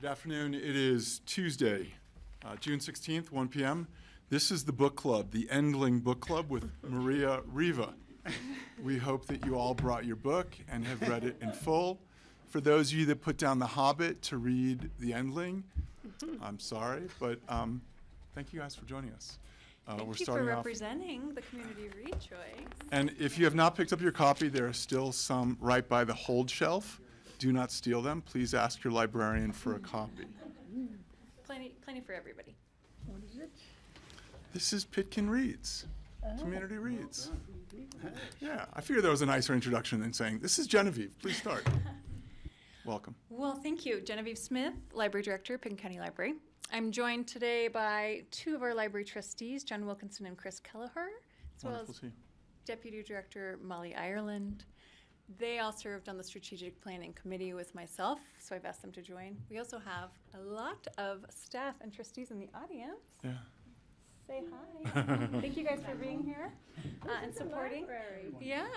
afternoon. It is Tuesday, June 16th, 1 p.m. This is the book club, the Endling Book Club with Maria Riva. We hope that you all brought your book and have read it in full. For those of you that put down The Hobbit to read The Endling, I'm sorry, but thank you guys for joining us. Thank you for representing the community read choice. And if you have not picked up your copy, there are still some right by the hold shelf. Do not steal them. Please ask your librarian for a copy. Plenty for everybody. What is it? This is Pitkin Reads, Community Reads. Yeah, I figured that was a nicer introduction than saying, this is Genevieve, please start. Welcome. Well, thank you. Genevieve Smith, Library Director, Pitkin County Library. I'm joined today by two of our library trustees, John Wilkinson and Chris Kelleher, as well as Deputy Director Molly Ireland. They all served on the Strategic Planning Committee with myself, so I've asked them to join. We also have a lot of staff and trustees in the audience. Yeah. Say hi. Thank you guys for being here and supporting. Yeah.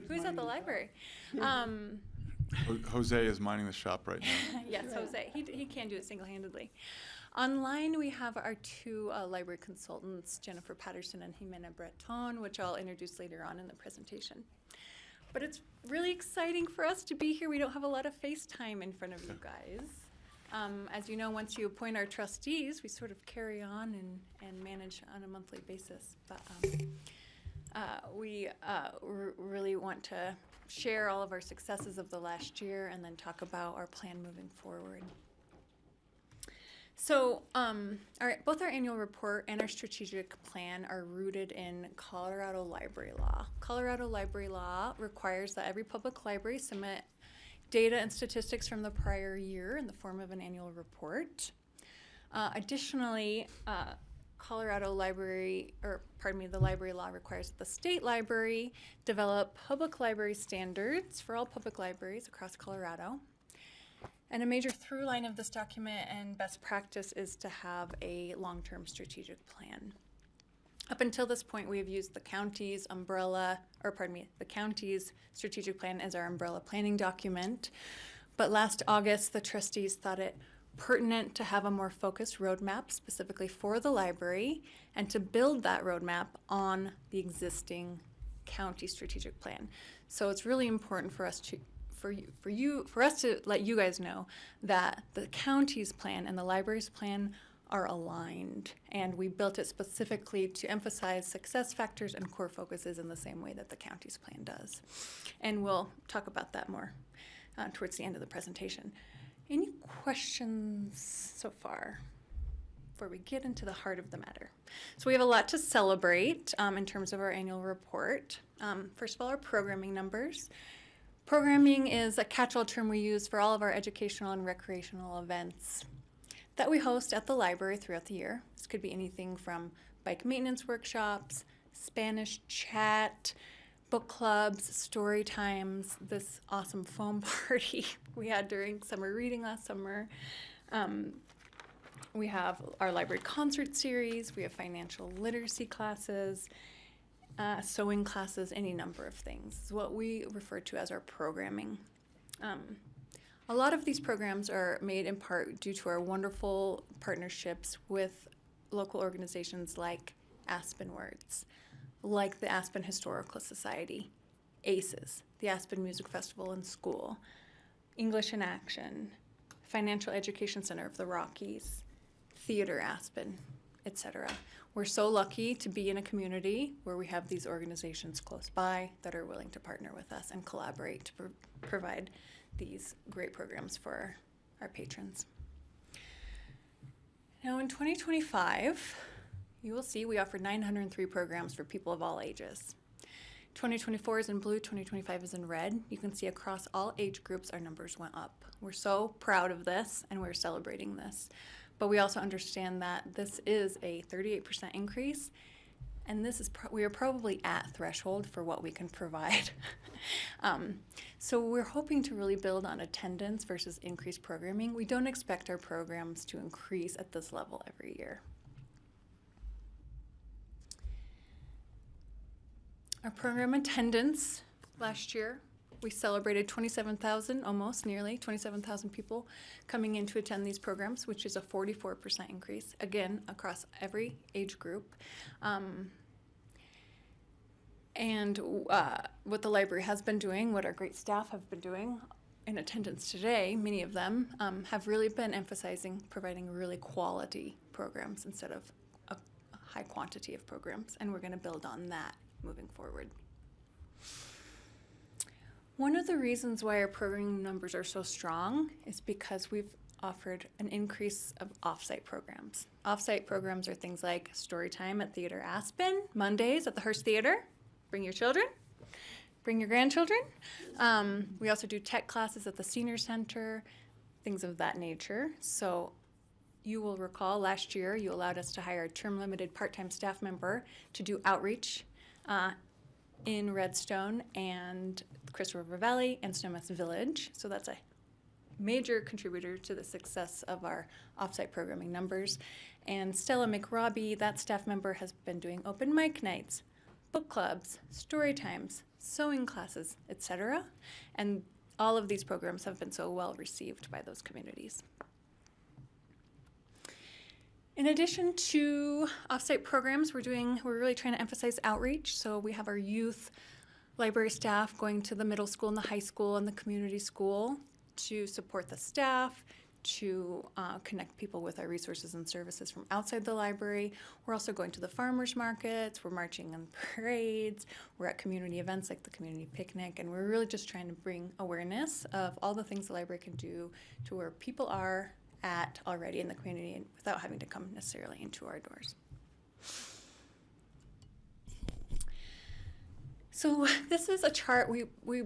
Who's at the library? Jose is minding the shop right now. Yes, Jose. He can do it single-handedly. Online, we have our two library consultants, Jennifer Patterson and Jimena Breton, which I'll introduce later on in the presentation. But it's really exciting for us to be here. We don't have a lot of FaceTime in front of you guys. As you know, once you appoint our trustees, we sort of carry on and manage on a monthly basis. But we really want to share all of our successes of the last year and then talk about our plan moving forward. So both our annual report and our strategic plan are rooted in Colorado library law. Colorado library law requires that every public library submit data and statistics from the prior year in the form of an annual report. Additionally, the library law requires that the state library develop public library standards for all public libraries across Colorado. And a major through line of this document and best practice is to have a long-term strategic plan. Up until this point, we have used the county's strategic plan as our umbrella planning document. But last August, the trustees thought it pertinent to have a more focused roadmap specifically for the library and to build that roadmap on the existing county strategic plan. So it's really important for us to let you guys know that the county's plan and the library's plan are aligned, and we built it specifically to emphasize success factors and core focuses in the same way that the county's plan does. And we'll talk about that more towards the end of the presentation. Any questions so far before we get into the heart of the matter? So we have a lot to celebrate in terms of our annual report. First of all, our programming numbers. Programming is a catch-all term we use for all of our educational and recreational events that we host at the library throughout the year. This could be anything from bike maintenance workshops, Spanish chat, book clubs, story times, this awesome foam party we had during summer reading last summer. We have our library concert series, we have financial literacy classes, sewing classes, any number of things. It's what we refer to as our programming. A lot of these programs are made in part due to our wonderful partnerships with local organizations like Aspen Words, like the Aspen Historical Society, ACES, the Aspen Music Festival and School, English in Action, Financial Education Center of the Rockies, Theater Aspen, etc. We're so lucky to be in a community where we have these organizations close by that are willing to partner with us and collaborate to provide these great programs for our patrons. Now in 2025, you will see we offer 903 programs for people of all ages. 2024 is in blue, 2025 is in red. You can see across all age groups our numbers went up. We're so proud of this and we're celebrating this. But we also understand that this is a 38% increase, and this is we are probably at threshold for what we can provide. So we're hoping to really build on attendance versus increased programming. We don't expect our programs to increase at this level every year. Our program attendance last year we celebrated 27,000, almost nearly 27,000 people coming in to attend these programs, which is a 44% increase, again, across every age group. And what the library has been doing, what our great staff have been doing in attendance today, many of them have really been emphasizing providing really quality programs instead of a high quantity of programs, and we're going to build on that moving forward. One of the reasons why our program numbers are so strong is because we've offered an increase of off-site programs. Off-site programs are things like story time at Theater Aspen, Mondays at the Hearst Theater. Bring your children, bring your grandchildren. We also do tech classes at the Senior Center, things of that nature. So you will recall last year you allowed us to hire a term-limited part-time staff member to do outreach in Redstone and Crystal River Valley and Snowmass Village. So that's a major contributor to the success of our offsite programming numbers. And Stella McRobbie, that staff member, has been doing open mic nights, book clubs, story times, sewing classes, etc. And all of these programs have been so well received by those communities. In addition to offsite programs, we're really trying to emphasize outreach. So we have our youth library staff going to the middle school and the high school and the community school to support the staff, to connect people with our resources and services from outside the library. We're also going to the farmers markets, we're marching in parades, we're at community events like the community picnic, and we're really just trying to bring awareness of all the things the library can do to where people are at already in the community and without having to come necessarily into our doors. So this is a chart we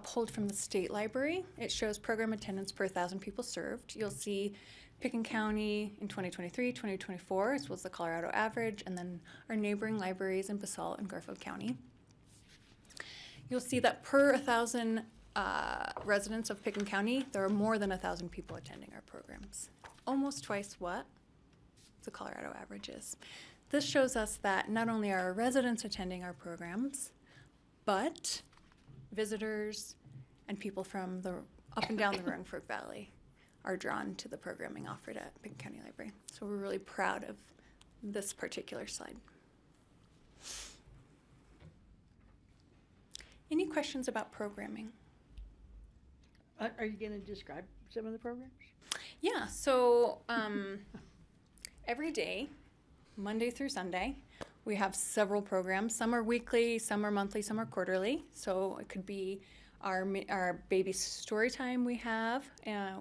pulled from the state library. It shows program attendance per 1,000 people served. You'll see Pickens County in 2023, 2024, as well as the Colorado average, and then our neighboring libraries in Basalt and Garfield County. You'll see that per 1,000 residents of Pickens County, there are more than 1,000 people attending our programs. Almost twice what the Colorado average is. This shows us that not only are our residents attending our programs, but visitors and people from the up and down the Roaring Fork Valley are drawn to the programming offered at Pickens County Library. So we're really proud of this particular slide. Any questions about programming? Are you going to describe some of the programs? Yeah, so every day, Monday through Sunday, we have several programs. Some are weekly, some are monthly, some are quarterly. So it could be our baby story time we have.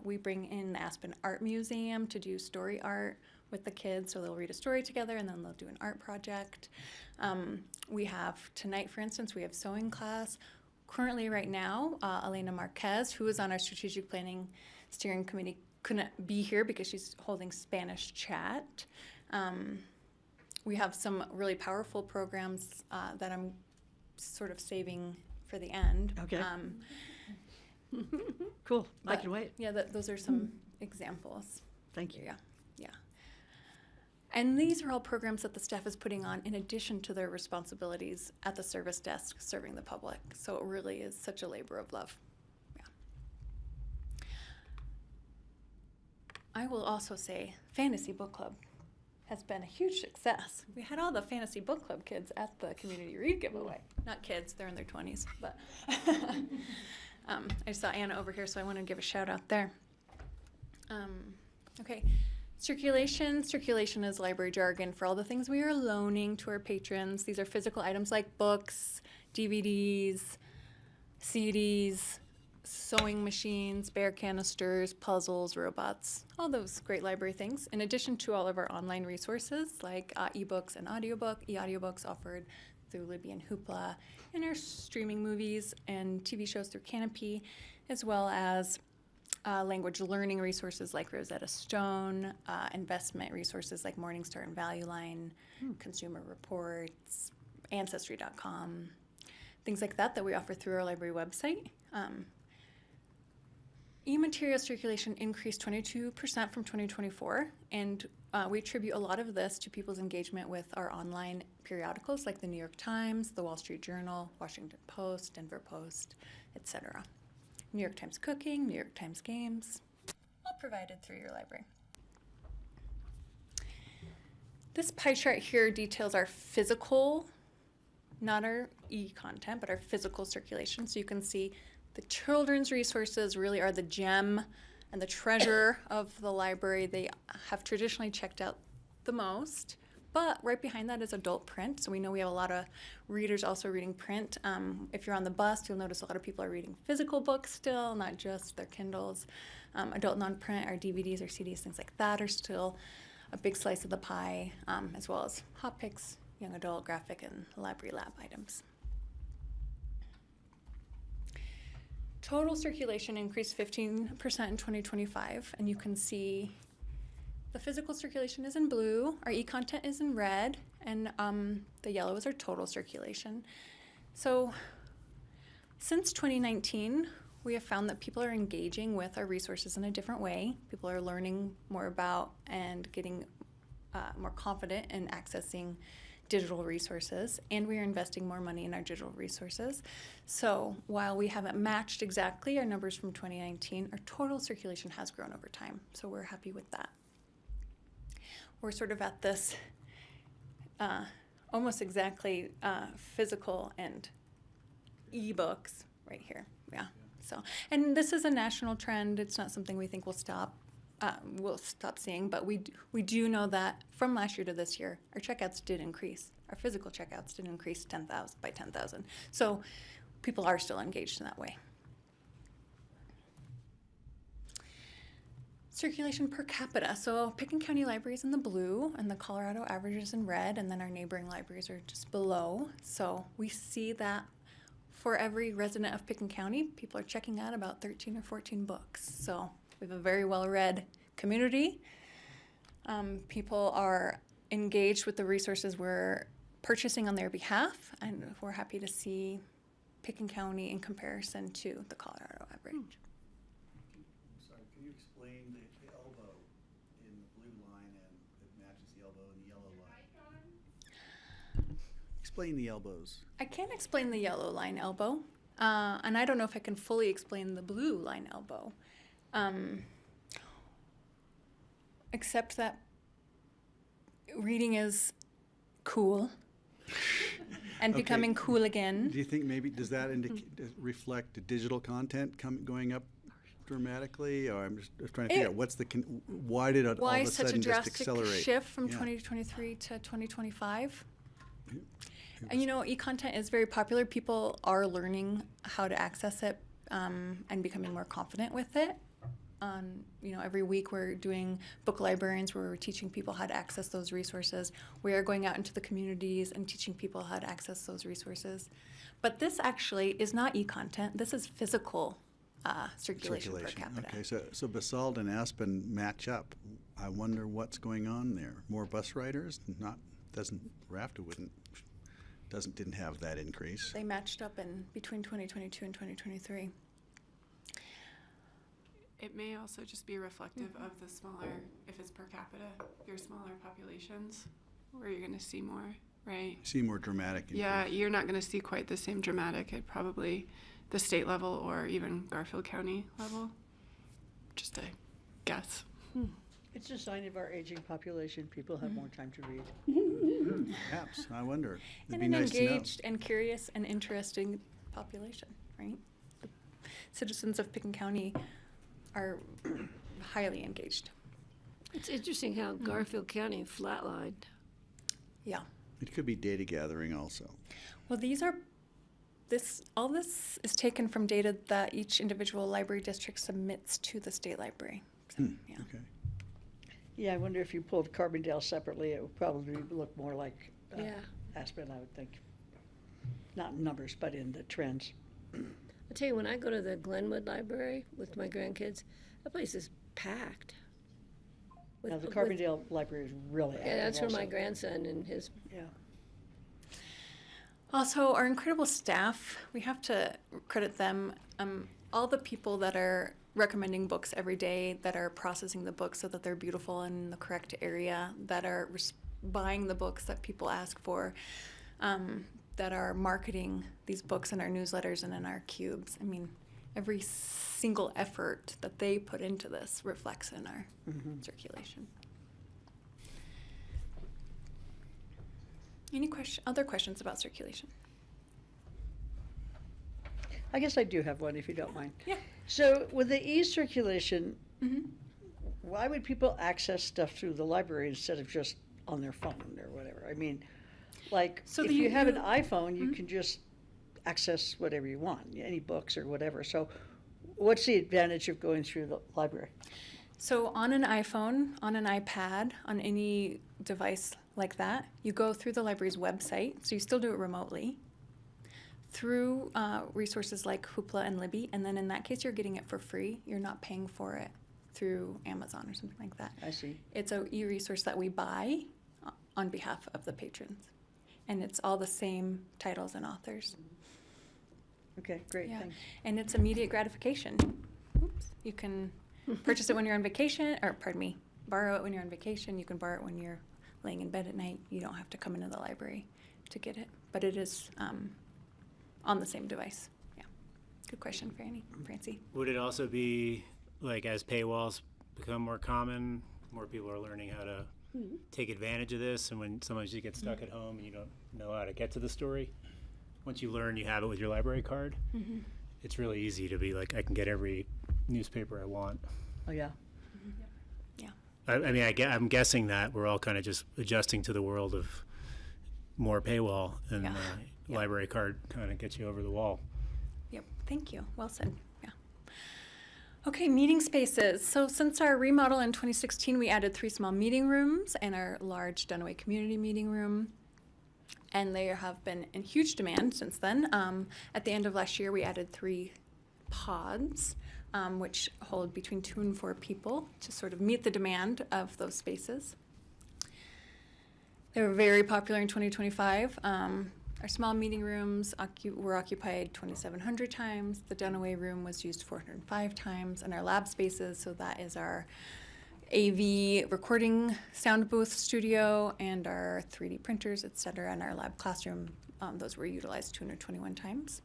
We bring in the Aspen Art Museum to do story art with the kids. So they'll read a story together and then they'll do an art project. We have tonight, for instance, we have sewing class. Currently right now, Elena Marquez, who is on our strategic planning steering committee, couldn't be here because she's holding Spanish chat. We have some really powerful programs that I'm sort of saving for the end. Okay. Cool. I can wait. Yeah, those are some examples. Thank you. Yeah. And these are all programs that the staff is putting on in addition to their responsibilities at the service desk serving the public. So it really is such a labor of love. Yeah. I will also say Fantasy Book Club has been a huge success. We had all the Fantasy Book Club kids at the Community Read giveaway. Not kids, they're in their 20s, but I saw Anna over here, so I want to give a shout out there. Okay, circulation. Circulation is library jargon for all the things we are loaning to our patrons. These are physical items like books, DVDs, CDs, sewing machines, bear canisters, puzzles, robots, all those great library things, in addition to all of our online resources like ebooks and e-audiobooks offered through Libby and Hoopla, and our streaming movies and TV shows through Canopy, as well as language learning resources like Rosetta Stone, investment resources like Morningstar and Value Line, Consumer Reports, Ancestry.com, things like that we offer through our library website. E-material circulation increased 22% from 2024, and we attribute a lot of this to people's engagement with our online periodicals like the New York Times, the Wall Street Journal, Washington Post, Denver Post, etc. New York Times Cooking, New York Times Games, all provided through your library. This pie chart here details our physical, not our e-content, but our physical circulation. So you can see the children's resources really are the gem and the treasure of the library. They have traditionally checked out the most, but right behind that is adult print. So we know we have a lot of readers also reading print. If you're on the bus, you'll notice a lot of people are reading physical books still, not just their Kindles. Adult non-print, our DVDs or CDs, things like that are still a big slice of the pie, as well as hot picks, young adult, graphic, and library lab items. Total circulation increased 15% in 2025, and you can see the physical circulation is in blue, our e-content is in red, and the yellow is our total circulation. So since 2019, we have found that people are engaging with our resources in a different way. People are learning more about and getting more confident in accessing digital resources, and we are investing more money in our digital resources. So while we haven't matched exactly our numbers from 2019, our total circulation has grown over time, so we're happy with that. We're sort of at this almost exactly physical and ebooks right here, yeah. So, and this is a national trend. It's not something we think will stop seeing, but we do know that from last year to this year, our checkouts did increase. Our physical checkouts did increase 10,000 by 10,000. So people are still engaged in that way. Circulation per capita. So Pickens County Library is in the blue, and the Colorado average is in red, and then our neighboring libraries are just below. So we see that for every resident of Pickens County, people are checking out about 13 or 14 books. So we have a very well-read community. People are engaged with the resources we're purchasing on their behalf, and we're happy to see Pickens County in comparison to the Colorado average. Sorry, can you explain the elbow in the blue line and it matches the elbow in the yellow line? Explain the elbows. I can't explain the yellow line elbow, and I don't know if I can fully explain the blue line elbow, except that reading is cool and Okay. becoming cool again. Do you think maybe, does that reflect the digital content going up dramatically? Or I'm just trying to figure out what's why did it all Why of a such a sudden just drastic accelerate? shift from Yeah. 2023 to 2025? And you know, e-content is very popular. People are learning how to access it and becoming more confident with it. You know, every week we're doing book librarians where we're teaching people how to access those resources. We are going out into the communities and teaching people how to access those resources. But this actually is not e-content. This is physical circulation per capita. Okay, so Basalt and Aspen match up. I wonder what's going on there. More bus riders? Didn't have that increase. They matched up in between 2022 and 2023. It may also just be reflective of the smaller, if it's per capita, your smaller populations, where you're going to see more, right? See more dramatic increase. Yeah, you're not going to see quite the same dramatic at probably the state level or even Garfield County level. Just a guess. It's a sign of our aging population. People have more time to read. Perhaps, I wonder. It'd And be an nice to know. engaged and curious and interesting population, right? The citizens of Pickens County are highly engaged. It's interesting how Garfield County flatlined. Yeah. It could be data gathering also. Well, all this is taken from data that each individual library district submits to the state library. So, yeah. Okay. Yeah, I wonder if you pulled Carbondale separately, it would probably look more like Yeah. Aspen, I would think. Not in numbers, but in the trends. I tell you, when I go to the Glenwood Library with my grandkids, that place is packed. Now, the Carbondale Library is really active Yeah, that's where my also. grandson and his. Yeah. Also, our incredible staff, we have to credit them. all the people that are recommending books every day, that are processing the books so that they're beautiful in the correct area, that are buying the books that people ask for, that are marketing these books in our newsletters and in our cubes. I mean, every single effort that they put into this reflects in our circulation. Any other questions about circulation? I guess I do have one, if you don't mind. Yeah. So with the e-circulation, Mm-hmm. why would people access stuff through the library instead of just on their phone or whatever? I mean, like, So if the- you have an you- iPhone, you can just access whatever you want, any books or whatever. So what's the advantage of going through the library? So on an iPhone, on an iPad, on any device like that, you go through the library's website, so you still do it remotely, through resources like Hoopla and Libby, and then in that case, you're getting it for free. You're not paying for it through Amazon or something like that. I see. It's an e-resource that we buy on behalf of the patrons, and it's all the same titles and authors. Okay, great, Yeah, thanks. and it's immediate gratification. Oops. You can purchase it when you're on vacation, or pardon me, borrow it when you're on vacation. You can borrow it when you're laying in bed at night. You don't have to come into the library to get it, but it is on the same device. Yeah, good question, Francie. Would it also be, like, as paywalls become more common, more people are learning how to take advantage of this, and when sometimes you get stuck at home and you don't know how to get to the story, once you learn you have it with your library card, it's really easy to be like, I can get every newspaper I want. Oh, yeah. Yeah. I mean, I'm guessing that we're all kind of just adjusting to the world of more paywall, and Yeah. Yeah. library card kind of gets you over the wall. Yep, thank you. Well said. Yeah. Okay, meeting spaces. So since our remodel in 2016, we added 3 small meeting rooms and our large Dunaway community meeting room. And they have been in huge demand since then. At the end of last year, we added 3 pods, which hold between 2 and 4 people to sort of meet the demand of those spaces. They were very popular in 2025. Our small meeting rooms were occupied 2,700 times. The Dunaway room was used 405 times. And our lab spaces, so that is our AV recording sound booth studio and our 3D printers, et cetera, and our lab classroom, those were utilized 221 times.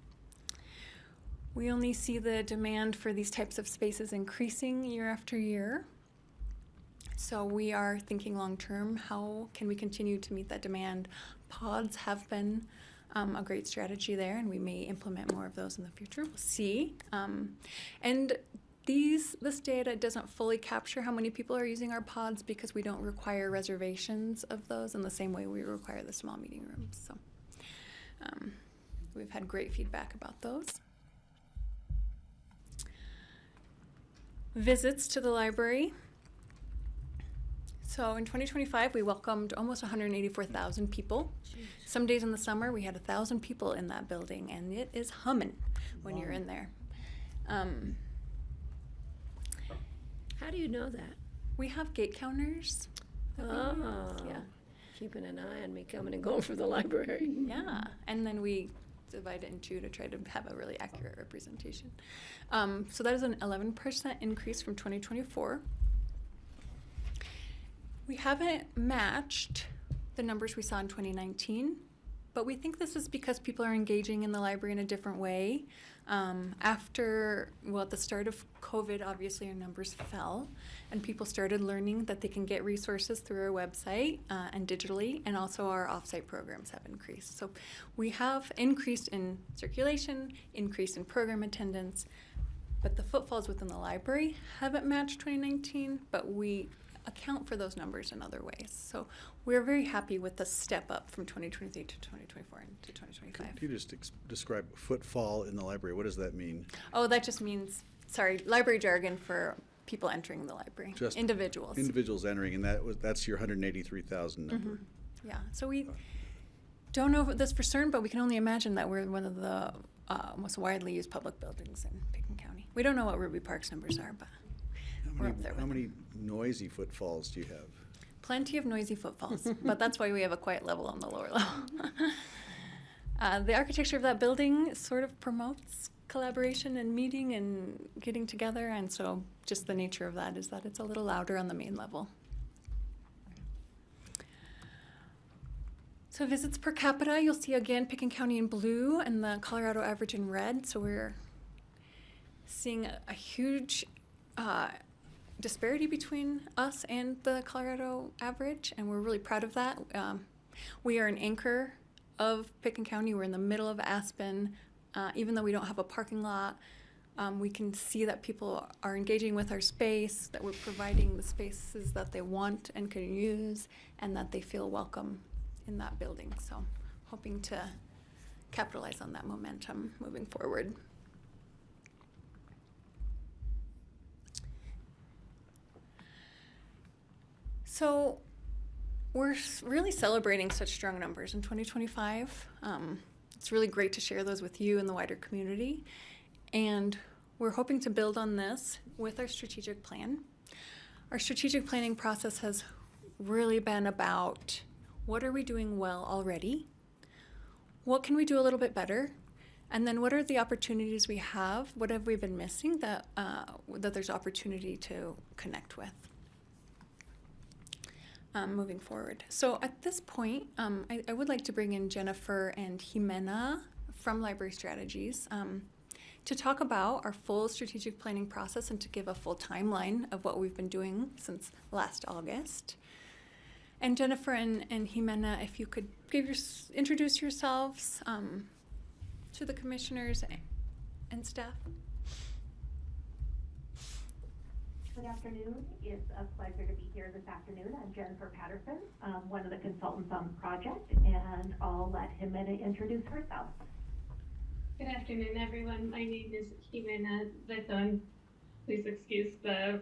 We only see the demand for these types of spaces increasing year after year. So we are thinking long-term, how can we continue to meet that demand? Pods have been a great strategy there, and we may implement more of those in the future. We'll see. And this data doesn't fully capture how many people are using our pods because we don't require reservations of those in the same way we require the small meeting rooms. So we've had great feedback about those. Visits to the library. So in 2025, we welcomed almost 184,000 people. Some days in the summer, we had 1,000 people in that building, and it is humming when you're in there. How do you know that? We have gate counters. Oh, Yeah. keeping an eye on me coming and going from the library. Yeah, and then we divide it in 2 to try to have a really accurate representation. So that is an 11% increase from 2024. We haven't matched the numbers we saw in 2019, but we think this is because people are engaging in the library in a different way. At the start of COVID, obviously our numbers fell, and people started learning that they can get resources through our website and digitally, and also our offsite programs have increased. So we have increased in circulation, increased in program attendance, but the footfalls within the library haven't matched 2019, but we account for those numbers in other ways. So we're very happy with the step up from 2023 to 2024 and to 2025. Could you just describe footfall in the library? What does that mean? Oh, that just means, library jargon for people entering the library, Just individuals. Individuals entering, and that's your 183,000 number. Yeah, so we don't know this for certain, but we can only imagine that we're one of the most widely used public buildings in Pickens County. We don't know what Ruby Park's numbers are, but we're up there How with many noisy footfalls do you have? plenty of noisy footfalls, but that's why we have a quiet level on the lower level. The architecture of that building sort of promotes collaboration and meeting and getting together, and so just the nature of that is that it's a little louder on the main level. So visits per capita, you'll see again Pickens County in blue and the Colorado average in red. So we're seeing a huge disparity between us and the Colorado average, and we're really proud of that. We are an anchor of Pickens County. We're in the middle of Aspen. Even though we don't have a parking lot, we can see that people are engaging with our space, that we're providing the spaces that they want and can use, and that they feel welcome in that building. So hoping to capitalize on that momentum moving forward. So we're really celebrating such strong numbers in 2025. It's really great to share those with you and the wider community. And we're hoping to build on this with our strategic plan. Our strategic planning process has really been about what are we doing well already? What can we do a little bit better? And then what are the opportunities we have? What have we been missing that there's opportunity to connect with moving forward? So at this point, I would like to bring in Jennifer and Jimena from Library Strategies to talk about our full strategic planning process and to give a full timeline of what we've been doing since last August. And Jennifer and Jimena, if you could introduce yourselves to the commissioners and staff. Good afternoon. It's a pleasure to be here this afternoon. I'm Jennifer Patterson, one of the consultants on the project, and I'll let Jimena introduce herself. Good afternoon, everyone. My name is Jimena Beton. Please excuse the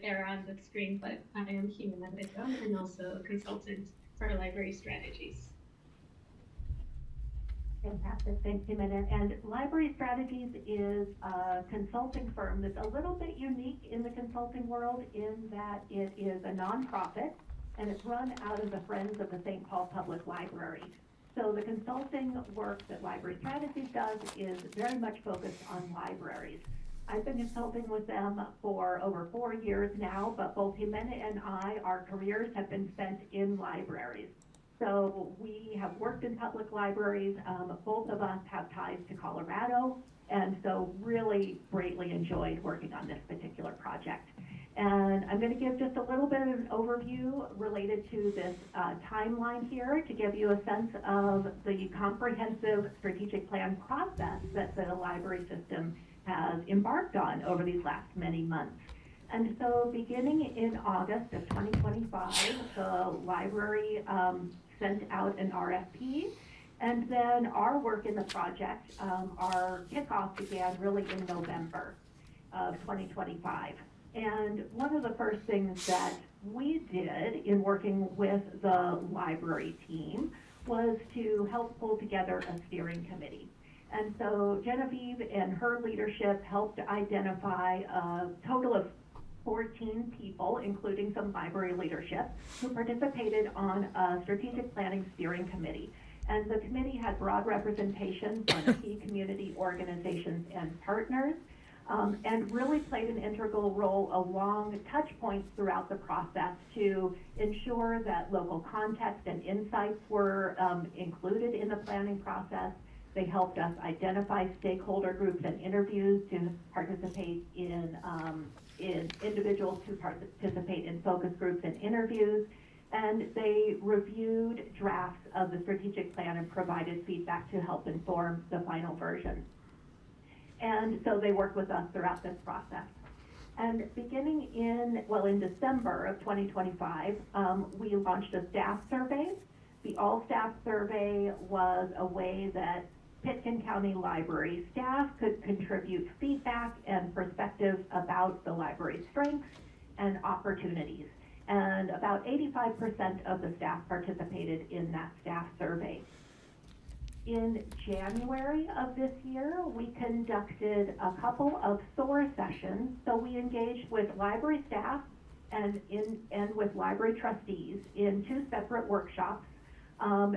error on the screen, but I am Jimena Beton and also a consultant for Library Strategies. Fantastic, thanks, Jimena. And Library Strategies is a consulting firm that's a little bit unique in the consulting world in that it is a nonprofit and it's run out of the Friends of the St. Paul Public Library. So the consulting work that Library Strategies does is very much focused on libraries. I've been consulting with them for over 4 years now, but both Jimena and our careers have been spent in libraries. So we have worked in public libraries. Both of us have ties to Colorado, and so really greatly enjoyed working on this particular project. And I'm going to give just a little bit of an overview related to this timeline here to give you a sense of the comprehensive strategic plan process that the library system has embarked on over these last many months. And so beginning in August of 2025, the library sent out an RFP, and then our work in the project, our kickoff began really in November of 2025. And one of the first things that we did in working with the library team was to help pull together a steering committee. And so Genevieve and her leadership helped identify a total of 14 people, including some library leadership, who participated on a strategic planning steering committee. And the committee had broad representation from key community organizations and partners, and really played an integral role along touch points throughout the process to ensure that local context and insights were included in the planning process. They helped us identify stakeholder groups and interviews to participate in individuals to participate in focus groups and interviews, and they reviewed drafts of the strategic plan and provided feedback to help inform the final version. And so they worked with us throughout this process. And beginning in December of 2025, we launched a staff survey. The all-staff survey was a way that Pickens County Library staff could contribute feedback and perspectives about the library's strengths and opportunities. And about 85% of the staff participated in that staff survey. In January of this year, we conducted a couple of SOAR sessions. So we engaged with library staff and with library trustees in 2 separate workshops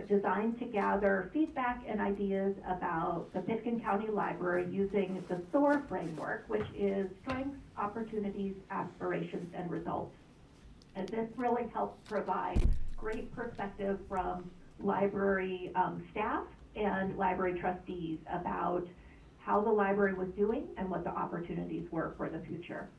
designed to gather feedback and ideas about the Pitkin County Library using the SOAR framework, which is strengths, opportunities, aspirations, and results. And this really helps provide great perspective from library staff and library trustees about how the library was doing and what the opportunities were for the future.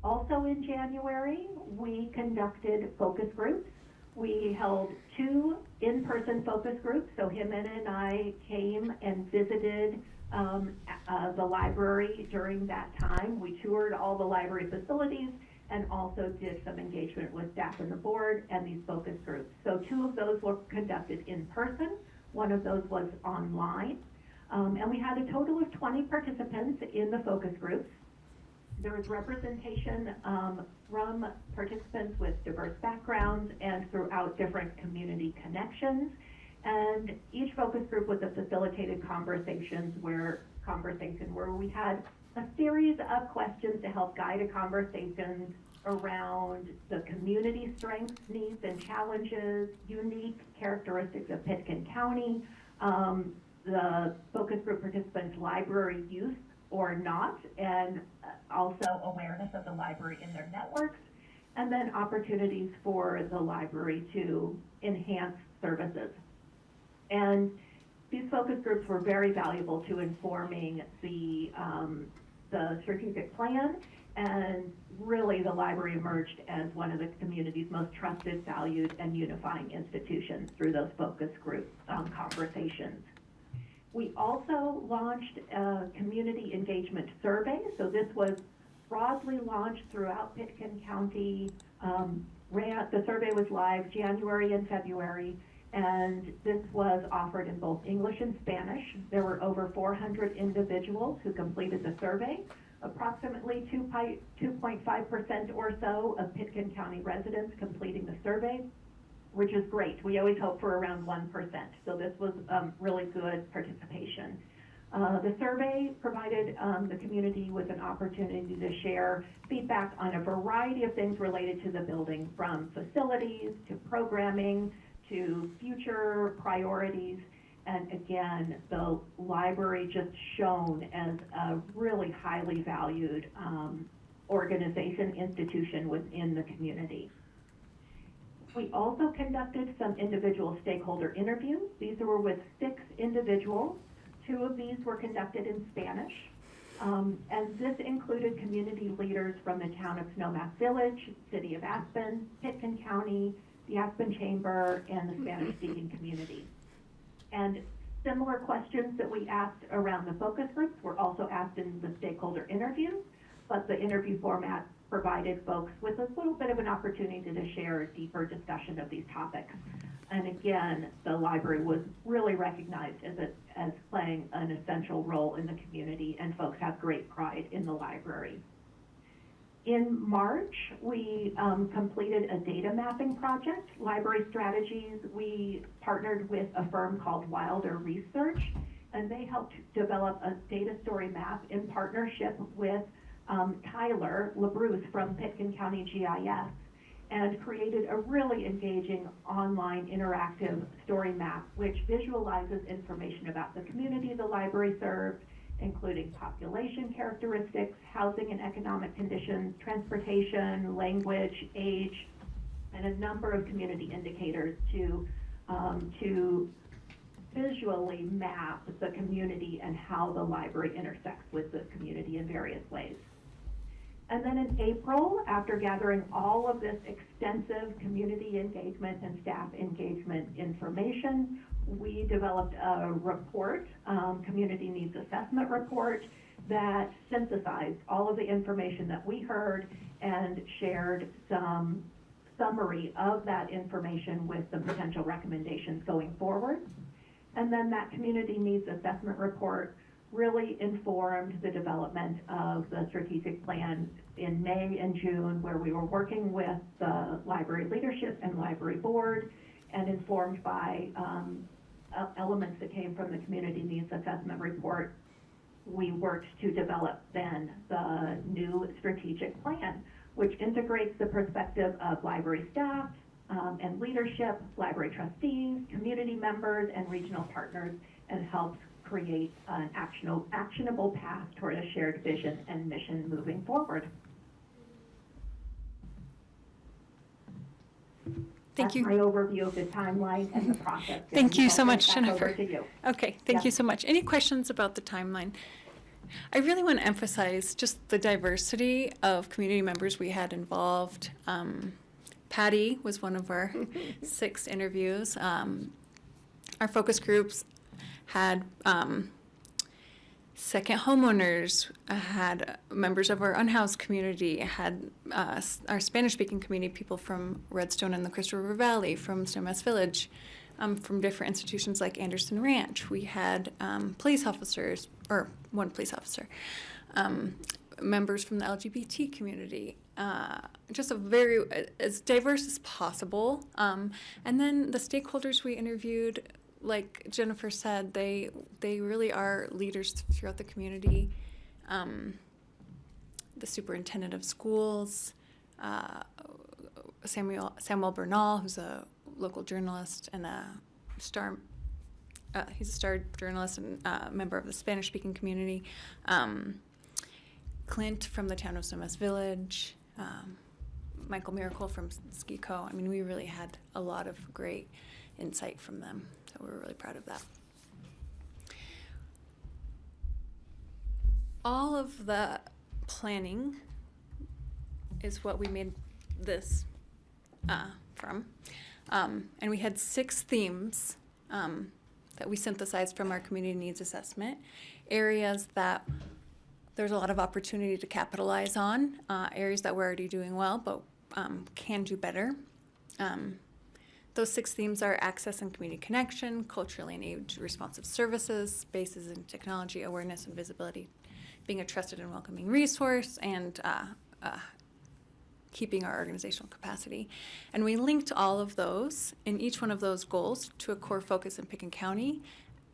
Also in January, we conducted focus groups. We held 2 in-person focus groups, so him and I came and visited the library during that time. We toured all the library facilities and also did some engagement with staff and the board and these focus groups. So 2 of those were conducted in person, 1 of those was online. And we had a total of 20 participants in the focus groups. There was representation from participants with diverse backgrounds and throughout different community connections. And each focus group was a facilitated conversation where we had a series of questions to help guide a conversation around the community strengths, needs, and challenges, unique characteristics of Pitkin County, the focus group participants' library use or not, and also awareness of the library in their networks, and then opportunities for the library to enhance services. And these focus groups were very valuable to informing the strategic plan, and really the library emerged as one of the community's most trusted, valued, and unifying institutions through those focus group conversations. We also launched a community engagement survey. So this was broadly launched throughout Pitkin County. The survey was live January and February, and this was offered in both English and Spanish. There were over 400 individuals who completed the survey. Approximately 2.5% or so of Pitkin County residents completing the survey, which is great. We always hope for around 1%. So this was really good participation. The survey provided the community with an opportunity to share feedback on a variety of things related to the building, from facilities to programming to future priorities. And again, the library just shown as a really highly valued organization, institution within the community. We also conducted some individual stakeholder interviews. These were with 6 individuals. 2 of these were conducted in Spanish. And this included community leaders from the town of Snowmass Village, City of Aspen, Pitkin County, the Aspen Chamber, and the Spanish-speaking community. And similar questions that we asked around the focus groups were also asked in the stakeholder interviews, but the interview format provided folks with a little bit of an opportunity to share a deeper discussion of these topics. And again, the library was really recognized as playing an essential role in the community, and folks have great pride in the library. In March, we completed a data mapping project, Library Strategies. We partnered with a firm called Wilder Research, and they helped develop a data story map in partnership with Tyler LaBruce from Pitkin County GIS, and created a really engaging online interactive story map which visualizes information about the community the library served, including population characteristics, housing and economic conditions, transportation, language, age, and a number of community indicators to visually map the community and how the library intersects with the community in various ways. And then in April, after gathering all of this extensive community engagement and staff engagement information, we developed a report, Community Needs Assessment Report, that synthesized all of the information that we heard and shared some summary of that information with the potential recommendations going forward. And then that Community Needs Assessment Report really informed the development of the strategic plan in May and June, where we were working with the library leadership and library board, and informed by elements that came from the Community Needs Assessment Report. We worked to develop then the new strategic plan, which integrates the perspective of library staff, and leadership, library trustees, community members, and regional partners, and helps create an actionable path toward a shared vision and mission moving forward. Thank you. That's my overview of the timeline and the process. Thank you I'll so turn it much, back Jennifer. over to you. Okay, thank Yeah. you so much. Any questions about the timeline? I really want to emphasize just the diversity of community members we had involved. Patty was one of our 6 interviews. Our focus groups had second homeowners, had members of our unhoused community, had our Spanish-speaking community, people from Redstone and the Crystal River Valley, from Snowmass Village, from different institutions like Anderson Ranch. We had police officers, or one police officer, members from the LGBT community, just a very, as diverse as possible. And then the stakeholders we interviewed, like Jennifer said, they really are leaders throughout the community. The superintendent of schools, Samuel Bernal, who's a local journalist and he's a star journalist and member of the Spanish-speaking community. Clint from the town of Snowmass Village, Michael Miracle from Ski-Co. I mean, we really had a lot of great insight from them, so we're really proud of that. All of the planning is what we made this from. And we had 6 themes that we synthesized from our community needs assessment, areas that there's a lot of opportunity to capitalize on, areas that we're already doing well but can do better. Those 6 themes are access and community connection, culturally and age-responsive services, spaces and technology, awareness and visibility, being a trusted and welcoming resource, and keeping our organizational capacity. And we linked all of those in each one of those goals to a core focus in Pickens County,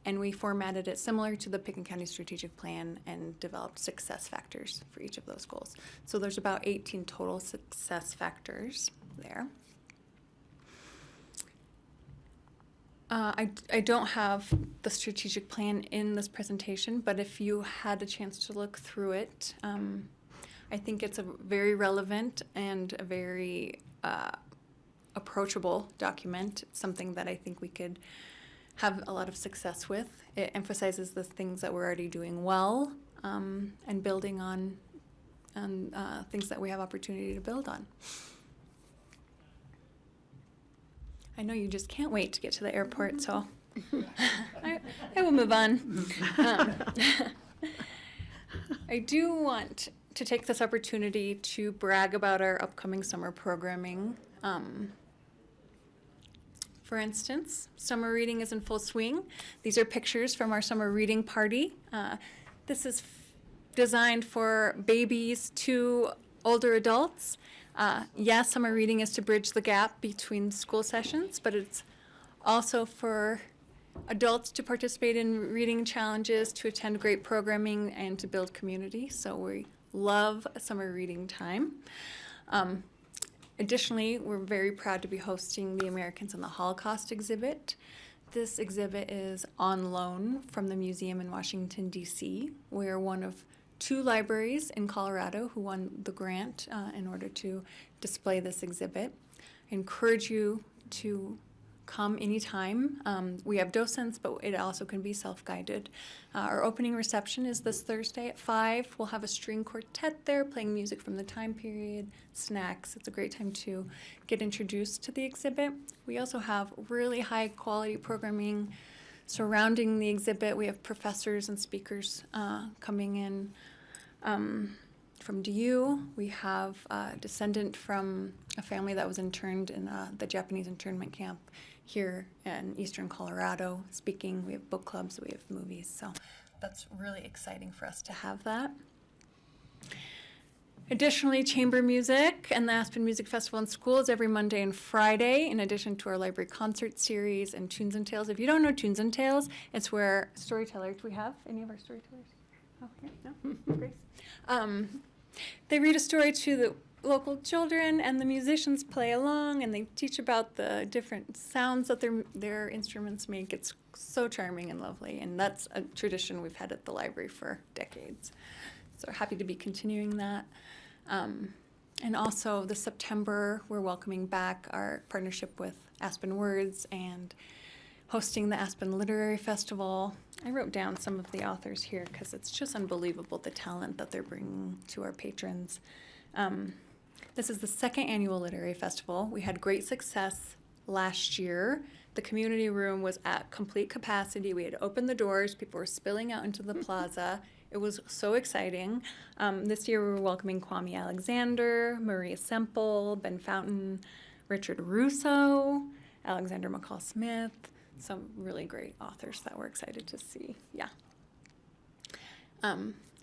and we formatted it similar to the Pickens County Strategic Plan and developed success factors for each of those goals. So there's about 18 total success factors there. I don't have the strategic plan in this presentation, but if you had a chance to look through it, I think it's a very relevant and a very approachable document. It's something that I think we could have a lot of success with. It emphasizes the things that we're already doing well, and building on things that we have opportunity to build on. I know you just can't wait to get to the airport, so I will move on. I do want to take this opportunity to brag about our upcoming summer programming. For instance, summer reading is in full swing. These are pictures from our summer reading party. This is designed for babies to older adults. Yes, summer reading is to bridge the gap between school sessions, but it's also for adults to participate in reading challenges, to attend great programming, and to build community. So we love summer reading time. Additionally, we're very proud to be hosting the Americans in the Holocaust exhibit. This exhibit is on loan from the museum in Washington, D.C. We're one of 2 libraries in Colorado who won the grant in order to display this exhibit. I encourage you to come anytime. We have docents, but it also can be self-guided. Our opening reception is this Thursday at 5. We'll have a string quartet there playing music from the time period, snacks. It's a great time to get introduced to the exhibit. We also have really high quality programming surrounding the exhibit. We have professors and speakers coming in from DU. We have a descendant from a family that was interned in the Japanese internment camp here in eastern Colorado speaking. We have book clubs, we have movies, so that's really exciting for us to have that. Additionally, chamber music and the Aspen Music Festival in schools every Monday and Friday, in addition to our library concert series and Tunes and Tales. If you don't know Tunes and Tales, it's where storytellers, do we have any of our storytellers? Oh, here, no? Grace? They read a story to local children and the musicians play along, and they teach about the different sounds that their instruments make. It's so charming and lovely, and that's a tradition we've had at the library for decades. So happy to be continuing that. And also this September, we're welcoming back our partnership with Aspen Words and hosting the Aspen Literary Festival. I wrote down some of the authors here because it's just unbelievable the talent that they're bringing to our patrons. This is the second annual literary festival. We had great success last year. The community room was at complete capacity. We had opened the doors. People were spilling out into the plaza. It was so exciting. This year we were welcoming Kwame Alexander, Maria Semple, Ben Fountain, Richard Russo, Alexander McCall Smith, some really great authors that we're excited to see. Yeah.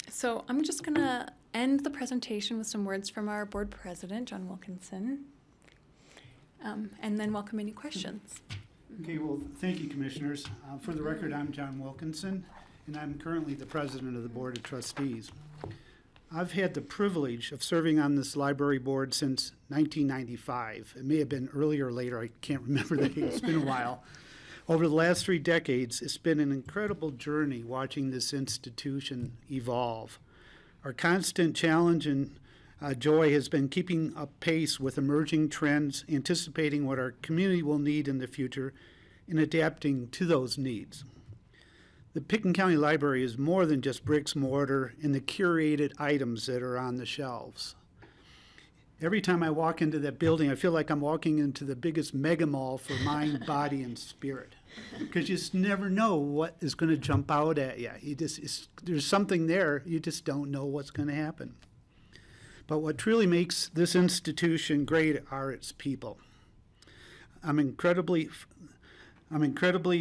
So I'm just going to end the presentation with some words from our board president, John Wilkinson, and then welcome any questions. Okay, well, thank you, commissioners. For the record, I'm John Wilkinson, and I'm currently the president of the Board of Trustees. I've had the privilege of serving on this library board since 1995. It may have been earlier or later, I can't remember the date, it's been a while. Over the last 3 decades, it's been an incredible journey watching this institution evolve. Our constant challenge and joy has been keeping up pace with emerging trends, anticipating what our community will need in the future, and adapting to those needs. The Pickens County Library is more than just bricks, mortar, and the curated items that are on the shelves. Every time I walk into that building, I feel like I'm walking into the biggest mega mall for mind, body, and spirit. Because you just never know what is going to jump out at you. There's something there, you just don't know what's going to happen. But what truly makes this institution great are its people. I'm incredibly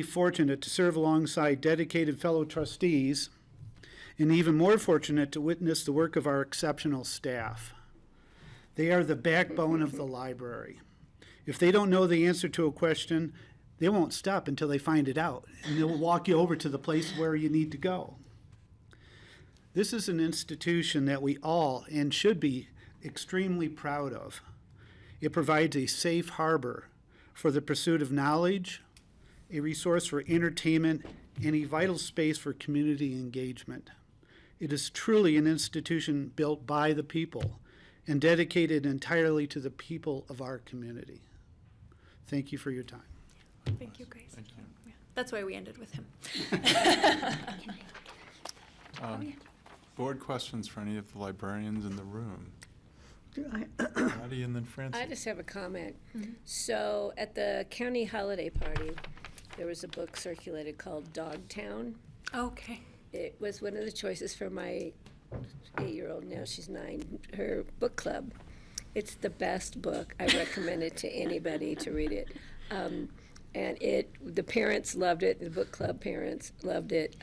fortunate to serve alongside dedicated fellow trustees, and even more fortunate to witness the work of our exceptional staff. They are the backbone of the library. If they don't know the answer to a question, they won't stop until they find it out, and they'll walk you over to the place where you need to go. This is an institution that we all, and should be, extremely proud of. It provides a safe harbor for the pursuit of knowledge, a resource for entertainment, and a vital space for community engagement. It is truly an institution built by the people and dedicated entirely to the people of our community. Thank you for your time. Thank you, Grace. Thank you. Yeah, that's why we ended with him. Board questions for any of the librarians in the room? Patty and then Francie. I just have a comment. So at the county holiday party, there was a book circulated called Dogtown. Okay. It was one of the choices for my 8-year-old, now she's 9, her book club. It's the best book. I recommend it to anybody to read it. And the parents loved it, the book club parents loved it.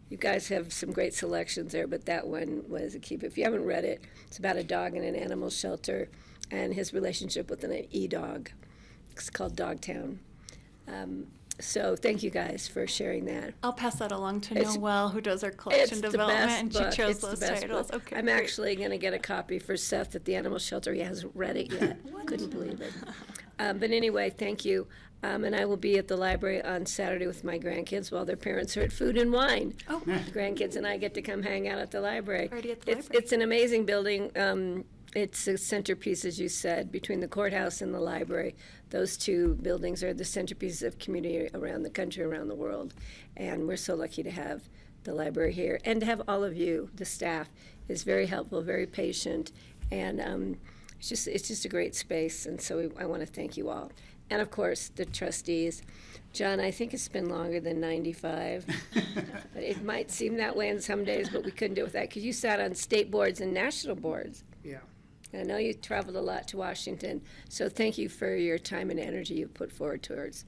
You guys have some great selections there, but that one was a keep. If you haven't read it, it's about a dog in an animal shelter and his relationship with an e-dog. It's called Dogtown. So thank you guys for sharing that. I'll pass that along to Noelle, who does our collection development, and she chose those titles. Okay, I'm actually going to get a copy for Seth at the animal shelter. He hasn't read it yet. Couldn't believe it. But anyway, thank you. And I will be at the library on Saturday with my grandkids while their parents are at Food and Wine. Oh. The grandkids and I get to come hang out at the library. Already at the library. It's an amazing building. It's a centerpiece, as you said, between the courthouse and the library. Those two buildings are the centerpieces of community around the country, around the world. And we're so lucky to have the library here and to have all of you, the staff, is very helpful, very patient. And it's just a great space. And so I want to thank you all. And of course, the trustees. John, I think it's been longer than 95. But it might seem that way in some days, but we couldn't do it with that because you sat on state boards and national boards. Yeah. I know you traveled a lot to Washington, so thank you for your time and energy you've put forward towards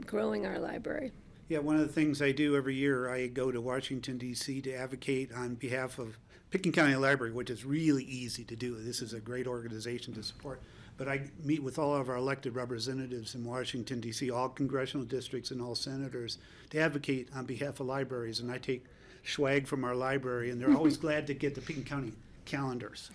growing our library. Yeah, one of the things I do every year, I go to Washington, D.C. to advocate on behalf of Pickens County Library, which is really easy to do. This is a great organization to support. But I meet with all of our elected representatives in Washington, D.C., all congressional districts and all senators, to advocate on behalf of libraries. And I take swag from our library, and they're always glad to get the Pickens County calendars.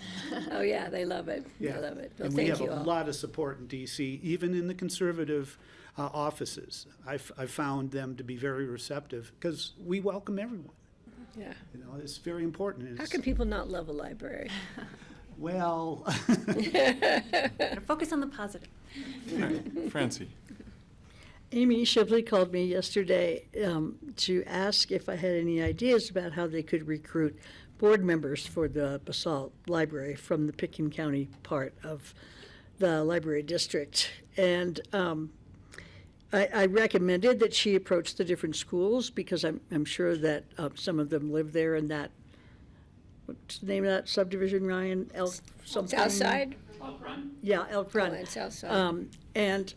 Oh, yeah, they love it. They Yeah. love it. Well, And we thank have you a all. lot of support in DC, even in the conservative offices. I've found them to be very receptive because we welcome everyone. Yeah. You know, it's very important. How It's- can people not love a library? Well, Gotta focus on the positive. Francie. Amy Shipley called me yesterday to ask if I had any ideas about how they could recruit board members for the Basalt Library from the Pitkin County part of the library district. And I recommended that she approach the different schools because I'm sure that some of them live there in that, what's the name of that subdivision, Ryan? Elk something? Southside? Yeah, Elk Run. Oh, and Southside. And,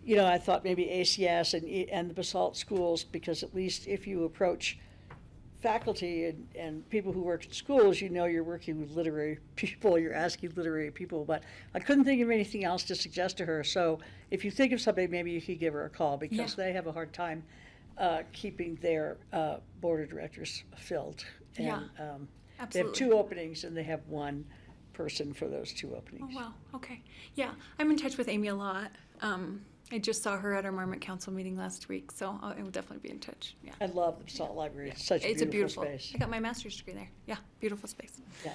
you know, I thought maybe ACS and the Basalt schools, because at least if you approach faculty and people who work in schools, you know you're working with literary people, you're asking literary people. But I couldn't think of anything else to suggest to her. So if you think of something, maybe you could give her a call, because they have a hard time keeping their board of directors filled. And, Yeah, they have absolutely. 2 openings, and they have 1 person for those 2 openings. Oh, wow, okay. Yeah, I'm in touch with Amy a lot. I just saw her at our Marmot Council meeting last week, so I will definitely be in touch, yeah. I love the Basalt Library. It's such a It's a beautiful beautiful, space. I got my master's degree there. Yeah, beautiful space. Yeah.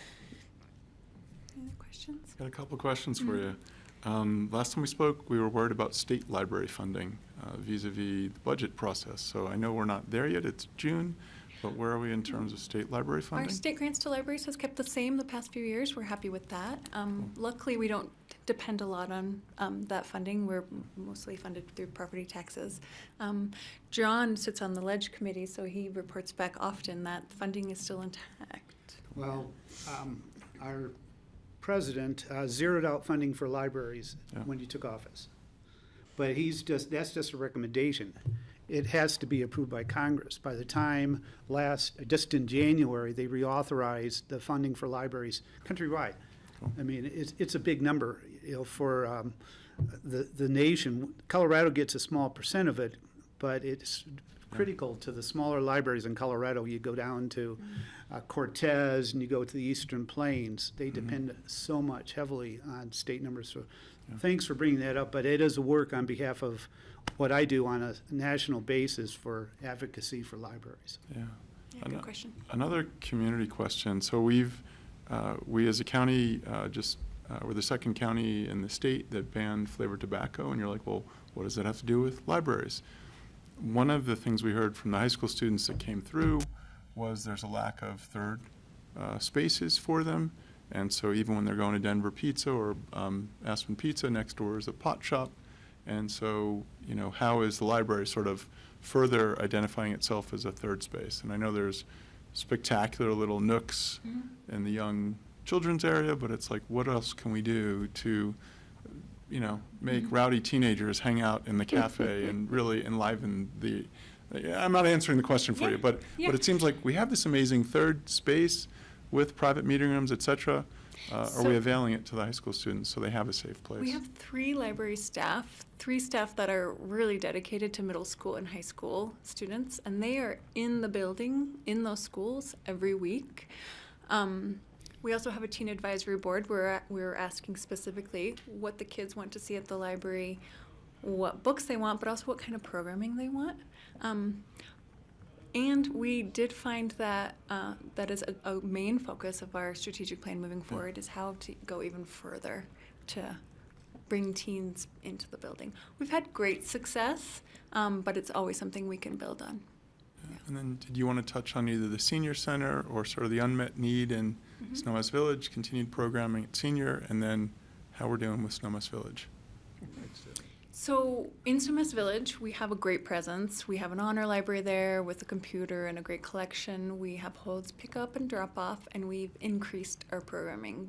Any other questions? Got a couple of questions for you. Last time we spoke, we were worried about state library funding vis-a-vis the budget process. So I know we're not there yet, it's June, but where are we in terms of state library funding? Our state grants to libraries has kept the same the past few years. We're happy with that. Luckily, we don't depend a lot on that funding. We're mostly funded through property taxes. John sits on the Ledge Committee, so he reports back often that funding is still intact. well, our president zeroed out funding for libraries when he took office. But that's just a recommendation. It has to be approved by Congress. By the time just in January, they reauthorized the funding for libraries countrywide. I mean, it's a big number, you know, for the nation. Colorado gets a small percent of it, but it's critical to the smaller libraries in Colorado. You go down to Cortez and you go to the Eastern Plains. They depend so much heavily on state numbers. So thanks for bringing that up, but it is a work on behalf of what I do on a national basis for advocacy for libraries. Yeah. Yeah, good question. Another community question. So we as a county we're the second county in the state that banned flavored tobacco, and you're like, well, what does that have to do with libraries? One of the things we heard from the high school students that came through was there's a lack of third spaces for them, and so even when they're going to Denver Pizza or Aspen Pizza, next door is a pot shop, and so, you know, how is the library sort of further identifying itself as a third space? And I know there's spectacular little nooks in the young children's area, but it's like, what else can we do to, you know, make rowdy teenagers hang out in the cafe and really enliven the, I'm not answering the question for you, but it seems like we have this amazing third space with private meeting rooms, et cetera. Are we So- availing it to the high school students so they have a safe place? We have 3 library staff, 3 staff that are really dedicated to middle school and high school students, and they are in the building, in those schools every week. We also have a teen advisory board where we're asking specifically what the kids want to see at the library, what books they want, but also what kind of programming they want. And we did find that that is a main focus of our strategic plan moving forward, is how to go even further to bring teens into the building. We've had great success, but it's always something we can build on. And then did you want to touch on either the senior center or sort of the unmet need in Snow West Village, continued programming at senior, and then how we're doing with Snow West Village? So in Sumas Village, we have a great presence. We have an honor library there with a computer and a great collection. We have holds pick up and drop off, and we've increased our programming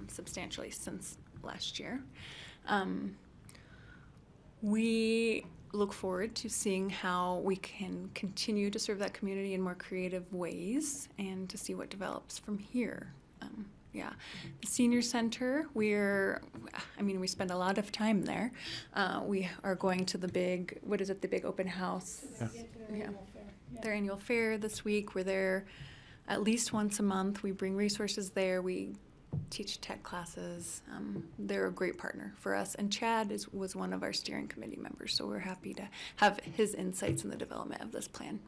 substantially since last year. We look forward to seeing how we can continue to serve that community in more creative ways and to see what develops from here. Yeah, the senior center, we spend a lot of time there. We are going to the big, the big open house? Yeah. Their annual fair this week. We're there at least once a month. We bring resources there. We teach tech classes. They're a great partner for us. And Chad was one of our steering committee members, so we're happy to have his insights in the development of this plan.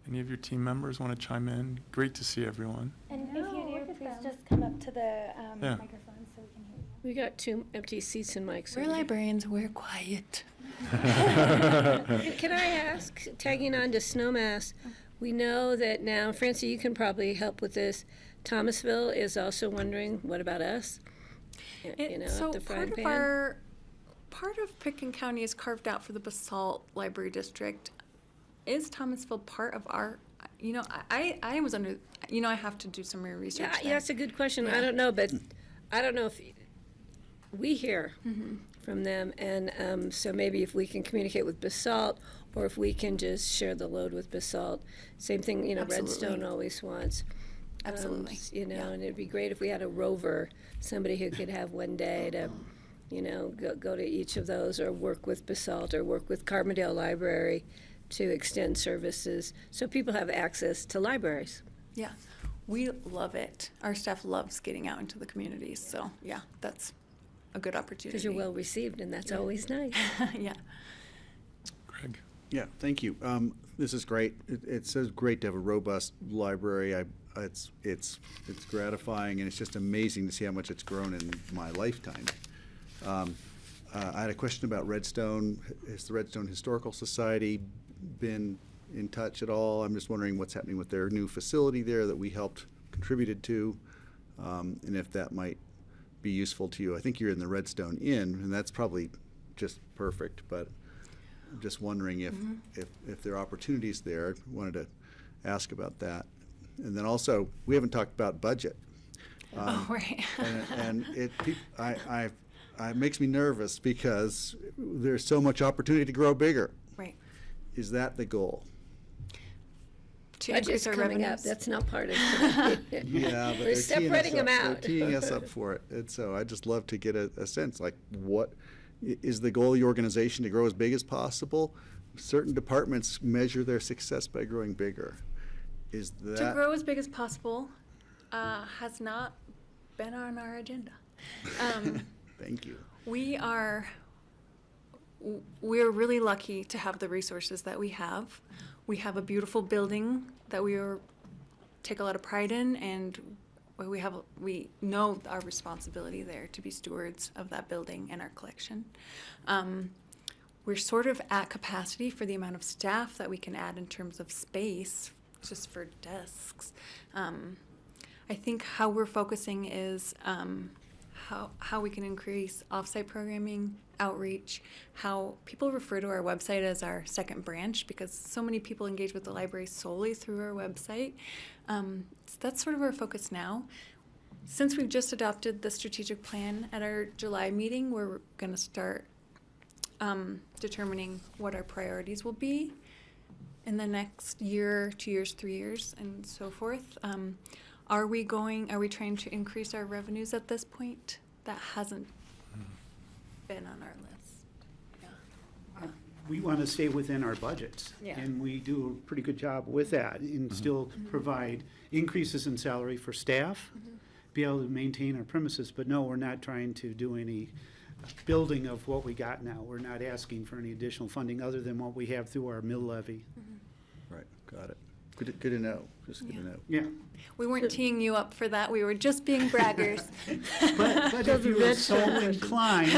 Any of your team members want to chime in? Great to see everyone. And if you do, please just come up to the Yeah. microphone so we can hear you. We got 2 empty seats and mics. We're over here. librarians, we're quiet. Can I ask, tagging on to Snowmass, we know that now, Francie, you can probably help with this. Thomasville is also wondering, what about us? So at the frying pan? part of Pitkin County is carved out for the Basalt Library District. Is Thomasville part of our, I was under, I have to do some more research Yeah, there. that's a good question. I Yeah. don't know, but I don't know if we hear Mm-hmm. from them, and so maybe if we can communicate with Basalt, or if we can just share the load with Basalt. Same thing, Absolutely. Redstone always wants. Absolutely. Yeah. And it'd be great if we had a rover, somebody who could have one day to, go to each of those, or work with Basalt, or work with Carbondale Library to extend services, so people have access to libraries. Yeah, we love it. Our staff loves getting out into the communities, so yeah, that's a good opportunity. Because you're well received, and that's always nice. Yeah. Greg? Yeah, thank you. This is great. It's so great to have a robust library. It's gratifying, and it's just amazing to see how much it's grown in my lifetime. I had a question about Redstone. Has the Redstone Historical Society been in touch at all? I'm just wondering what's happening with their new facility there that we helped contributed to, and if that might be useful to you. I think you're in the Redstone Inn, and that's probably just perfect, but I'm just wondering if there are opportunities there. I wanted to ask about that. And then also, we haven't talked about budget. Right. and it makes me nervous because there's so much opportunity to grow bigger. Right. Is that the goal? To Budget's increase our coming up, revenues. that's not part of it. Yeah, but We're they're teeing us separating them up. out. They're teeing us up for it. And so I'd just love to get a sense, like, what is the goal of your organization, to grow as big as possible? Certain departments measure their success by growing bigger. Is that? To grow as big as possible has not been on our agenda. Thank you. We're really lucky to have the resources that we have. We have a beautiful building that take a lot of pride in, and we know our responsibility there to be stewards of that building and our collection. We're sort of at capacity for the amount of staff that we can add in terms of space, just for desks. I think how we're focusing is how we can increase offsite programming, outreach, how people refer to our website as our second branch, because so many people engage with the library solely through our website. So that's sort of our focus now. Since we've just adopted the strategic plan at our July meeting, we're going to start determining what our priorities will be in the next year, 2 years, 3 years, and so forth. Are we trying to increase our revenues at this point? That hasn't been on our list. Yeah. We want to stay within our budgets. Yeah. And we do a pretty good job with that, and still provide increases in salary for staff, be able to maintain our premises. But no, we're not trying to do any building of what we got now. We're not asking for any additional funding other than what we have through our mill levy. Right, got it. Good to know, just good to know. Yeah. We weren't teeing you up for that. We were just being braggers. But if you were so inclined,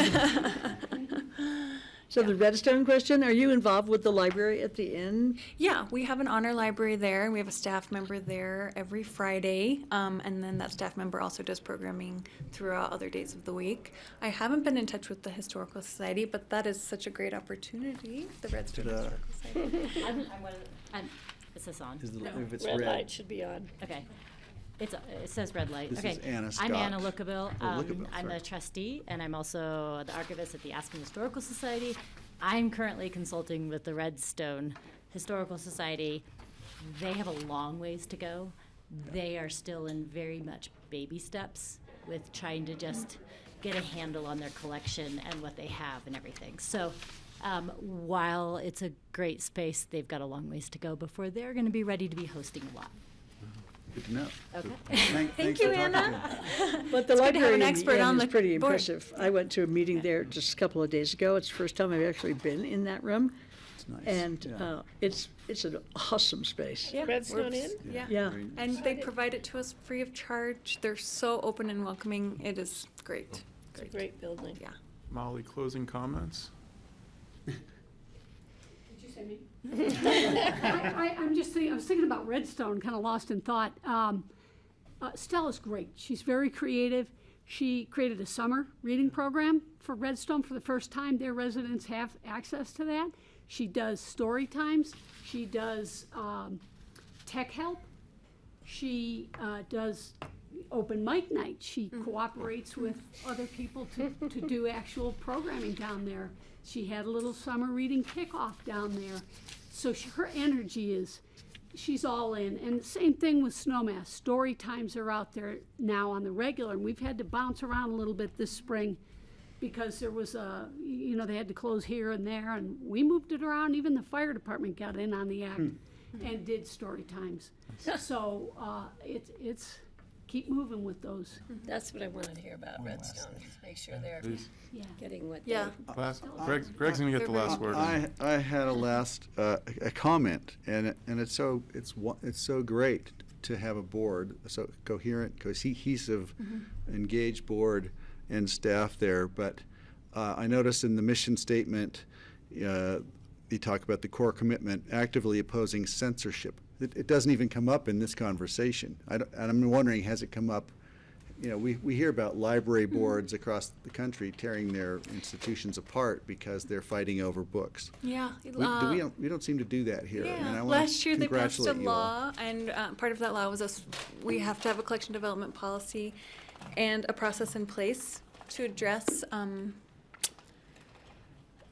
So the Redstone question, are you involved with the library at the inn? Yeah, we have an honor library there. We have a staff member there every Friday, and then that staff member also does programming throughout other days of the week. I haven't been in touch with the Historical Society, but that is such a great opportunity, the Redstone Historical Society. I'm one of the, is this on? If it's Red red. light should be on. Okay. It says red light. This Okay. is Anna I'm Scott. Anna Lookaville. Oh, Lookaville, I'm sorry. the trustee, and I'm also the archivist at the Aspen Historical Society. I'm currently consulting with the Redstone Historical Society. They have a long ways to go. They are still in very much baby steps with trying to just get a handle on their collection and what they have and everything. So while it's a great space, they've got a long ways to go before they're going to be ready to be hosting a lot. Good to know. Okay. Thanks you, for talking Anna. to me. But the It's good to have library an in expert the on end is the pretty board. impressive. I went to a meeting there just a couple of days ago. It's the first time I've actually been in that room. It's nice. And Yeah. it's an awesome space. Yeah, Redstone we're- Inn? Yeah. Yeah. Very And they provide it to us free of charge. They're so open and welcoming. It is great. It's a great building. Yeah. Molly, closing comments? Did you say me? I'm just thinking, I was thinking about Redstone, kind of lost in thought. Stella's great. She's very creative. She created a summer reading program for Redstone for the first time. Their residents have access to that. She does story times. She does tech help. She does open mic night. She cooperates with other people to do actual programming down there. She had a little summer reading kickoff down there. So her energy is, she's all in. And the same thing with Snowmass. Story times are out there now on the regular, and we've had to bounce around a little bit this spring because there was they had to close here and there, and we moved it around. Even the fire department got in on the act and did story times. So it's keep moving with those. That's what I wanted to hear about Redstone. Make sure they're Please. getting what Yeah. Greg's going to get the last word. I had a last a comment, and it's so great to have a board, so coherent, cohesive, engaged board and staff there. But I noticed in the mission statement, you talk about the core commitment, actively opposing censorship. It doesn't even come up in this conversation. And I'm wondering, has it come up? We hear about library boards across the country tearing their institutions apart because they're fighting over books. Yeah. We don't seem to do that here. Yeah. And I wanna Last year they passed a congratulate you all. law, and part of that law was we have to have a collection development policy and a process in place to address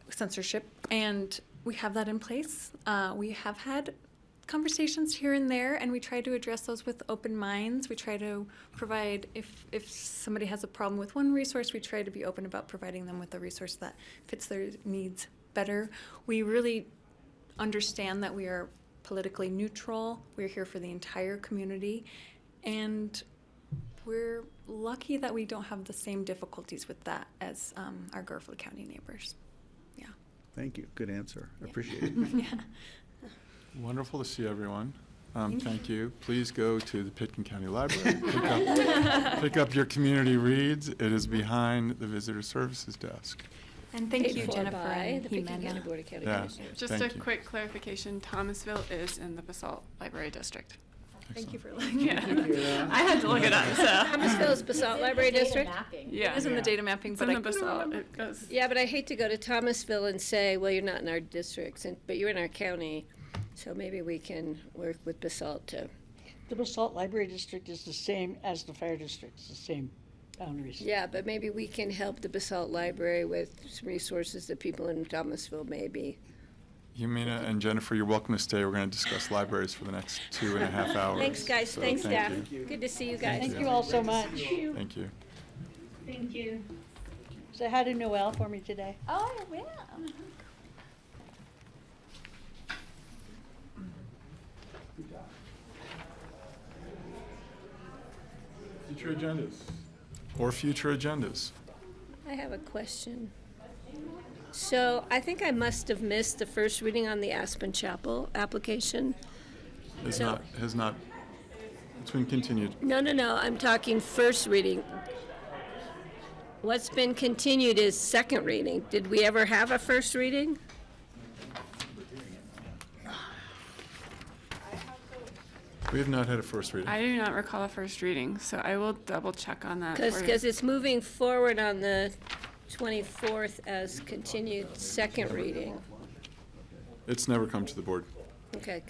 censorship, and we have that in place. We have had conversations here and there, and we try to address those with open minds. We try to provide, if somebody has a problem with one resource, we try to be open about providing them with a resource that fits their needs better. We really understand that we are politically neutral. We're here for the entire community, and we're lucky that we don't have the same difficulties with that as our Garfield County neighbors. Yeah. Thank you. Good answer. I appreciate it. Yeah. Wonderful to see everyone. Thank you. Please go to the Pitkin County Library. Pick up your community reads. It is behind the Visitor Services desk. And thank Paid you, for Jennifer by and the Pitkin County Jimena. Board of County Yeah. Commissioners. Just a Thank you. quick clarification, Thomasville is in the Basalt Library District. Thank you for letting Yeah. I had to look it up, so. Thomasville's Basalt Library District? Yeah. It is in the data mapping, It's but in I the Basalt. It goes. Yeah, but I hate to go to Thomasville and say, well, you're not in our districts, but you're in our county. So maybe we can work with Basalt to. The Basalt Library District is the same as the fire district, it's the same boundaries. Yeah, but maybe we can help the Basalt Library with some resources that people in Thomasville may be. Yumina and Jennifer, you're welcome to stay. We're going to discuss libraries for the next 2.5 hours. Thanks, guys. So Thanks, thank staff. you. Good to see you guys. Thank you all so much. Thank you. Thank you. Say hi to Noelle for me today. Oh, I will. Future agendas. Or future agendas. I have a question. So I think I must have missed the first reading on the Aspen Chapel application. Has So- not, it's been continued. No, I'm talking first reading. What's been continued is second reading. Did we ever have a first reading? We have not had a first reading. I do not recall a first reading, so I will double check on that. for you. Because it's moving forward on the 24th as continued second reading. It's never come to the board. Okay,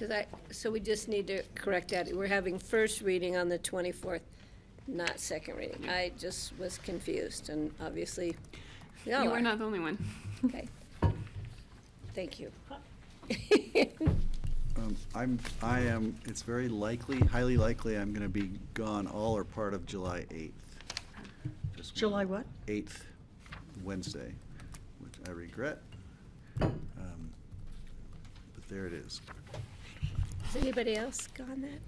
so we just need to correct that. We're having first reading on the 24th, not second reading. I just was confused, and obviously, we all You are are. not the only one. Okay. Thank you. It's very likely, highly likely, I'm going to be gone all or part of July 8th. Just July what? 8th, Wednesday, which I regret. But there it is. Has anybody else gone that?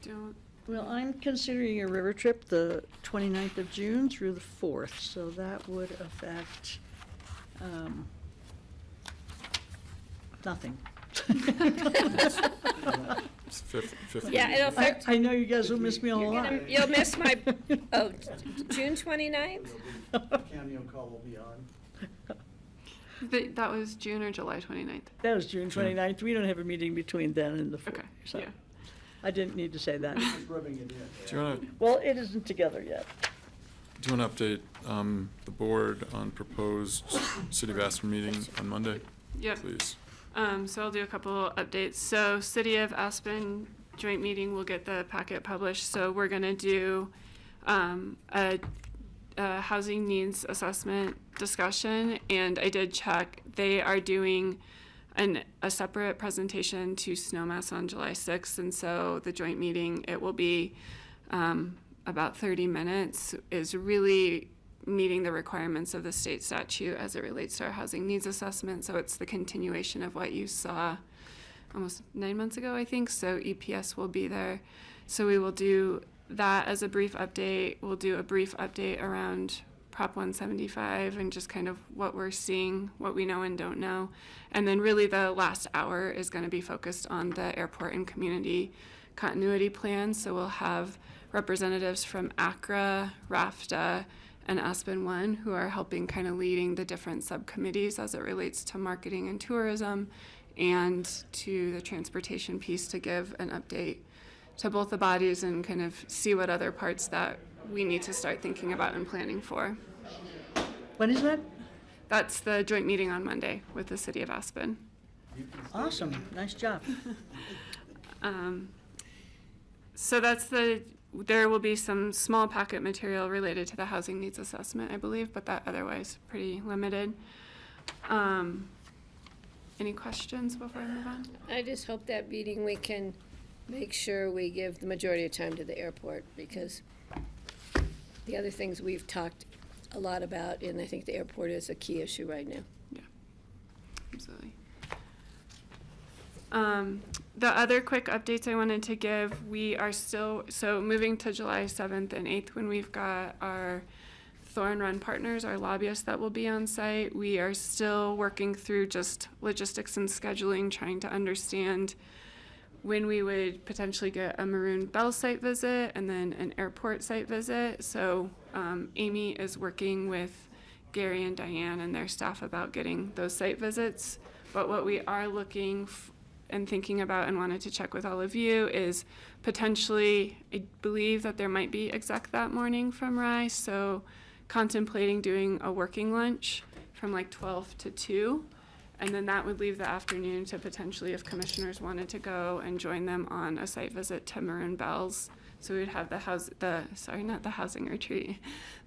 Don't Well, I'm considering a river trip the 29th of June through the 4th, so that would affect nothing. It's fifth. Yeah, it'll affect, I know you guys will miss me a lot. you'll miss my, June 29th? Cameo call will be on. That was June or July 29th. That was June 29th. We don't have a meeting between then and the 4th. Okay, So yeah. I didn't need to say that. Just rubbing it in. Do you want to Well, it isn't together yet. update the board on proposed City of Aspen meeting on Monday, Yep. please? So I'll do a couple updates. So City of Aspen joint meeting will get the packet published. So we're gonna do a housing needs assessment discussion, and I did check. They are doing a separate presentation to Snowmass on July 6th, and so the joint meeting, it will be about 30 minutes, is really meeting the requirements of the state statute as it relates to our housing needs assessment. So it's the continuation of what you saw almost 9 months ago, I think. So EPS will be there. So we will do that as a brief update. We'll do a brief update around Prop 175 and just kind of what we're seeing, what we know and don't know. And then really the last hour is going to be focused on the airport and community continuity plan. So we'll have representatives from ACRA, RAFTA, and Aspen One who are helping kind of leading the different subcommittees as it relates to marketing and tourism and to the transportation piece to give an update to both the bodies and kind of see what other parts that we need to start thinking about and planning for. When is that? That's the joint meeting on Monday with the City of Aspen. Awesome. Nice job. So there will be some small packet material related to the housing needs assessment, I believe, but that otherwise pretty limited. Any questions before I move on? I just hope that meeting we can make sure we give the majority of time to the airport, because the other things we've talked a lot about, and I think the airport is a key issue right now. Yeah, absolutely. The other quick updates I wanted to give, we are still, so moving to July 7th and 8th when we've got our Thorn Run partners, our lobbyists that will be on site. We are still working through just logistics and scheduling, trying to understand when we would potentially get a Maroon Bell site visit and then an airport site visit. So Amy is working with Gary and Diane and their staff about getting those site visits. But what we are looking and thinking about and wanted to check with all of you is potentially, I believe that there might be exec that morning from RISE, so contemplating doing a working lunch from like 12 to 2. And then that would leave the afternoon to potentially, if commissioners wanted to go and join them on a site visit to Maroon Bells. So we'd have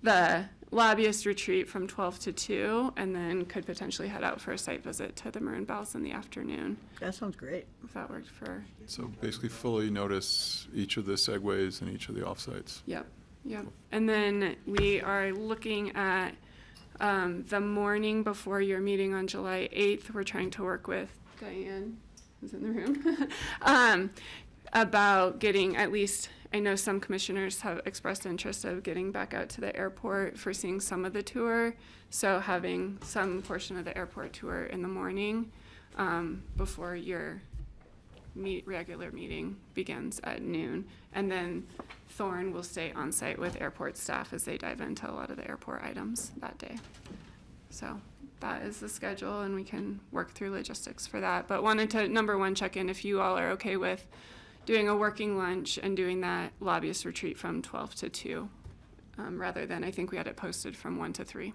the lobbyist retreat from 12 to 2, and then could potentially head out for a site visit to the Maroon Bells in the afternoon. That sounds great. If that worked for. So basically fully notice each of the segues and each of the offsites. Yep. And then we are looking at the morning before your meeting on July 8th. We're trying to work with Diane, who's in the room, about getting at least, I know some commissioners have expressed interest of getting back out to the airport for seeing some of the tour. So having some portion of the airport tour in the morning before your regular meeting begins at noon. And then Thorn will stay on site with airport staff as they dive into a lot of the airport items that day. So that is the schedule, and we can work through logistics for that. But wanted to, number one, check in if you all are okay with doing a working lunch and doing that lobbyist retreat from 12 to 2, rather than, I think we had it posted from 1 to 3.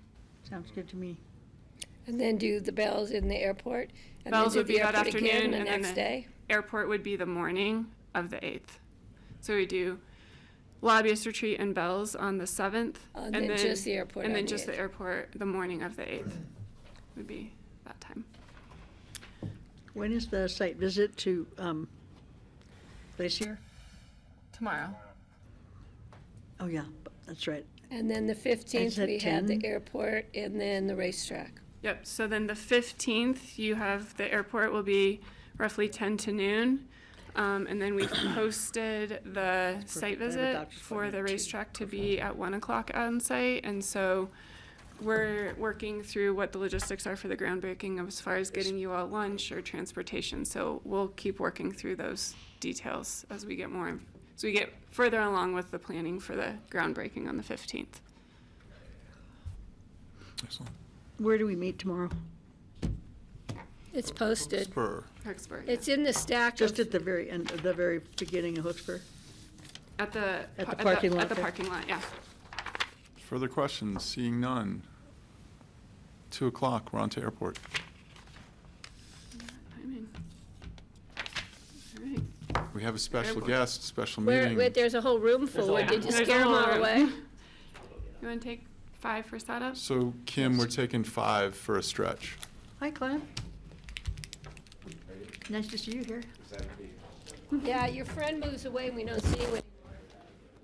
Sounds good to me. And then do the bells in the airport? And Bells then would do be the that airport again afternoon, the and then next the day? airport would be the morning of the 8th. So we do lobbyist retreat and bells on the 7th. And then just the airport And on then the just the 8th. airport the morning of the 8th would be that time. When is the site visit to Glacier? Tomorrow. Oh, yeah, that's right. And then the 15th, at we have 10? the airport and then the racetrack. Yep, so then the 15th, you have the airport will be roughly 10 to noon. And then we've posted the site I have a visit doctor's for the appointment too. racetrack to be at 1 o'clock on site. And so we're working through what the logistics are for the groundbreaking as far as getting you all lunch or transportation. So we'll keep working through those details as we get further along with the planning for the groundbreaking on the 15th. Excellent. Where do we meet tomorrow? It's posted. Spur. Harrisburg. It's in the stack Just of, at the very end, the very beginning of Hooksburg? At the parking lot At the there? parking lot, yeah. Further questions? Seeing none. 2 o'clock, we're on to airport. Timing. All right. We have a special Airport. guest, special where, meeting. wait, there's a whole room full. Yeah, Did you there's a scare them whole all room. away? You want to take 5 for setup? So Kim, we're taking 5 for a stretch. Hi, Clem. Nice to see you here. Yeah, your friend moves away and we don't see you anymore.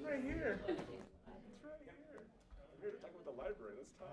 Right here. It's right here. I'm here to talk about the library. Let's talk.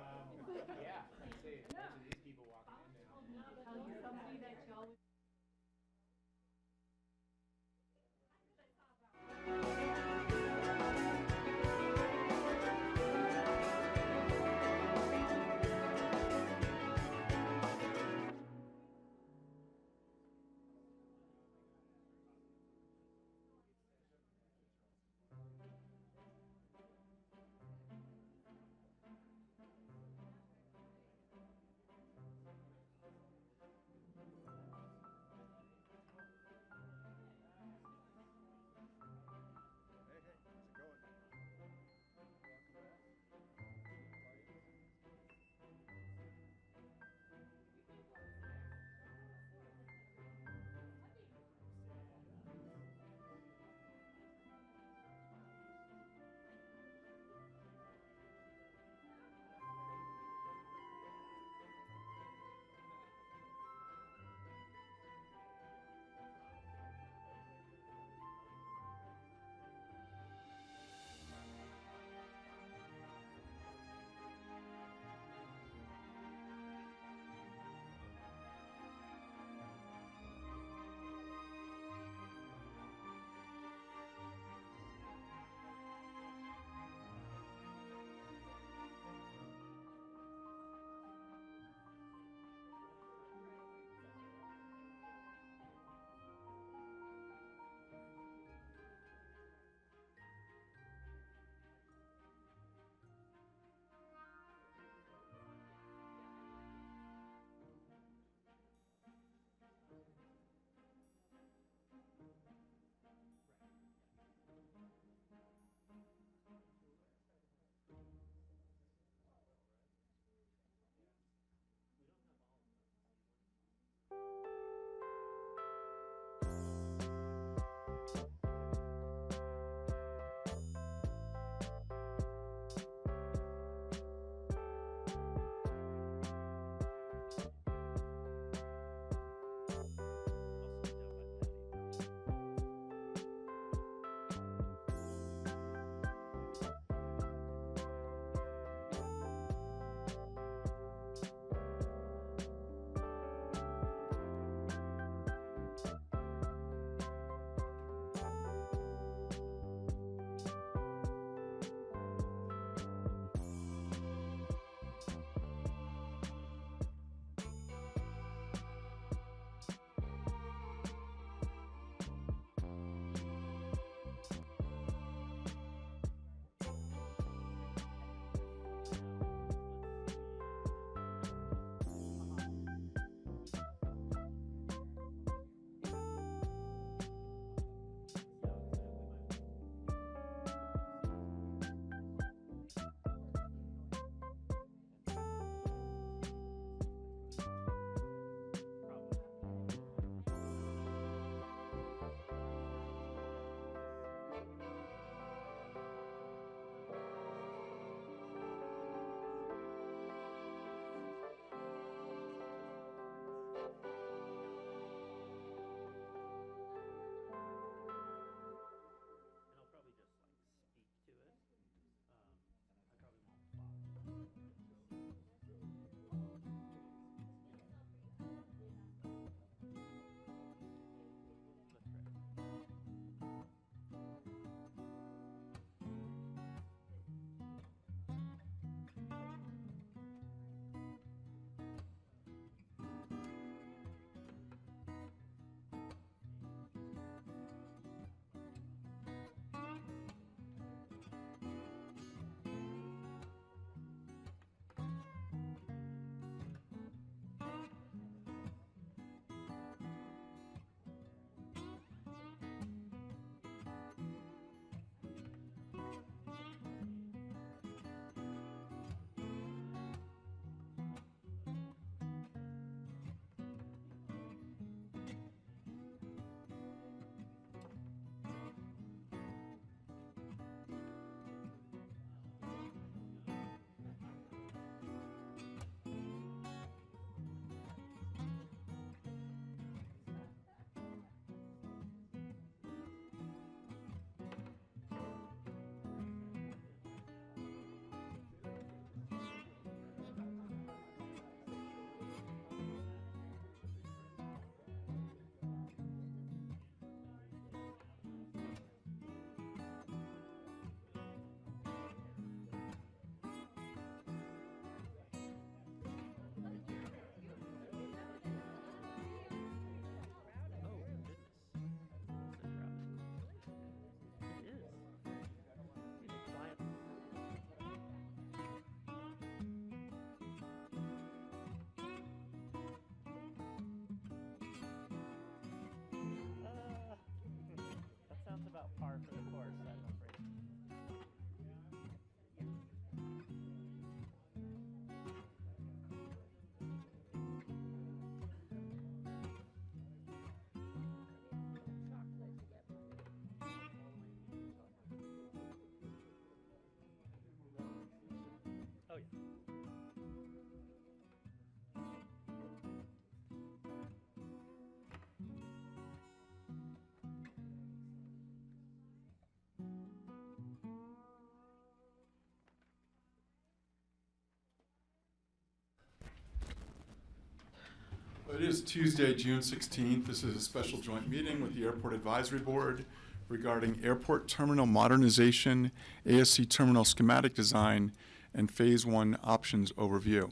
It is Tuesday, June 16th. This is a special joint meeting with the Airport Advisory Board regarding airport terminal modernization, ASC terminal schematic design, and Phase 1 options overview.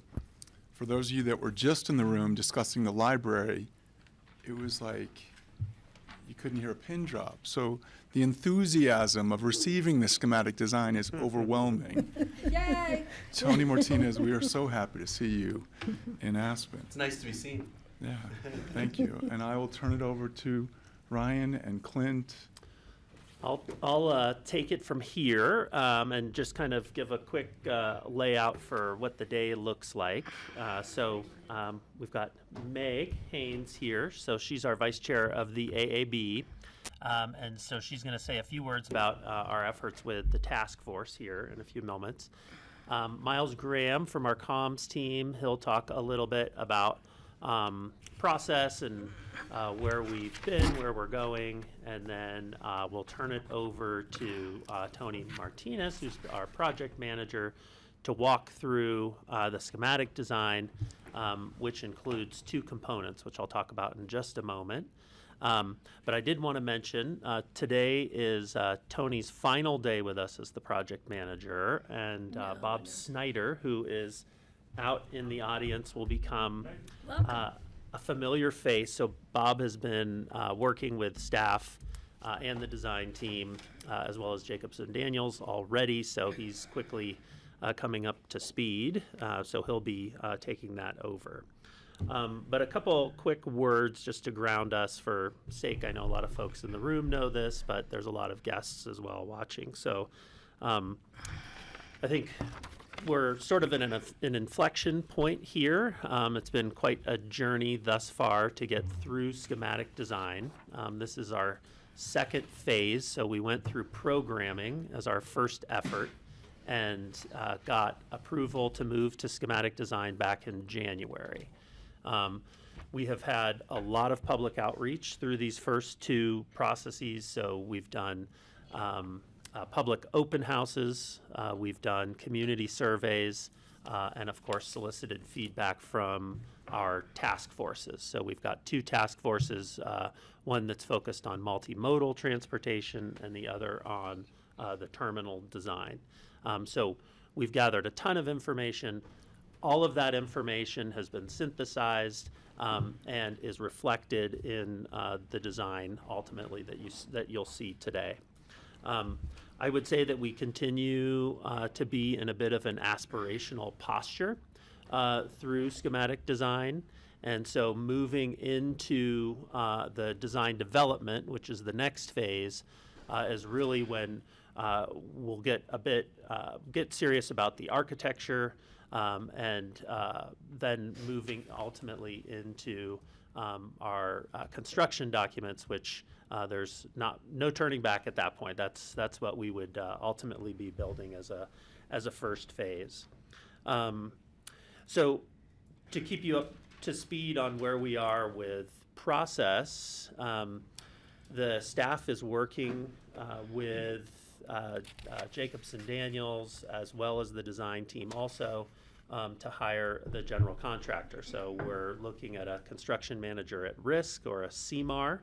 For those of you that were just in the room discussing the library, it was like you couldn't hear a pin drop. So the enthusiasm of receiving the schematic design is overwhelming. Yay! Tony Martinez, we are so happy to see you in Aspen. It's nice to be seen. Yeah, thank you. And I will turn it over to Ryan and Clint. I'll take it from here and just kind of give a quick layout for what the day looks like. So we've got Meg Haynes here. So she's our vice chair of the AAB. And so she's going to say a few words about our efforts with the task force here in a few moments. Miles Graham from our comms team, he'll talk a little bit about process and where we've been, where we're going, and then we'll turn it over to Tony Martinez, who's our project manager, to walk through the schematic design, which includes two components, which I'll talk about in just a moment. But I did want to mention today is Tony's final day with us as the project manager, and Bob Snyder, who is out in the audience, will become a familiar face. So Bob has been working with staff and the design team, as well as Jacobson Daniels already, so he's quickly coming up to speed, so he'll be taking that over. But a couple quick words just to ground us for sake. I know a lot of folks in the room know this, but there's a lot of guests as well watching. So I think we're sort of in an inflection point here. It's been quite a journey thus far to get through schematic design. This is our second phase, so we went through programming as our first effort and got approval to move to schematic design back in January. We have had a lot of public outreach through these first two processes, so we've done public open houses, we've done community surveys, and of course solicited feedback from our task forces. So we've got two task forces, one that's focused on multimodal transportation and the other on the terminal design. So we've gathered a ton of information. All of that information has been synthesized and is reflected in the design ultimately that you'll see today. I would say that we continue to be in a bit of an aspirational posture through schematic design. And so moving into the design development, which is the next phase, is really when we'll get serious about the architecture and then moving ultimately into our construction documents, which there's no turning back at that point. That's what we would ultimately be building as a first phase. So to keep you up to speed on where we are with process, the staff is working with Jacobson Daniels as well as the design team also to hire the general contractor. So we're looking at a construction manager at risk, or a CMAR.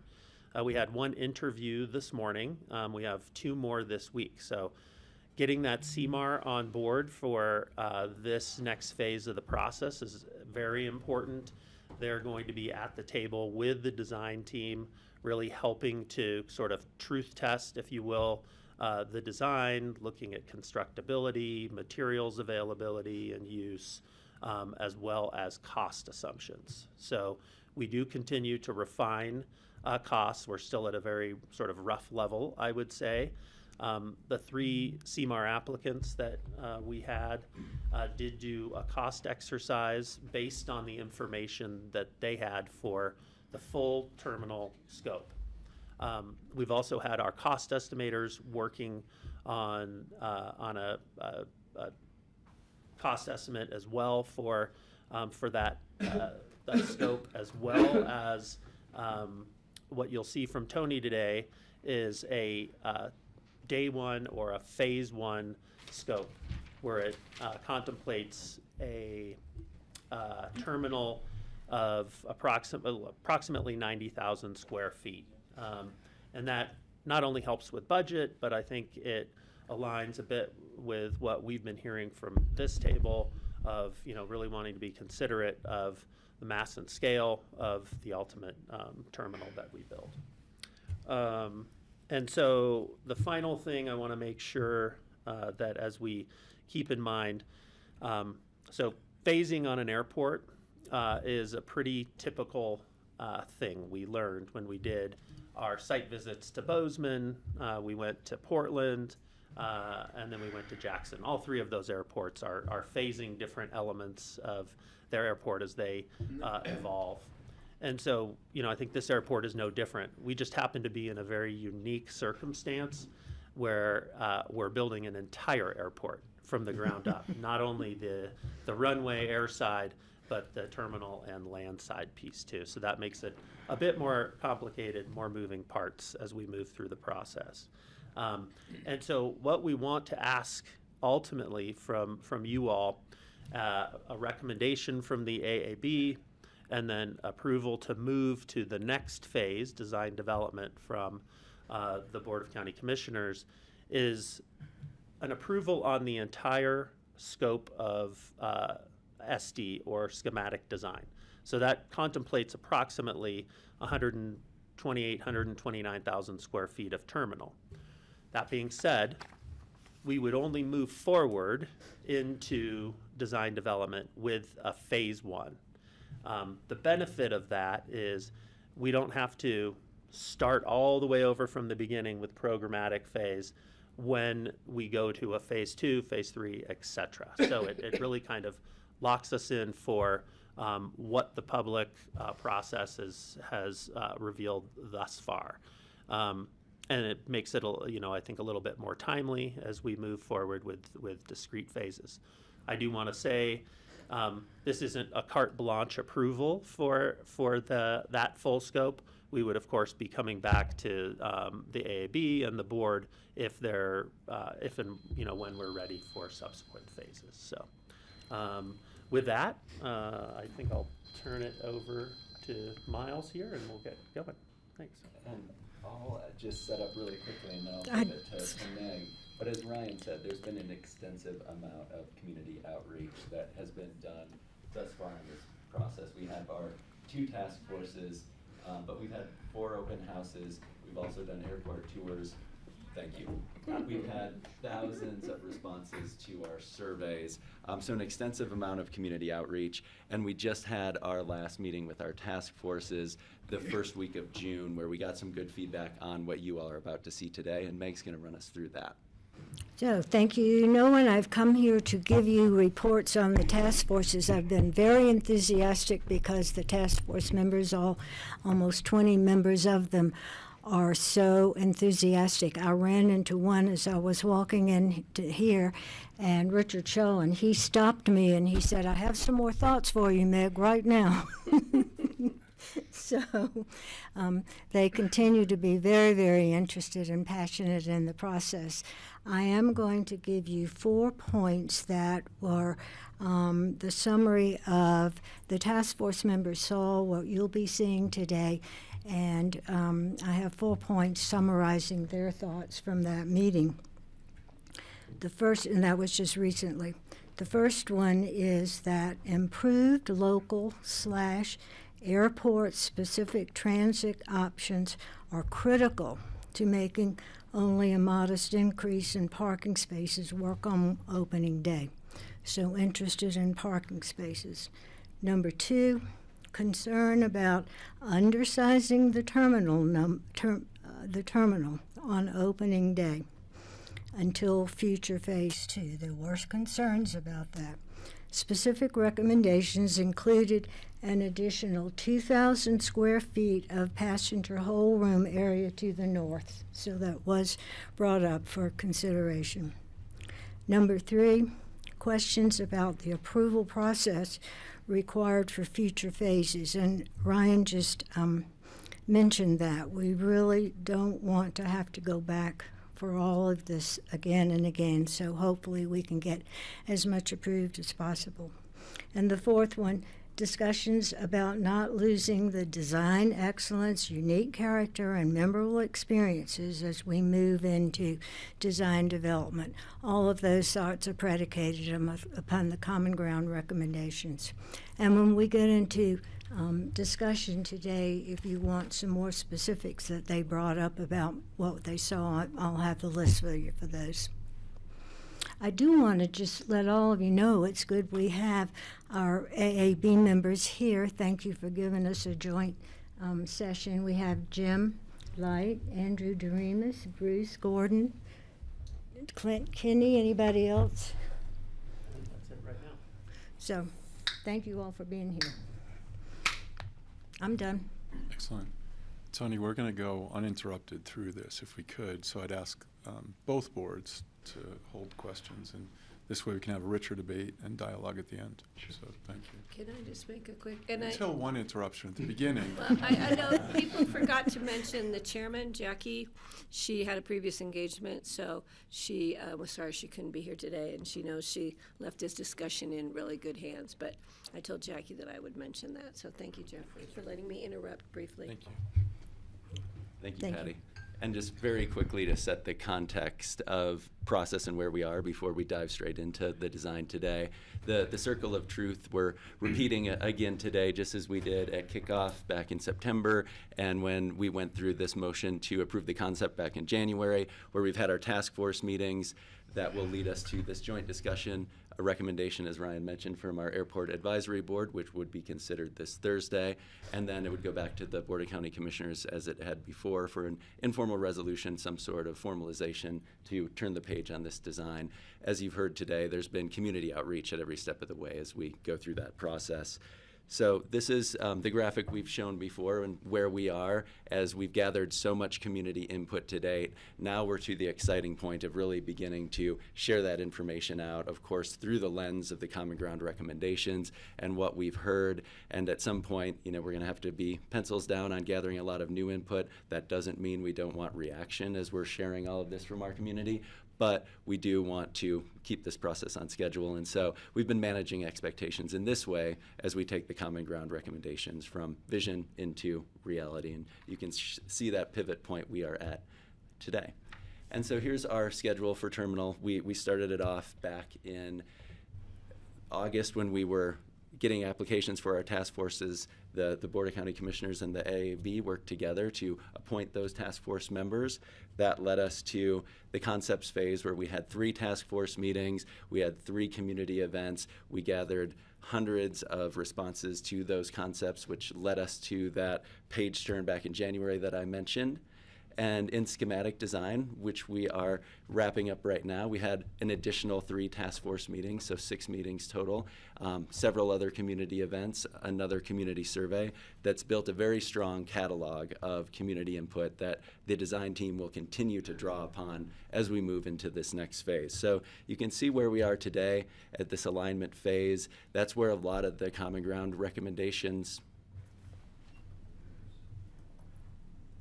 We had one interview this morning. We have two more this week. So getting that CMAR on board for this next phase of the process is very important. They're going to be at the table with the design team, really helping to sort of truth test, if you will, the design, looking at constructability, materials availability and use, as well as cost assumptions. So we do continue to refine costs. We're still at a very sort of rough level, I would say. The three CMAR applicants that we had did do a cost exercise based on the information that they had for the full terminal scope. We've also had our cost estimators working on a cost estimate as well for that scope, as well as what you'll see from Tony today is a day one or a phase one scope, where it contemplates a terminal of approximately 90,000 square feet. And that not only helps with budget, but I think it aligns a bit with what we've been hearing from this table of, really wanting to be considerate of the mass and scale of the ultimate terminal that we build. And so the final thing I want to make sure that as we keep in mind, so phasing on an airport is a pretty typical thing we learned when we did our site visits to Bozeman. We went to Portland, and then we went to Jackson. All three of those airports are phasing different elements of their airport as they evolve. And so, I think this airport is no different. We just happen to be in a very unique circumstance where we're building an entire airport from the ground up, not only the runway airside, but the terminal and land side piece too. So that makes it a bit more complicated, more moving parts as we move through the process. And so what we want to ask ultimately from you all, a recommendation from the AAB, and then approval to move to the next phase, design development from the Board of County Commissioners, is an approval on the entire scope of SD or schematic design. So that contemplates approximately 129,000 square feet of terminal. That being said, we would only move forward into design development with a phase one. The benefit of that is we don't have to start all the way over from the beginning with programmatic phase when we go to a phase two, phase three, etc. So it really kind of locks us in for what the public process has revealed thus far. And it makes it, I think, a little bit more timely as we move forward with discrete phases. I do want to say this isn't a carte blanche approval for that full scope. We would, of course, be coming back to the AAB and the board if and when we're ready for subsequent phases. So with that, I think I'll turn it over to Miles here, and we'll get going. Thanks. And I'll just set up really quickly, and then I'll give it to Meg. But as Ryan said, there's been an extensive amount of community outreach that has been done thus far in this process. We have our 2 task forces, but we've had 4 open houses. We've also done airport tours. Thank you. We've had thousands of responses to our surveys, so an extensive amount of community outreach. And we just had our last meeting with our task forces the first week of June, where we got some good feedback on what you all are about to see today, and Meg's going to run us through that. So, thank you. When I've come here to give you reports on the task forces, I've been very enthusiastic because the task force members, almost 20 members of them, are so enthusiastic. I ran into one as I was walking in to here, and Richard Cho, and he stopped me and he said, "I have some more thoughts for you, Meg, right now." So they continue to be very, very interested and passionate in the process. I am going to give you 4 points that were the summary of the task force members saw, what you'll be seeing today, and I have 4 points summarizing their thoughts from that meeting. The first, and that was just recently, the first one is that improved local/airport-specific transit options are critical to making only a modest increase in parking spaces work on opening day. So interested in parking spaces. Number 2, concern about undersizing the terminal on opening day until future phase 2. There were concerns about that. Specific recommendations included an additional 2,000 square feet of passenger whole room area to the north. So that was brought up for consideration. Number 3, questions about the approval process required for future phases. And Ryan just mentioned that. We really don't want to have to go back for all of this again and again, so hopefully we can get as much approved as possible. And the 4th one, discussions about not losing the design excellence, unique character, and memorable experiences as we move into design development. All of those thoughts are predicated upon the Common Ground recommendations. And when we get into discussion today, if you want some more specifics that they brought up about what they saw, I'll have the list for you for those. I do want to just let all of you know it's good we have our AAB members here. Thank you for giving us a joint session. We have Jim Light, Andrew Doremus, Bruce Gordon, Clint Kinney, anybody else? That's it right now. So, thank you all for being here. I'm done. Excellent. Tony, we're going to go uninterrupted through this if we could, so I'd ask both boards to hold questions, and this way we can have a richer debate and dialogue at the end. So thank you. Can I just make a quick, Until one interruption at the beginning. Well, I know people forgot to mention the chairman, Jackie. She had a previous engagement, so she was sorry she couldn't be here today, and she knows she left this discussion in really good hands. But I told Jackie that I would mention that, so thank you, Jeffrey, for letting me interrupt briefly. Thank you. Thank you, Thank Patty. you. And just very quickly to set the context of process and where we are before we dive straight into the design today. The circle of truth we're repeating again today, just as we did at kickoff back in September, and when we went through this motion to approve the concept back in January, where we've had our task force meetings that will lead us to this joint discussion, a recommendation, as Ryan mentioned, from our Airport Advisory Board, which would be considered this Thursday, and then it would go back to the Board of County Commissioners as it had before for an informal resolution, some sort of formalization to turn the page on this design. As you've heard today, there's been community outreach at every step of the way as we go through that process. So this is the graphic we've shown before and where we are as we've gathered so much community input to date. Now we're to the exciting point of really beginning to share that information out, of course, through the lens of the Common Ground recommendations and what we've heard. And at some point, we're going to have to be pencils down on gathering a lot of new input. That doesn't mean we don't want reaction as we're sharing all of this from our community, but we do want to keep this process on schedule. And so we've been managing expectations in this way as we take the Common Ground recommendations from vision into reality. And you can see that pivot point we are at today. And so here's our schedule for Terminal. We started it off back in August when we were getting applications for our task forces. The Board of County Commissioners and the AAB worked together to appoint those task force members. That led us to the concepts phase where we had 3 task force meetings, we had 3 community events, we gathered hundreds of responses to those concepts, which led us to that page turn back in January that I mentioned. And in schematic design, which we are wrapping up right now, we had an additional 3 task force meetings, so 6 meetings total, several other community events, another community survey that's built a very strong catalog of community input that the design team will continue to draw upon as we move into this next phase. So you can see where we are today at this alignment phase. That's where a lot of the Common Ground recommendations.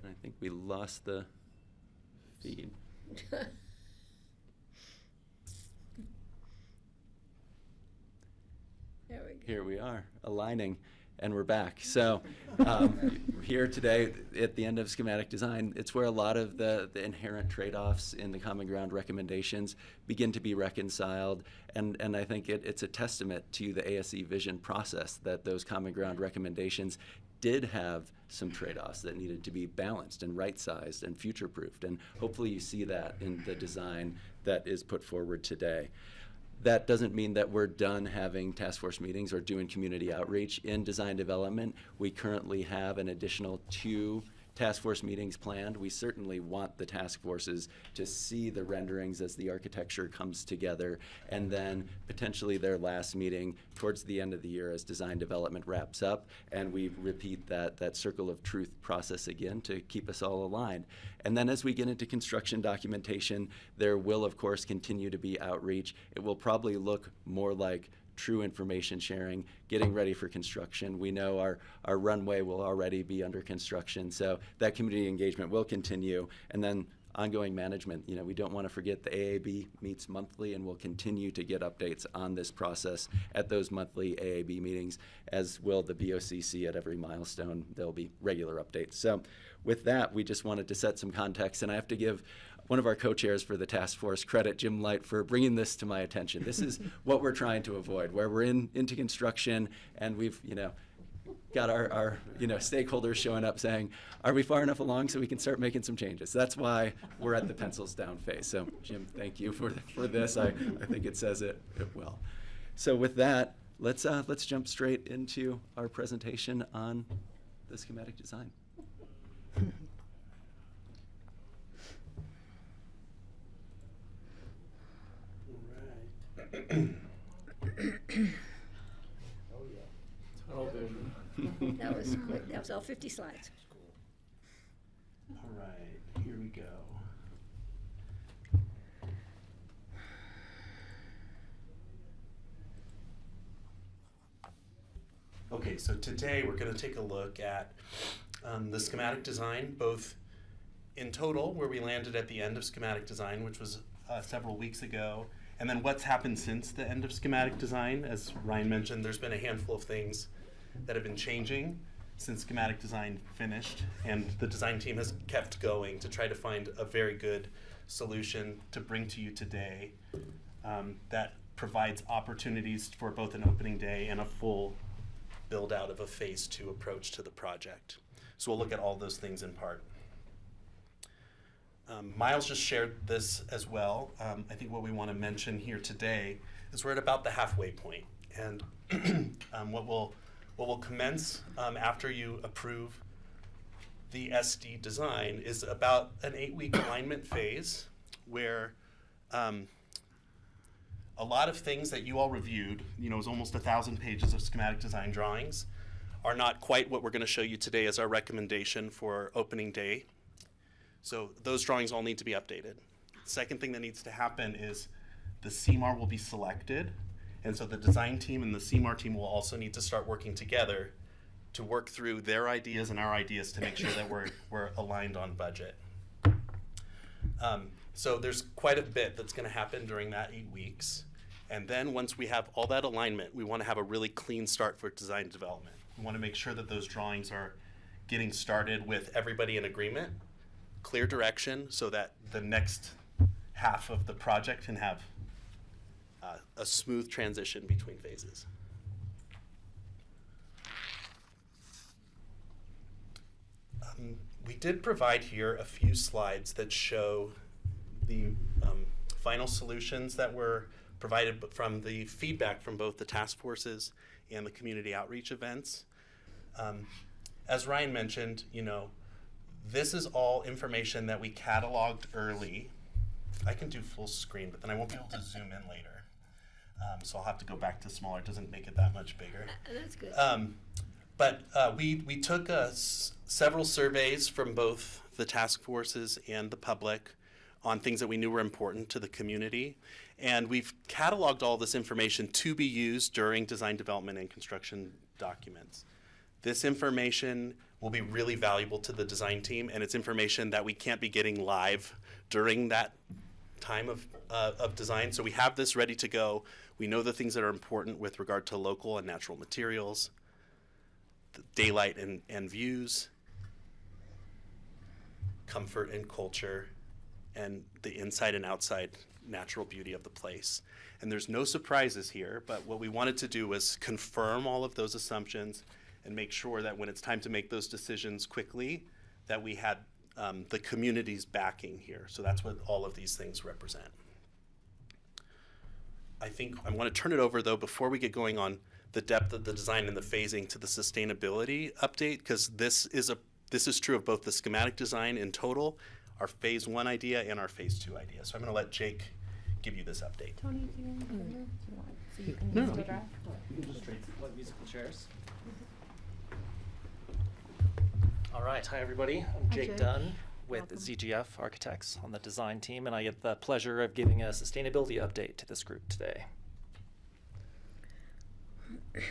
I think we lost the feed. There we go. Here we are, aligning, and we're back. So here today at the end of schematic design, it's where a lot of the inherent trade-offs in the Common Ground recommendations begin to be reconciled. And I think it's a testament to the ASE vision process that those Common Ground recommendations did have some trade-offs that needed to be balanced and right-sized and future-proofed. And hopefully you see that in the design that is put forward today. That doesn't mean that we're done having task force meetings or doing community outreach. In design development, we currently have an additional 2 task force meetings planned. We certainly want the task forces to see the renderings as the architecture comes together, and then potentially their last meeting towards the end of the year as design development wraps up, and we repeat that circle of truth process again to keep us all aligned. And then as we get into construction documentation, there will of course continue to be outreach. It will probably look more like true information sharing, getting ready for construction. We know our runway will already be under construction, so that community engagement will continue. And then ongoing management. You know, we don't want to forget the AAB meets monthly, and we'll continue to get updates on this process at those monthly AAB meetings, as will the BoCC at every milestone. There'll be regular updates. So with that, we just wanted to set some context, and I have to give one of our co-chairs for the task force credit, Jim Light, for bringing this to my attention. This is what we're trying to avoid, where we're into construction and we've, got our stakeholders showing up saying, are we far enough along so we can start making some changes? That's why we're at the pencils down phase. So Jim, thank you for this. I think it says it well. So with that, let's jump straight into our presentation on the schematic design. That was quick. That was all 50 slides. All right, here we go. Okay, so today we're going to take a look at the schematic design, both in total, where we landed at the end of schematic design, which was several weeks ago, and then what's happened since the end of schematic design. As Ryan mentioned, there's been a handful of things that have been changing since schematic design finished, and the design team has kept going to try to find a very good solution to bring to you today that provides opportunities for both an opening day and a full build out of a phase 2 approach to the project. So we'll look at all those things in part. Miles just shared this as well. I think what we want to mention here today is we're at about the halfway point, and what will commence after you approve the SD design is about an 8-week alignment phase where a lot of things that you all reviewed, it was almost 1,000 pages of schematic design drawings, are not quite what we're going to show you today as our recommendation for opening day. So those drawings all need to be updated. Second thing that needs to happen is the CMAR will be selected. And so the design team and the CMAR team will also need to start working together to work through their ideas and our ideas to make sure that we're aligned on budget. So there's quite a bit that's going to happen during that 8 weeks. And then once we have all that alignment, we want to have a really clean start for design development. We want to make sure that those drawings are getting started with everybody in agreement, clear direction, so that the next half of the project can have a smooth transition between phases. We did provide here a few slides that show the final solutions that were provided from the feedback from both the task forces and the community outreach events. As Ryan mentioned, this is all information that we cataloged early. I can do full screen, but then I won't be able to zoom in later. So I'll have to go back to smaller. It doesn't make it that much bigger. That's good. But we took several surveys from both the task forces and the public on things that we knew were important to the community. And we've cataloged all this information to be used during design development and construction documents. This information will be really valuable to the design team, and it's information that we can't be getting live during that time of design. So we have this ready to go. We know the things that are important with regard to local and natural materials, the daylight and views, comfort and culture, and the inside and outside natural beauty of the place. And there's no surprises here, but what we wanted to do was confirm all of those assumptions and make sure that when it's time to make those decisions quickly, that we had the community's backing here. So that's what all of these things represent. I think I want to turn it over, though, before we get going on the depth of the design and the phasing, to the sustainability update, because this is true of both the schematic design in total, our phase 1 idea, and our phase 2 idea. So I'm going to let Jake give you this update. Tony, do you want to come here? Do you want, so you can No, still we drive? You can just straight like musical chairs. All right, hi everybody. I'm Hi, Jake Jake. Dunn with Welcome. ZGF Architects on the design team, and I get the pleasure of giving a sustainability update to this group today.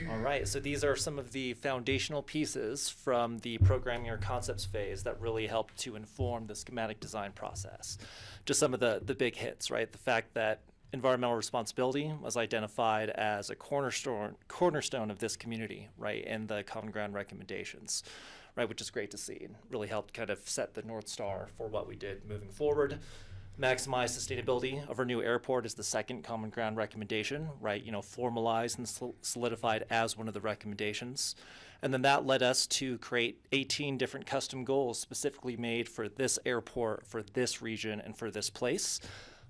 All right, so these are some of the foundational pieces from the programming or concepts phase that really help to inform the schematic design process. Just some of the big hits, right? The fact that environmental responsibility was identified as a cornerstone of this community, right, in the Common Ground recommendations, right, which is great to see and really helped kind of set the North Star for what we did moving forward. Maximize sustainability of our new airport is the second Common Ground recommendation, right, formalized and solidified as one of the recommendations. And then that led us to create 18 different custom goals specifically made for this airport, for this region, and for this place.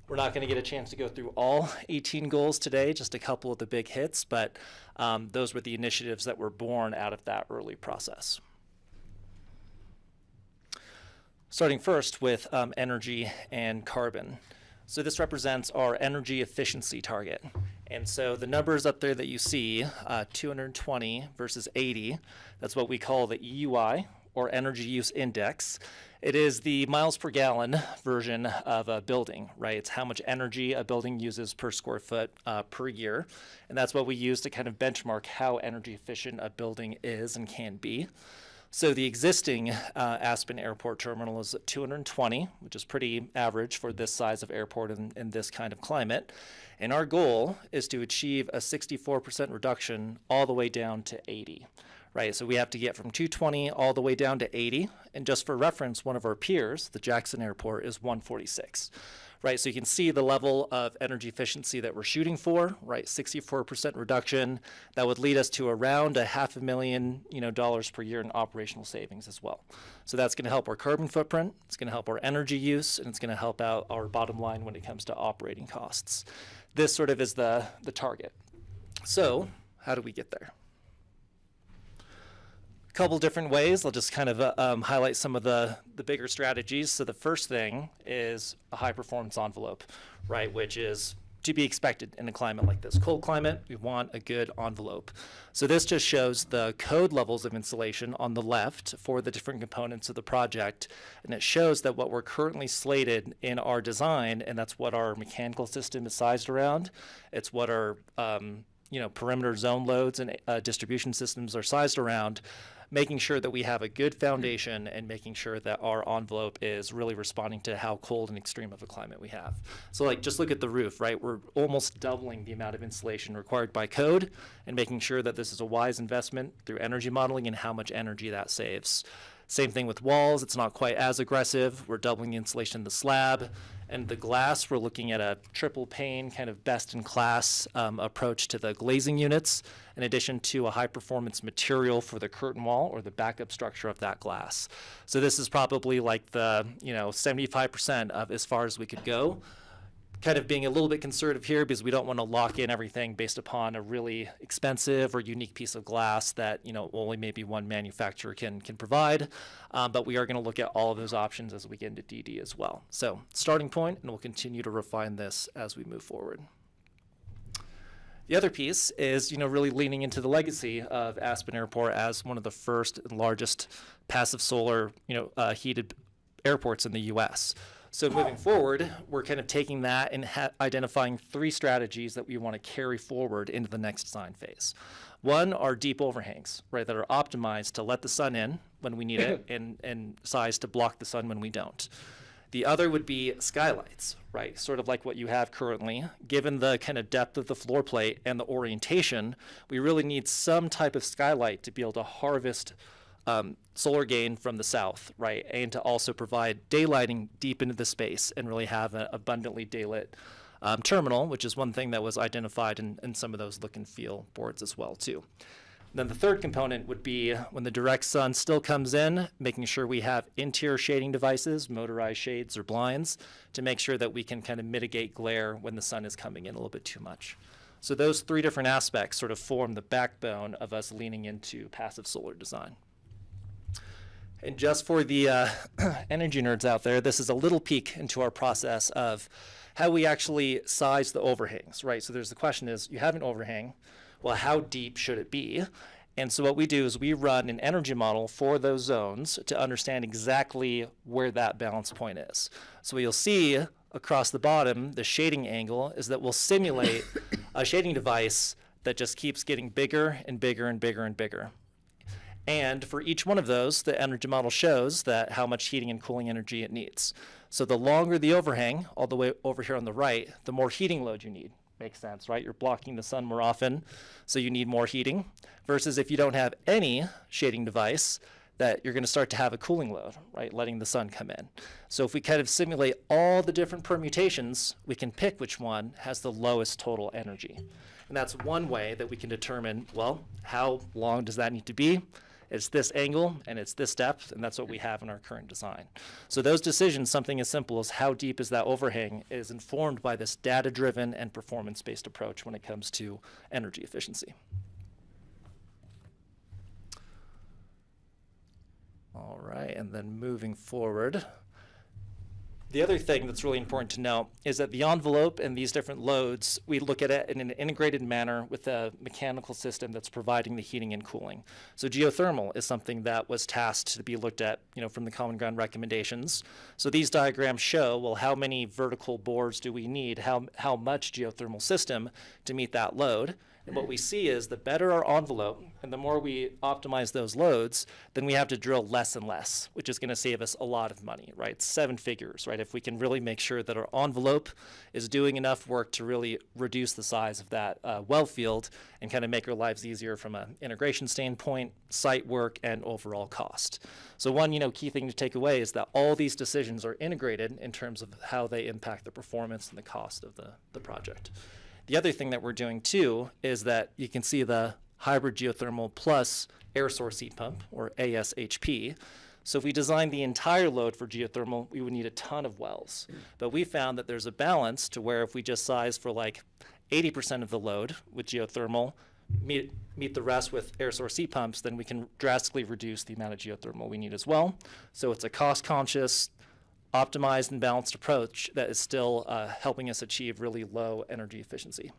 We're not going to get a chance to go through all 18 goals today, just a couple of the big hits, but those were the initiatives that were born out of that early process. Starting first with energy and carbon. So this represents our energy efficiency target. And so the numbers up there that you see, 220 versus 80, that's what we call the EUI, or Energy Use Index. It is the miles per gallon version of a building, right? It's how much energy a building uses per square foot per year. And that's what we use to kind of benchmark how energy efficient a building is and can be. So the existing Aspen Airport terminal is at 220, which is pretty average for this size of airport in this kind of climate. And our goal is to achieve a 64% reduction all the way down to 80. Right, so we have to get from 220 all the way down to 80. And just for reference, one of our peers, the Jackson Airport, is 146. Right, so you can see the level of energy efficiency that we're shooting for, right, 64% reduction. That would lead us to around $500,000, per year in operational savings as well. So that's going to help our carbon footprint, it's going to help our energy use, and it's going to help out our bottom line when it comes to operating costs. This sort of is the target. So how do we get there? Couple different ways. I'll just kind of highlight some of the bigger strategies. So the first thing is a high performance envelope, right, which is to be expected in a climate like this. Cold climate, we want a good envelope. So this just shows the code levels of insulation on the left for the different components of the project. And it shows that what we're currently slated in our design, and that's what our mechanical system is sized around. It's what our perimeter zone loads and distribution systems are sized around, making sure that we have a good foundation and making sure that our envelope is really responding to how cold and extreme of a climate we have. So like, just look at the roof, right? We're almost doubling the amount of insulation required by code and making sure that this is a wise investment through energy modeling and how much energy that saves. Same thing with walls. It's not quite as aggressive. We're doubling the insulation in the slab. And the glass, we're looking at a triple pane kind of best-in-class approach to the glazing units, in addition to a high-performance material for the curtain wall or the backup structure of that glass. So this is probably like the 75% of as far as we could go. Kind of being a little bit conservative here because we don't want to lock in everything based upon a really expensive or unique piece of glass that only maybe one manufacturer can provide. But we are going to look at all of those options as we get into DD as well. So starting point, and we'll continue to refine this as we move forward. The other piece is really leaning into the legacy of Aspen Airport as one of the first and largest passive solar heated airports in the U.S. So moving forward, we're kind of taking that and identifying 3 strategies that we want to carry forward into the next design phase. One are deep overhangs, right, that are optimized to let the sun in when we need it and sized to block the sun when we don't. The other would be skylights, right, sort of like what you have currently. Given the kind of depth of the floor plate and the orientation, we really need some type of skylight to be able to harvest solar gain from the south, right, and to also provide daylighting deep into the space and really have an abundantly daylit terminal, which is one thing that was identified in some of those look and feel boards as well too. Then the third component would be when the direct sun still comes in, making sure we have interior shading devices, motorized shades or blinds, to make sure that we can kind of mitigate glare when the sun is coming in a little bit too much. So those 3 different aspects sort of form the backbone of us leaning into passive solar design. And just for the energy nerds out there, this is a little peek into our process of how we actually size the overhangs, right? So there's the question is, you have an overhang, well, how deep should it be? And so what we do is we run an energy model for those zones to understand exactly where that balance point is. So what you'll see across the bottom, the shading angle, is that we'll simulate a shading device that just keeps getting bigger and bigger and bigger and bigger. And for each one of those, the energy model shows that how much heating and cooling energy it needs. So the longer the overhang, all the way over here on the right, the more heating load you need. Makes sense, right? You're blocking the sun more often, so you need more heating. Versus if you don't have any shading device, that you're going to start to have a cooling load, right? Letting the sun come in. So if we kind of simulate all the different permutations, we can pick which one has the lowest total energy. And that's one way that we can determine, well, how long does that need to be? It's this angle and it's this depth, and that's what we have in our current design. So those decisions, something as simple as how deep is that overhang, is informed by this data-driven and performance-based approach when it comes to energy efficiency. All right, and then moving forward. The other thing that's really important to know is that the envelope and these different loads, we look at it in an integrated manner with a mechanical system that's providing the heating and cooling. So geothermal is something that was tasked to be looked at, from the Common Ground recommendations. So these diagrams show, well, how many vertical boards do we need, how much geothermal system to meet that load. And what we see is the better our envelope and the more we optimize those loads, then we have to drill less and less, which is going to save us a lot of money, right? 7 figures, right? If we can really make sure that our envelope is doing enough work to really reduce the size of that well field and kind of make our lives easier from an integration standpoint, site work, and overall cost. So one, key thing to take away is that all these decisions are integrated in terms of how they impact the performance and the cost of the project. The other thing that we're doing too is that you can see the hybrid geothermal plus air source heat pump, or ASHP. So if we design the entire load for geothermal, we would need a ton of wells. But we found that there's a balance to where if we just size for like 80% of the load with geothermal, meet the rest with air source heat pumps, then we can drastically reduce the amount of geothermal we need as well. So it's a cost-conscious, optimized and balanced approach that is still helping us achieve really low energy efficiency.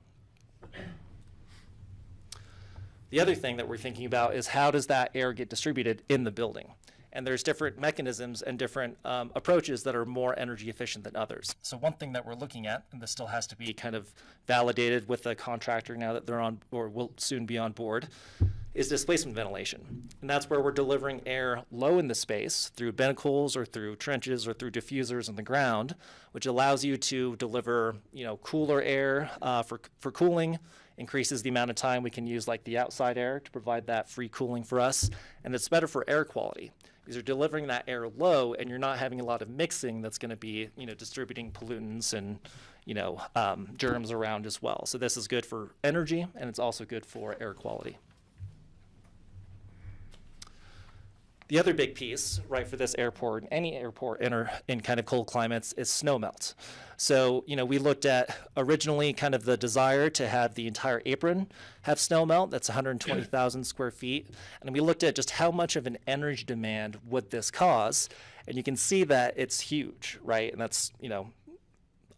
The other thing that we're thinking about is how does that air get distributed in the building? And there's different mechanisms and different approaches that are more energy efficient than others. So one thing that we're looking at, and this still has to be kind of validated with the contractor now that they're on, or will soon be on board, is displacement ventilation. And that's where we're delivering air low in the space through binnacles or through trenches or through diffusers in the ground, which allows you to deliver, cooler air for cooling, increases the amount of time we can use like the outside air to provide that free cooling for us, and it's better for air quality because you're delivering that air low and you're not having a lot of mixing that's going to be, distributing pollutants and, germs around as well. So this is good for energy and it's also good for air quality. The other big piece, right, for this airport, any airport in kind of cold climates, is snow melt. So, we looked at originally kind of the desire to have the entire apron have snow melt. That's 120,000 square feet. And we looked at just how much of an energy demand would this cause. And you can see that it's huge, right? And that's,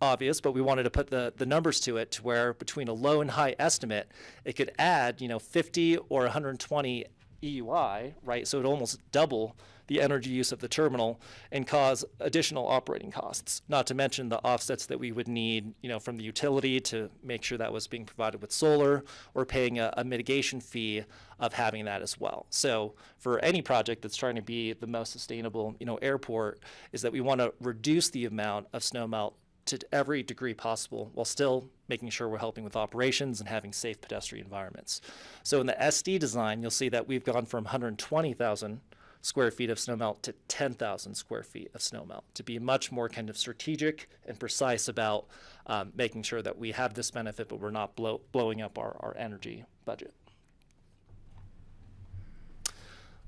obvious, but we wanted to put the numbers to it to where between a low and high estimate, it could add, 50 or 120 EUI, right? So it almost double the energy use of the terminal and cause additional operating costs, not to mention the offsets that we would need, from the utility to make sure that was being provided with solar or paying a mitigation fee of having that as well. So for any project that's trying to be the most sustainable, airport, is that we want to reduce the amount of snow melt to every degree possible while still making sure we're helping with operations and having safe pedestrian environments. So in the SD design, you'll see that we've gone from 120,000 square feet of snowmelt to 10,000 square feet of snowmelt to be much more kind of strategic and precise about making sure that we have this benefit, but we're not blowing up our energy budget.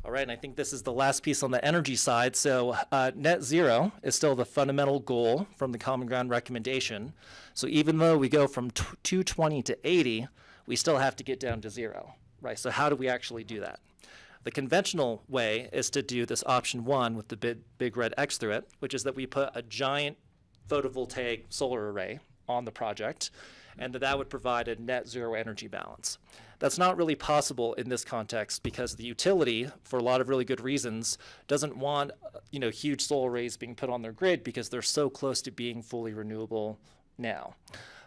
All right, and I think this is the last piece on the energy side. So net zero is still the fundamental goal from the Common Ground recommendation. So even though we go from 220 to 80, we still have to get down to zero, right? So how do we actually do that? The conventional way is to do this option 1 with the big red X through it, which is that we put a giant photovoltaic solar array on the project, and that would provide a net zero energy balance. That's not really possible in this context because the utility, for a lot of really good reasons, doesn't want huge solar arrays being put on their grid because they're so close to being fully renewable now.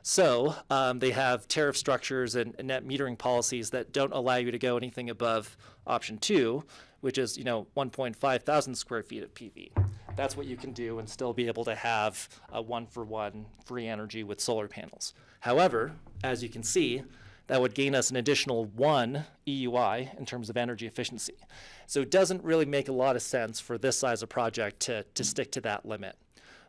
So they have tariff structures and net metering policies that don't allow you to go anything above option 2, which is 1.5 thousand square feet of PV. That's what you can do and still be able to have a 1-for-1 free energy with solar panels. However, as you can see, that would gain us an additional 1 EUI in terms of energy efficiency. So it doesn't really make a lot of sense for this size of project to stick to that limit.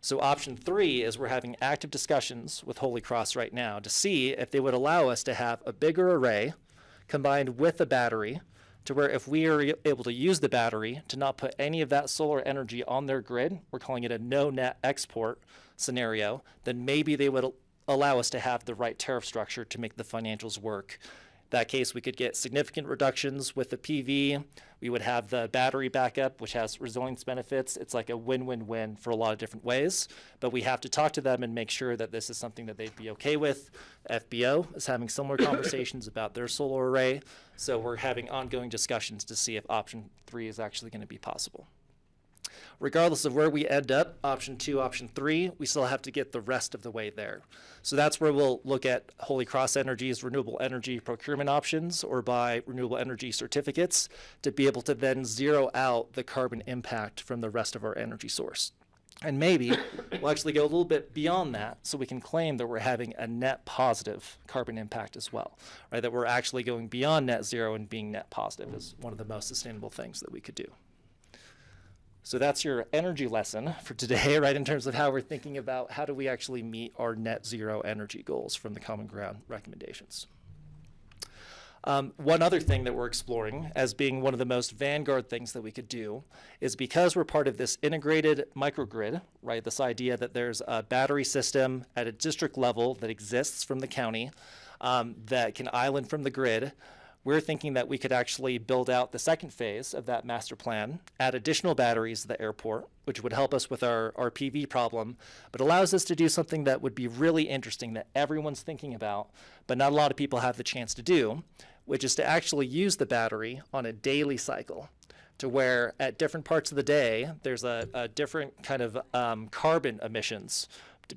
So option 3 is we're having active discussions with Holy Cross right now to see if they would allow us to have a bigger array combined with a battery, to where if we are able to use the battery to not put any of that solar energy on their grid, we're calling it a no net export scenario, then maybe they would allow us to have the right tariff structure to make the financials work. In that case, we could get significant reductions with the PV. We would have the battery backup, which has resilience benefits. It's like a win-win-win for a lot of different ways, but we have to talk to them and make sure that this is something that they'd be okay with. FBO is having similar conversations about their solar array, so we're having ongoing discussions to see if option 3 is actually going to be possible. Regardless of where we end up, option 2, option 3, we still have to get the rest of the way there. So that's where we'll look at Holy Cross Energy's renewable energy procurement options or buy renewable energy certificates to be able to then zero out the carbon impact from the rest of our energy source. And maybe we'll actually go a little bit beyond that so we can claim that we're having a net positive carbon impact as well, right? That we're actually going beyond net zero and being net positive is one of the most sustainable things that we could do. So that's your energy lesson for today, right, in terms of how we're thinking about how do we actually meet our net zero energy goals from the Common Ground recommendations. One other thing that we're exploring as being one of the most vanguard things that we could do is because we're part of this integrated microgrid, right, this idea that there's a battery system at a district level that exists from the county that can island from the grid. We're thinking that we could actually build out the second phase of that master plan, add additional batteries to the airport, which would help us with our PV problem, but allows us to do something that would be really interesting that everyone's thinking about, but not a lot of people have the chance to do, which is to actually use the battery on a daily cycle, to where at different parts of the day, there's a different kind of carbon emissions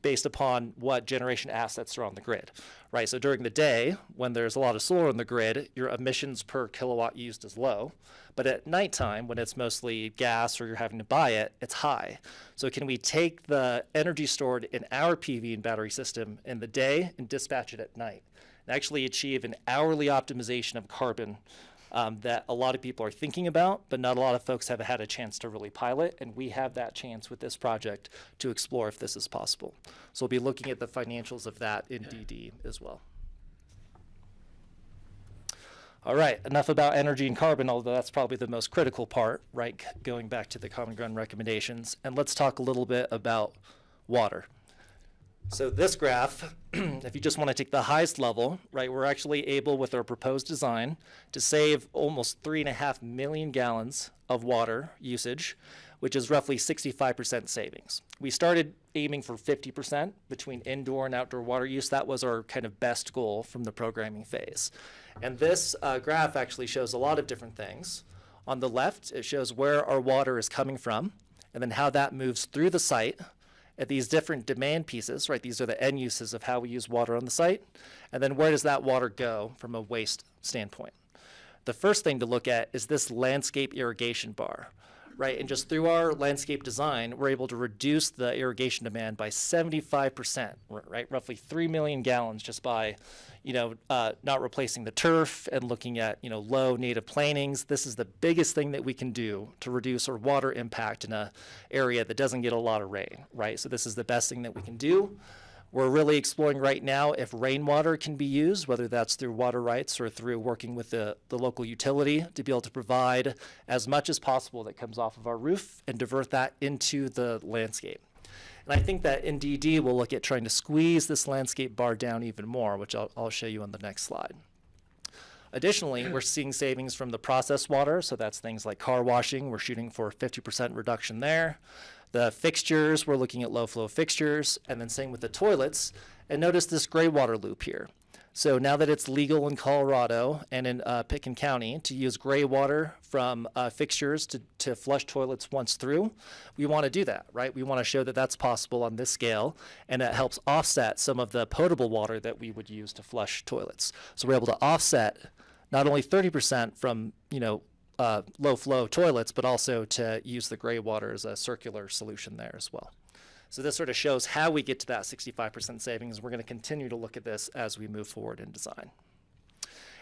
based upon what generation assets are on the grid, right? So during the day, when there's a lot of solar on the grid, your emissions per kilowatt used is low. But at nighttime, when it's mostly gas or you're having to buy it, it's high. So can we take the energy stored in our PV and battery system in the day and dispatch it at night and actually achieve an hourly optimization of carbon that a lot of people are thinking about, but not a lot of folks have had a chance to really pilot, and we have that chance with this project to explore if this is possible. So we'll be looking at the financials of that in DD as well. All right, enough about energy and carbon, although that's probably the most critical part, right, going back to the Common Ground recommendations. And let's talk a little bit about water. So this graph, if you just want to take the highest level, right, we're actually able with our proposed design to save almost 3.5 million gallons of water usage, which is roughly 65% savings. We started aiming for 50% between indoor and outdoor water use. That was our kind of best goal from the programming phase. And this graph actually shows a lot of different things. On the left, it shows where our water is coming from and then how that moves through the site at these different demand pieces, right? These are the end uses of how we use water on the site. And then where does that water go from a waste standpoint? The first thing to look at is this landscape irrigation bar, right? And just through our landscape design, we're able to reduce the irrigation demand by 75%, right? Roughly 3 million gallons just by, not replacing the turf and looking at, low native plantings. This is the biggest thing that we can do to reduce our water impact in an area that doesn't get a lot of rain, right? So this is the best thing that we can do. We're really exploring right now if rainwater can be used, whether that's through water rights or through working with the local utility to be able to provide as much as possible that comes off of our roof and divert that into the landscape. And I think that in DD, we'll look at trying to squeeze this landscape bar down even more, which I'll show you on the next slide. Additionally, we're seeing savings from the processed water, so that's things like car washing. We're shooting for a 50% reduction there. The fixtures, we're looking at low flow fixtures, and then same with the toilets. And notice this gray water loop here. So now that it's legal in Colorado and in Pitkin County to use gray water from fixtures to flush toilets once through, we want to do that, right? We want to show that that's possible on this scale, and that helps offset some of the potable water that we would use to flush toilets. So we're able to offset not only 30% from, low flow toilets, but also to use the gray water as a circular solution there as well. So this sort of shows how we get to that 65% savings. We're going to continue to look at this as we move forward in design.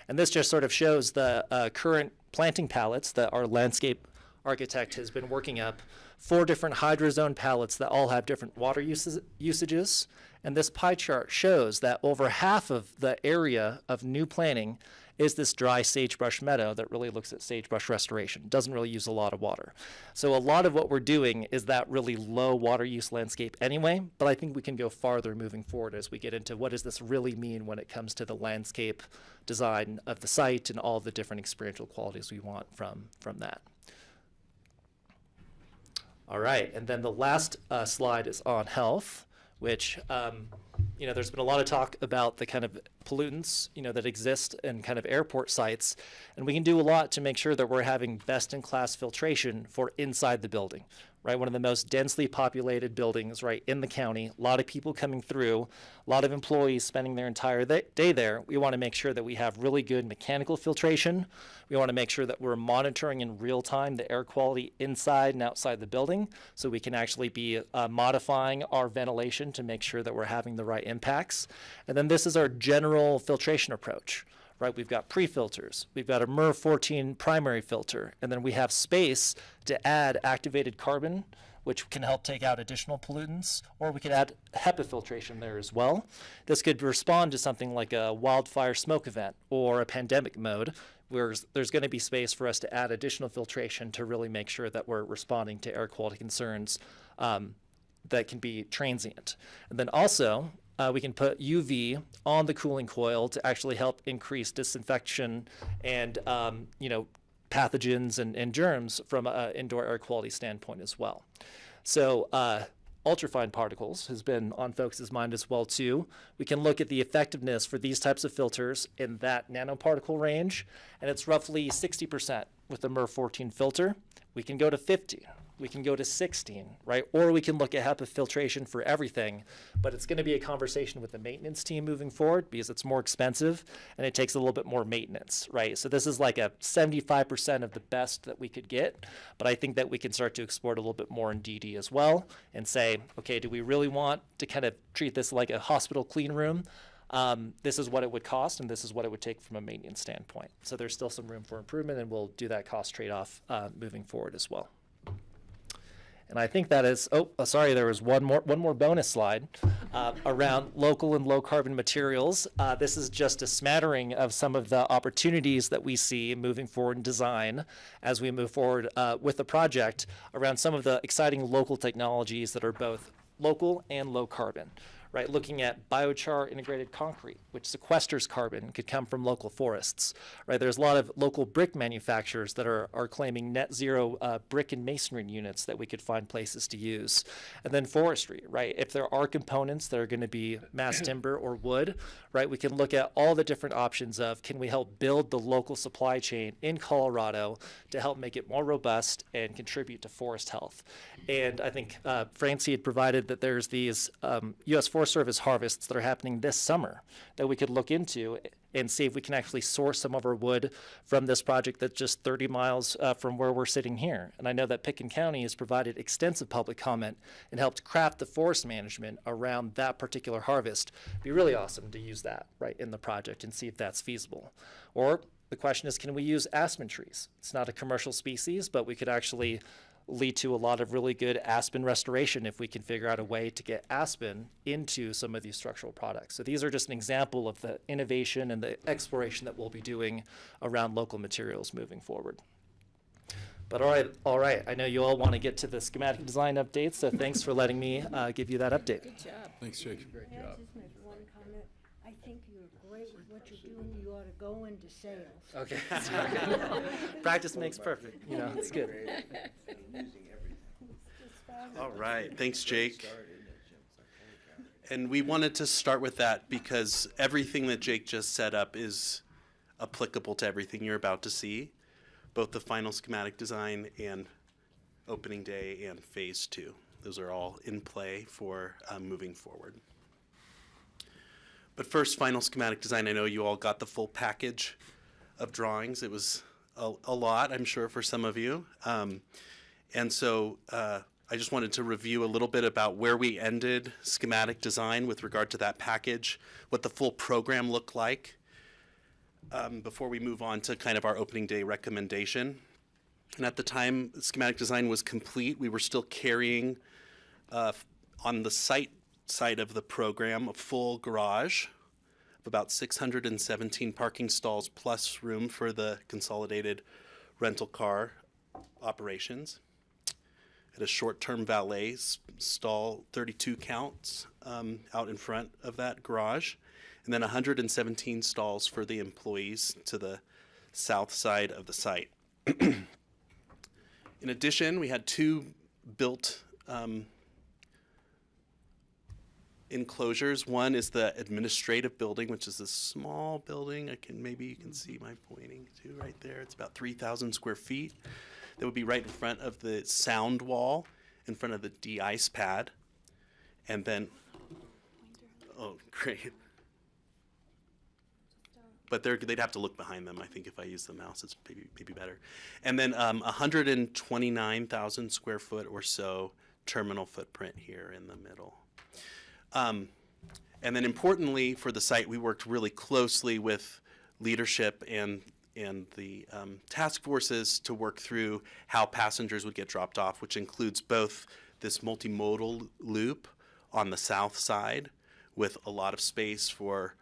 And this just sort of shows the current planting palettes that our landscape architect has been working up. 4 different hydrozone palettes that all have different water usages. And this pie chart shows that over half of the area of new planting is this dry sagebrush meadow that really looks at sagebrush restoration. Doesn't really use a lot of water. So a lot of what we're doing is that really low water use landscape anyway, but I think we can go farther moving forward as we get into what does this really mean when it comes to the landscape design of the site and all the different experiential qualities we want from that. All right, and then the last slide is on health, which there's been a lot of talk about the kind of pollutants, that exist in kind of airport sites, and we can do a lot to make sure that we're having best-in-class filtration for inside the building, right? One of the most densely populated buildings, right, in the county, a lot of people coming through, a lot of employees spending their entire day there. We want to make sure that we have really good mechanical filtration. We want to make sure that we're monitoring in real time the air quality inside and outside the building, so we can actually be modifying our ventilation to make sure that we're having the right impacts. And then this is our general filtration approach. Right, we've got pre-filters, we've got a MERV 14 primary filter, and then we have space to add activated carbon, which can help take out additional pollutants, or we could add HEPA filtration there as well. This could respond to something like a wildfire smoke event or a pandemic mode, where there's going to be space for us to add additional filtration to really make sure that we're responding to air quality concerns that can be transient. And then also, we can put UV on the cooling coil to actually help increase disinfection and pathogens and germs from an indoor air quality standpoint as well. So ultrafine particles has been on folks' mind as well too. We can look at the effectiveness for these types of filters in that nanoparticle range, and it's roughly 60% with the MERV 14 filter. We can go to 50. We can go to 16, right? Or we can look at HEPA filtration for everything, but it's going to be a conversation with the maintenance team moving forward because it's more expensive and it takes a little bit more maintenance, right? So this is like a 75% of the best that we could get, but I think that we can start to explore it a little bit more in DD as well and say, okay, do we really want to kind of treat this like a hospital clean room? This is what it would cost, and this is what it would take from a maintenance standpoint. So there's still some room for improvement, and we'll do that cost trade-off moving forward as well. And I think that is, sorry, there was one more bonus slide around local and low carbon materials. This is just a smattering of some of the opportunities that we see moving forward in design as we move forward with the project around some of the exciting local technologies that are both local and low carbon. Right, looking at biochar integrated concrete, which sequesters carbon, could come from local forests. Right, there's a lot of local brick manufacturers that are claiming net zero brick and masonry units that we could find places to use. And then forestry, right? If there are components that are going to be mass timber or wood, right, we can look at all the different options of can we help build the local supply chain in Colorado to help make it more robust and contribute to forest health. And I think Francie had provided that there's these U.S. Forest Service harvests that are happening this summer that we could look into and see if we can actually source some of our wood from this project that's just 30 miles from where we're sitting here. And I know that Pitkin County has provided extensive public comment and helped craft the forest management around that particular harvest. It'd be really awesome to use that right in the project and see if that's feasible. Or the question is, can we use aspen trees? It's not a commercial species, but we could actually lead to a lot of really good aspen restoration if we can figure out a way to get aspen into some of these structural products. So these are just an example of the innovation and the exploration that we'll be doing around local materials moving forward. But all right. I know you all want to get to the schematic design updates, so thanks for letting me give you that update. Good job. Thanks, Jake. Great job. Just make one comment. I think you're great with what you're doing. You ought to go into sales. Okay. Practice makes perfect. It's good. All right. Thanks, Jake. And we wanted to start with that because everything that Jake just set up is applicable to everything you're about to see, both the final schematic design and opening day and phase 2. Those are all in play for moving forward. But first, final schematic design. I know you all got the full package of drawings. It was a lot, I'm sure, for some of you. And so I just wanted to review a little bit about where we ended schematic design with regard to that package, what the full program looked like, before we move on to kind of our opening day recommendation. And at the time schematic design was complete, we were still carrying on the site side of the program a full garage of about 617 parking stalls plus room for the consolidated rental car operations. At a short-term valet stall, 32 counts out in front of that garage, and then 117 stalls for the employees to the south side of the site. In addition, we had 2 built enclosures. One is the administrative building, which is a small building. Maybe you can see my pointing to right there. It's about 3,000 square feet. That would be right in front of the sound wall, in front of the de-ice pad. And then, oh, great. But they'd have to look behind them, I think, if I use the mouse. It's maybe better. And then 129,000 square foot or so terminal footprint here in the middle. And then importantly for the site, we worked really closely with leadership and the task forces to work through how passengers would get dropped off, which includes both this multimodal loop on the south side with a lot of space for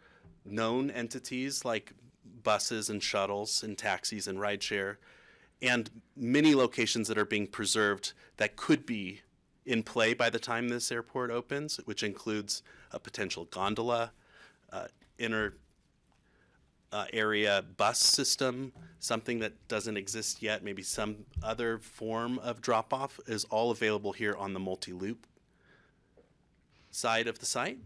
known entities like buses and shuttles and taxis and rideshare, and many locations that are being preserved that could be in play by the time this airport opens, which includes a potential gondola, inner area bus system, something that doesn't exist yet, maybe some other form of drop-off is all available here on the multi-loop side of the site.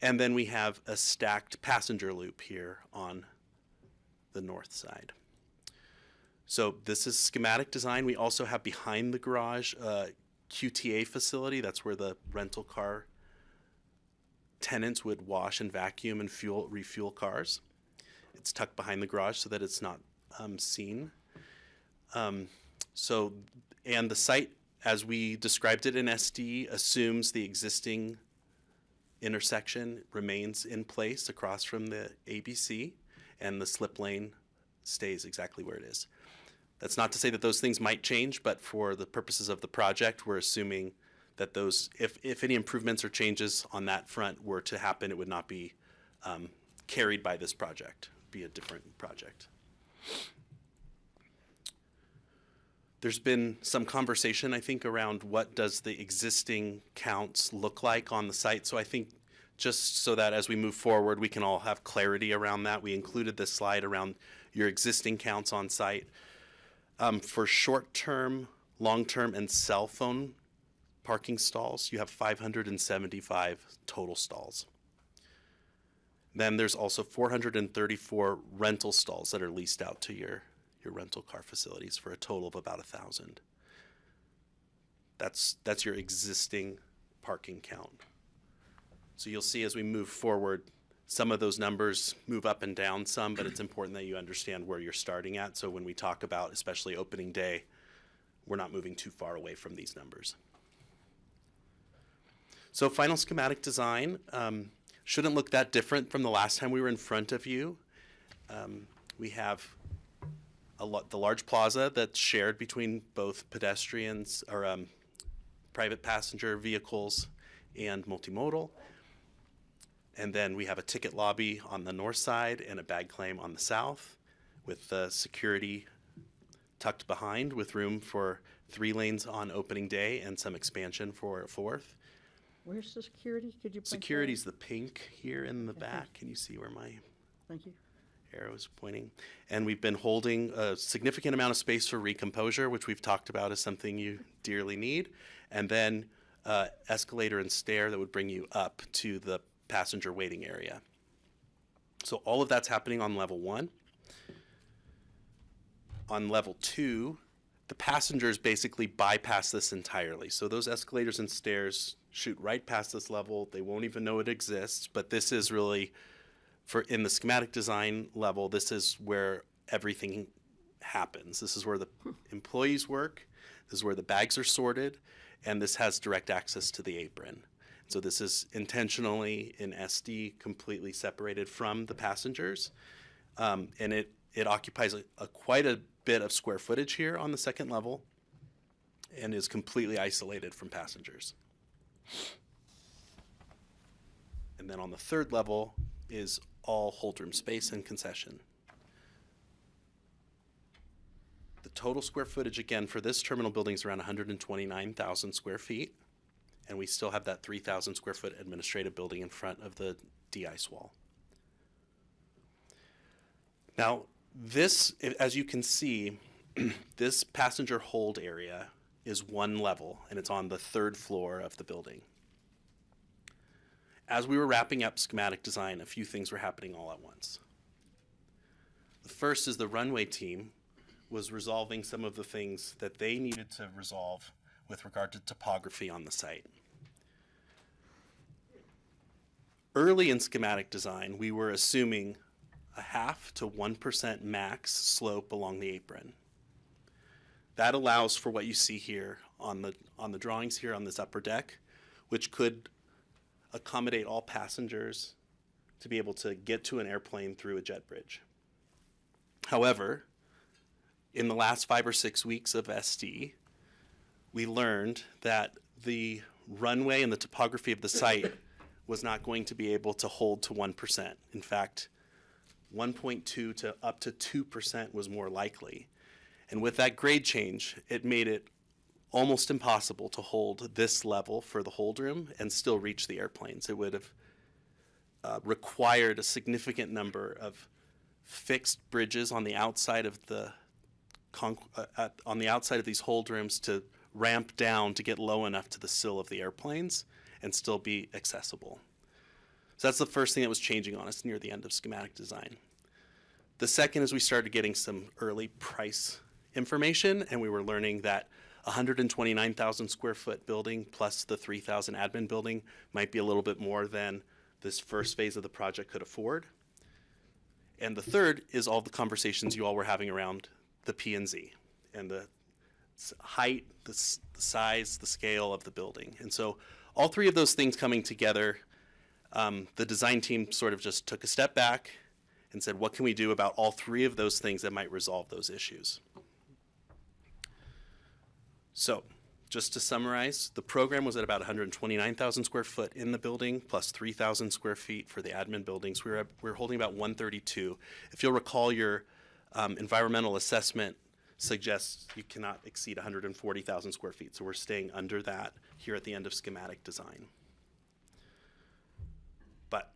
And then we have a stacked passenger loop here on the north side. So this is schematic design. We also have behind the garage QTA facility. That's where the rental car tenants would wash and vacuum and refuel cars. It's tucked behind the garage so that it's not seen. And the site, as we described it in SD, assumes the existing intersection remains in place across from the ABC, and the slip lane stays exactly where it is. That's not to say that those things might change, but for the purposes of the project, we're assuming that those, if any improvements or changes on that front were to happen, it would not be carried by this project. It would be a different project. There's been some conversation, I think, around what does the existing counts look like on the site. So I think just so that as we move forward, we can all have clarity around that, we included this slide around your existing counts on site. For short-term, long-term, and cell phone parking stalls, you have 575 total stalls. Then there's also 434 rental stalls that are leased out to your rental car facilities for a total of about 1,000. That's your existing parking count. So you'll see as we move forward, some of those numbers move up and down some, but it's important that you understand where you're starting at. So when we talk about, especially opening day, we're not moving too far away from these numbers. So final schematic design shouldn't look that different from the last time we were in front of you. We have the large plaza that's shared between both pedestrians or private passenger vehicles and multimodal. And then we have a ticket lobby on the north side and a bag claim on the south, with the security tucked behind with room for 3 lanes on opening day and some expansion for a 4th. Where's the security? Could you point Security's the pink here in the back. Can you see where my Thank you. arrow is pointing? And we've been holding a significant amount of space for recomposure, which we've talked about as something you dearly need. And then escalator and stair that would bring you up to the passenger waiting area. So all of that's happening on level 1. On level 2, the passengers basically bypass this entirely. So those escalators and stairs shoot right past this level. They won't even know it exists, but this is really, in the schematic design level, this is where everything happens. This is where the employees work, this is where the bags are sorted, and this has direct access to the apron. So this is intentionally in SD completely separated from the passengers, and it occupies quite a bit of square footage here on the second level and is completely isolated from passengers. And then on the third level is all hold room space and concession. The total square footage again for this terminal building is around 129,000 square feet. And we still have that 3,000 square foot administrative building in front of the de-ice wall. Now, this, as you can see, this passenger hold area is one level, and it's on the 3rd floor of the building. As we were wrapping up schematic design, a few things were happening all at once. The first is the runway team was resolving some of the things that they needed to resolve with regard to topography on the site. Early in schematic design, we were assuming a 0.5 to 1% max slope along the apron. That allows for what you see here on the drawings here on this upper deck, which could accommodate all passengers to be able to get to an airplane through a jet bridge. However, in the last 5 or 6 weeks of SD, we learned that the runway and the topography of the site was not going to be able to hold to 1%. In fact, 1.2 to up to 2% was more likely. And with that grade change, it made it almost impossible to hold this level for the hold room and still reach the airplanes. It would have required a significant number of fixed bridges on the outside of these hold rooms to ramp down to get low enough to the sill of the airplanes and still be accessible. So that's the first thing that was changing on us near the end of schematic design. The second is we started getting some early price information, and we were learning that 129,000 square foot building plus the 3,000 admin building might be a little bit more than this first phase of the project could afford. And the third is all the conversations you all were having around the P&Z and the height, the size, the scale of the building. And so all three of those things coming together, the design team sort of just took a step back and said, what can we do about all three of those things that might resolve those issues? So just to summarize, the program was at about 129,000 square foot in the building, plus 3,000 square feet for the admin buildings. We're holding about 132. If you'll recall, your environmental assessment suggests you cannot exceed 140,000 square feet. So we're staying under that here at the end of schematic design. But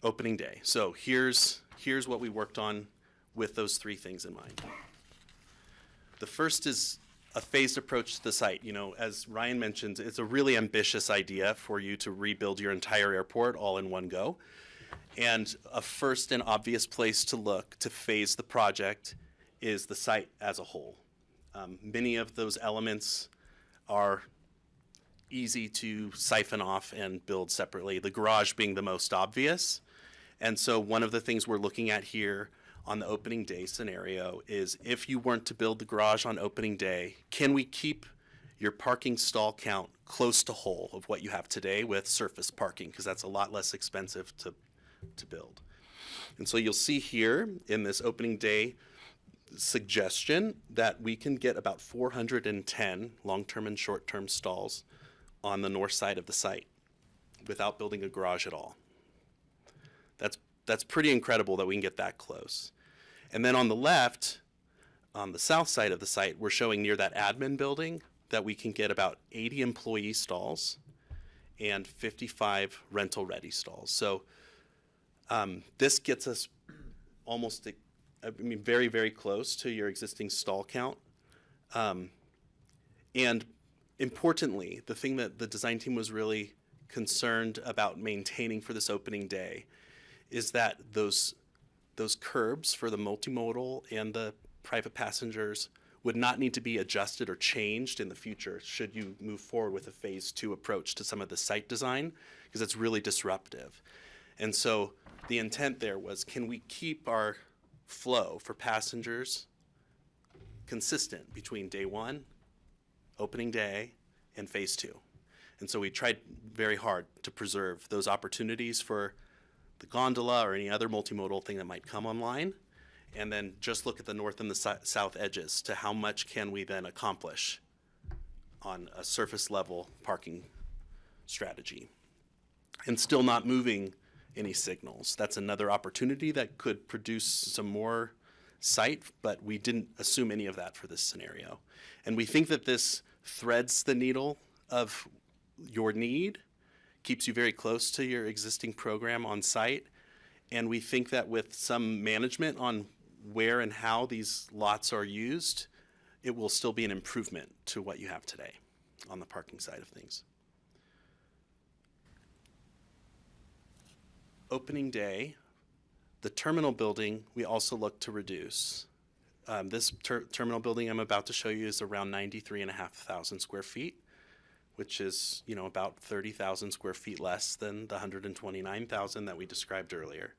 opening day. So here's what we worked on with those three things in mind. The first is a phased approach to the site. You know, as Ryan mentioned, it's a really ambitious idea for you to rebuild your entire airport all in one go. And a first and obvious place to look to phase the project is the site as a whole. Many of those elements are easy to siphon off and build separately, the garage being the most obvious. And so one of the things we're looking at here on the opening day scenario is, if you weren't to build the garage on opening day, can we keep your parking stall count close to whole of what you have today with surface parking? Because that's a lot less expensive to build. And so you'll see here in this opening day suggestion that we can get about 410 long-term and short-term stalls on the north side of the site without building a garage at all. That's pretty incredible that we can get that close. And then on the left, on the south side of the site, we're showing near that admin building that we can get about 80 employee stalls and 55 rental-ready stalls. So this gets us almost, very, very close to your existing stall count. And Importantly, the thing that the design team was really concerned about maintaining for this opening day is that those curbs for the multimodal and the private passengers would not need to be adjusted or changed in the future should you move forward with a phase 2 approach to some of the site design, because it's really disruptive. And so the intent there was, can we keep our flow for passengers consistent between day 1, opening day, and phase 2? And so we tried very hard to preserve those opportunities for the gondola or any other multimodal thing that might come online, and then just look at the north and the south edges to how much can we then accomplish on a surface level parking strategy, and still not moving any signals. That's another opportunity that could produce some more site, but we didn't assume any of that for this scenario. And we think that this threads the needle of your need, keeps you very close to your existing program on site, and we think that with some management on where and how these lots are used, it will still be an improvement to what you have today on the parking side of things. Opening day, the terminal building, we also look to reduce. This terminal building I'm about to show you is around 93,500 square feet, which is, about 30,000 square feet less than the 129,000 that we described earlier.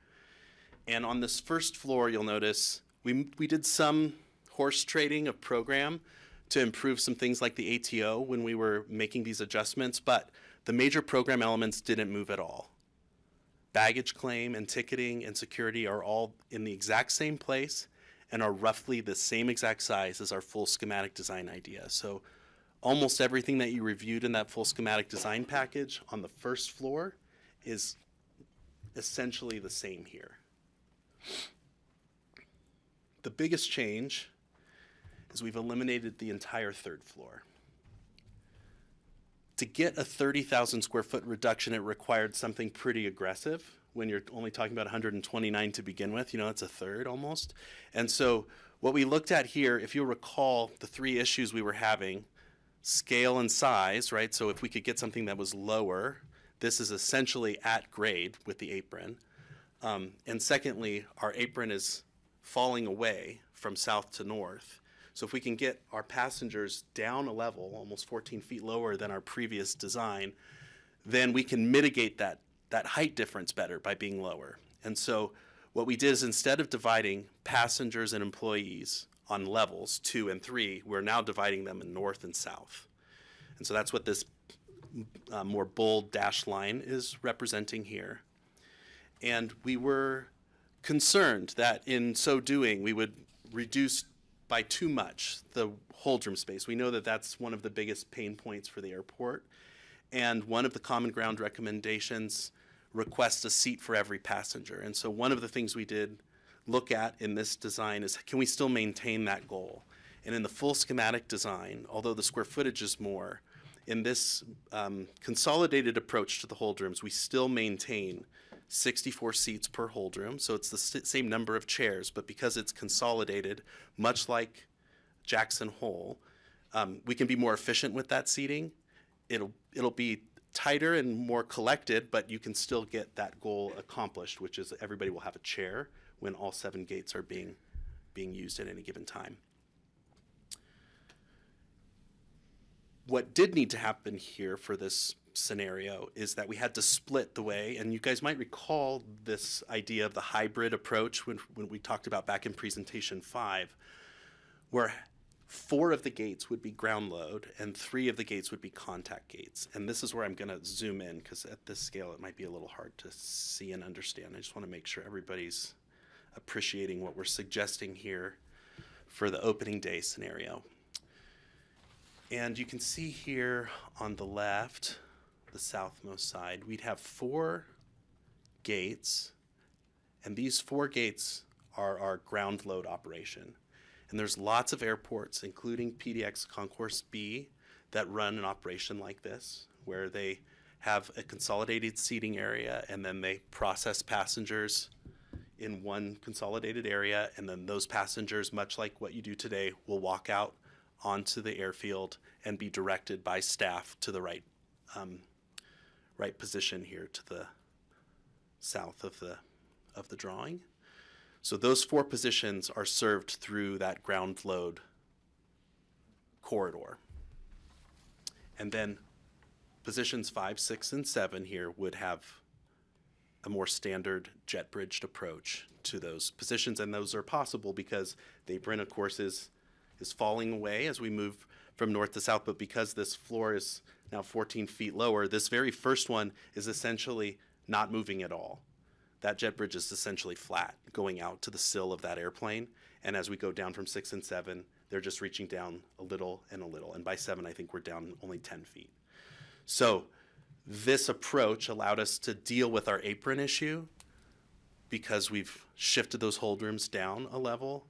And on this first floor, you'll notice we did some horse trading of program to improve some things like the ATO when we were making these adjustments, but the major program elements didn't move at all. Baggage claim and ticketing and security are all in the exact same place and are roughly the same exact size as our full schematic design idea. So almost everything that you reviewed in that full schematic design package on the first floor is essentially the same here. The biggest change is we've eliminated the entire third floor. To get a 30,000 square foot reduction, it required something pretty aggressive when you're only talking about 129 to begin with. It's a third almost. And so what we looked at here, if you'll recall the 3 issues we were having, scale and size, right? So if we could get something that was lower, this is essentially at grade with the apron. And secondly, our apron is falling away from south to north. So if we can get our passengers down a level, almost 14 feet lower than our previous design, then we can mitigate that height difference better by being lower. And so what we did is, instead of dividing passengers and employees on levels 2 and 3, we're now dividing them in north and south. And so that's what this more bold dashed line is representing here. And we were concerned that in so doing, we would reduce by too much the hold room space. We know that that's one of the biggest pain points for the airport. And one of the common ground recommendations requests a seat for every passenger. And so one of the things we did look at in this design is, can we still maintain that goal? And in the full schematic design, although the square footage is more, in this consolidated approach to the hold rooms, we still maintain 64 seats per hold room. So it's the same number of chairs, but because it's consolidated, much like Jackson Hole, we can be more efficient with that seating. It'll be tighter and more collected, but you can still get that goal accomplished, which is everybody will have a chair when all 7 gates are being used at any given time. What did need to happen here for this scenario is that we had to split the way, and you guys might recall this idea of the hybrid approach when we talked about back in presentation 5, where 4 of the gates would be ground load and 3 of the gates would be contact gates. And this is where I'm going to zoom in, because at this scale it might be a little hard to see and understand. I just want to make sure everybody's appreciating what we're suggesting here for the opening day scenario. And you can see here on the left, the southmost side, we'd have 4 gates, and these 4 gates are our ground load operation. And there's lots of airports, including PDX Concourse B, that run an operation like this, where they have a consolidated seating area, and then they process passengers in one consolidated area, and then those passengers, much like what you do today, will walk out onto the airfield and be directed by staff to the right position here to the south of the drawing. So those 4 positions are served through that ground load corridor. And then positions 5, 6, and 7 here would have a more standard jet bridged approach to those positions, and those are possible because the apron, of course, is falling away as we move from north to south, but because this floor is now 14 feet lower, this very first one is essentially not moving at all. That jet bridge is essentially flat, going out to the sill of that airplane, and as we go down from 6 and 7, they're just reaching down a little and a little, and by 7, I think we're down only 10 feet. So this approach allowed us to deal with our apron issue because we've shifted those hold rooms down a level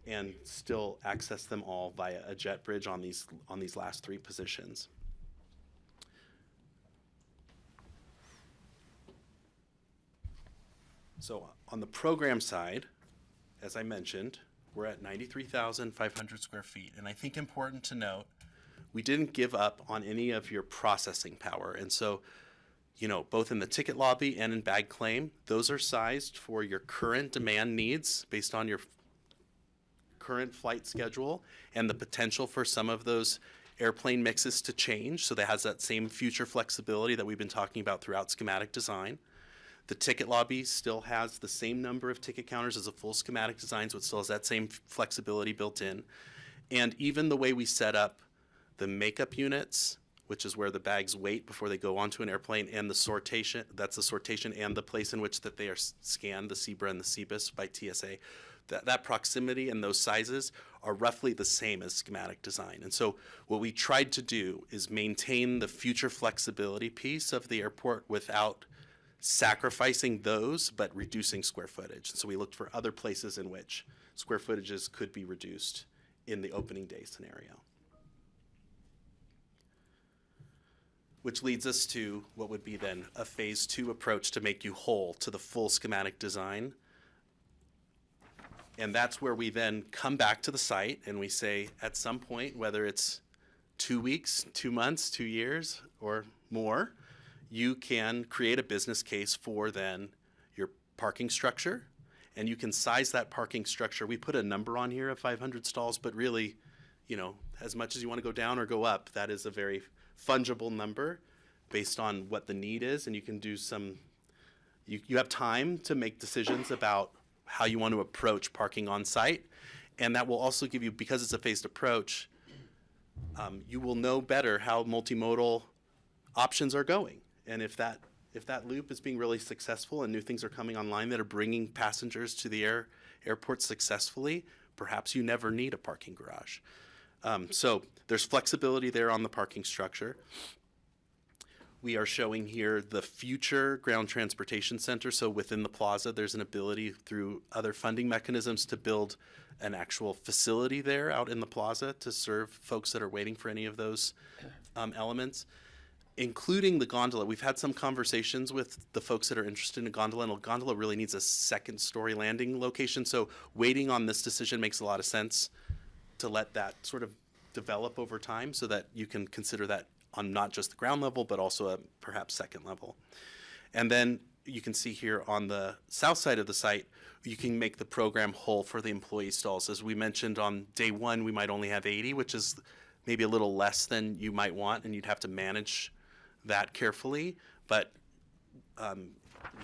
and still access them all via a jet bridge on these last 3 positions. So on the program side, as I mentioned, we're at 93,500 square feet. And I think important to note, we didn't give up on any of your processing power. And so, you know, both in the ticket lobby and in bag claim, those are sized for your current demand needs based on your current flight schedule and the potential for some of those airplane mixes to change. So that has that same future flexibility that we've been talking about throughout schematic design. The ticket lobby still has the same number of ticket counters as a full schematic design, so it still has that same flexibility built in. And even the way we set up the makeup units, which is where the bags wait before they go onto an airplane, and the sortation, that's the sortation and the place in which that they are scanned, the CBRA and the CBIS by TSA, that proximity and those sizes are roughly the same as schematic design. And so what we tried to do is maintain the future flexibility piece of the airport without sacrificing those, but reducing square footage. So we looked for other places in which square footages could be reduced in the opening day scenario. Which leads us to what would be then a phase 2 approach to make you whole to the full schematic design. And that's where we then come back to the site and we say at some point, whether it's 2 weeks, 2 months, 2 years, or more, you can create a business case for then your parking structure, and you can size that parking structure. We put a number on here of 500 stalls, but really, you know, as much as you want to go down or go up, that is a very fungible number based on what the need is, and you can do some, you have time to make decisions about how you want to approach parking on site, and that will also give you, because it's a phased approach, you will know better how multimodal options are going. And if that loop is being really successful and new things are coming online that are bringing passengers to the airport successfully, perhaps you never need a parking garage. So there's flexibility there on the parking structure. We are showing here the future ground transportation center. So within the plaza, there's an ability through other funding mechanisms to build an actual facility there out in the plaza to serve folks that are waiting for any of those elements, including the gondola. We've had some conversations with the folks that are interested in a gondola, and a gondola really needs a second story landing location. So waiting on this decision makes a lot of sense to let that sort of develop over time so that you can consider that on not just the ground level, but also a perhaps second level. And then you can see here on the south side of the site, you can make the program whole for the employee stalls. As we mentioned on day 1, we might only have 80, which is maybe a little less than you might want, and you'd have to manage that carefully. But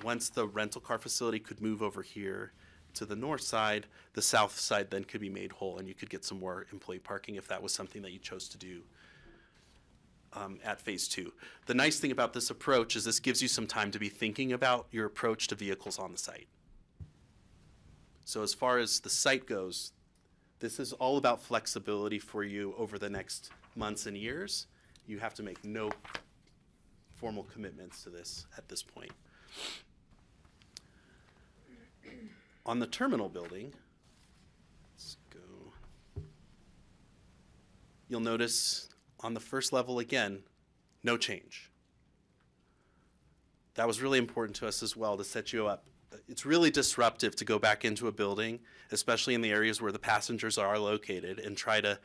once the rental car facility could move over here to the north side, the south side then could be made whole, and you could get some more employee parking if that was something that you chose to do at phase 2. The nice thing about this approach is this gives you some time to be thinking about your approach to vehicles on the site. So as far as the site goes, this is all about flexibility for you over the next months and years. You have to make no formal commitments to this at this point. On the terminal building, let's go. You'll notice on the first level again, no change. That was really important to us as well to set you up. It's really disruptive to go back into a building, especially in the areas where the passengers are located, and try to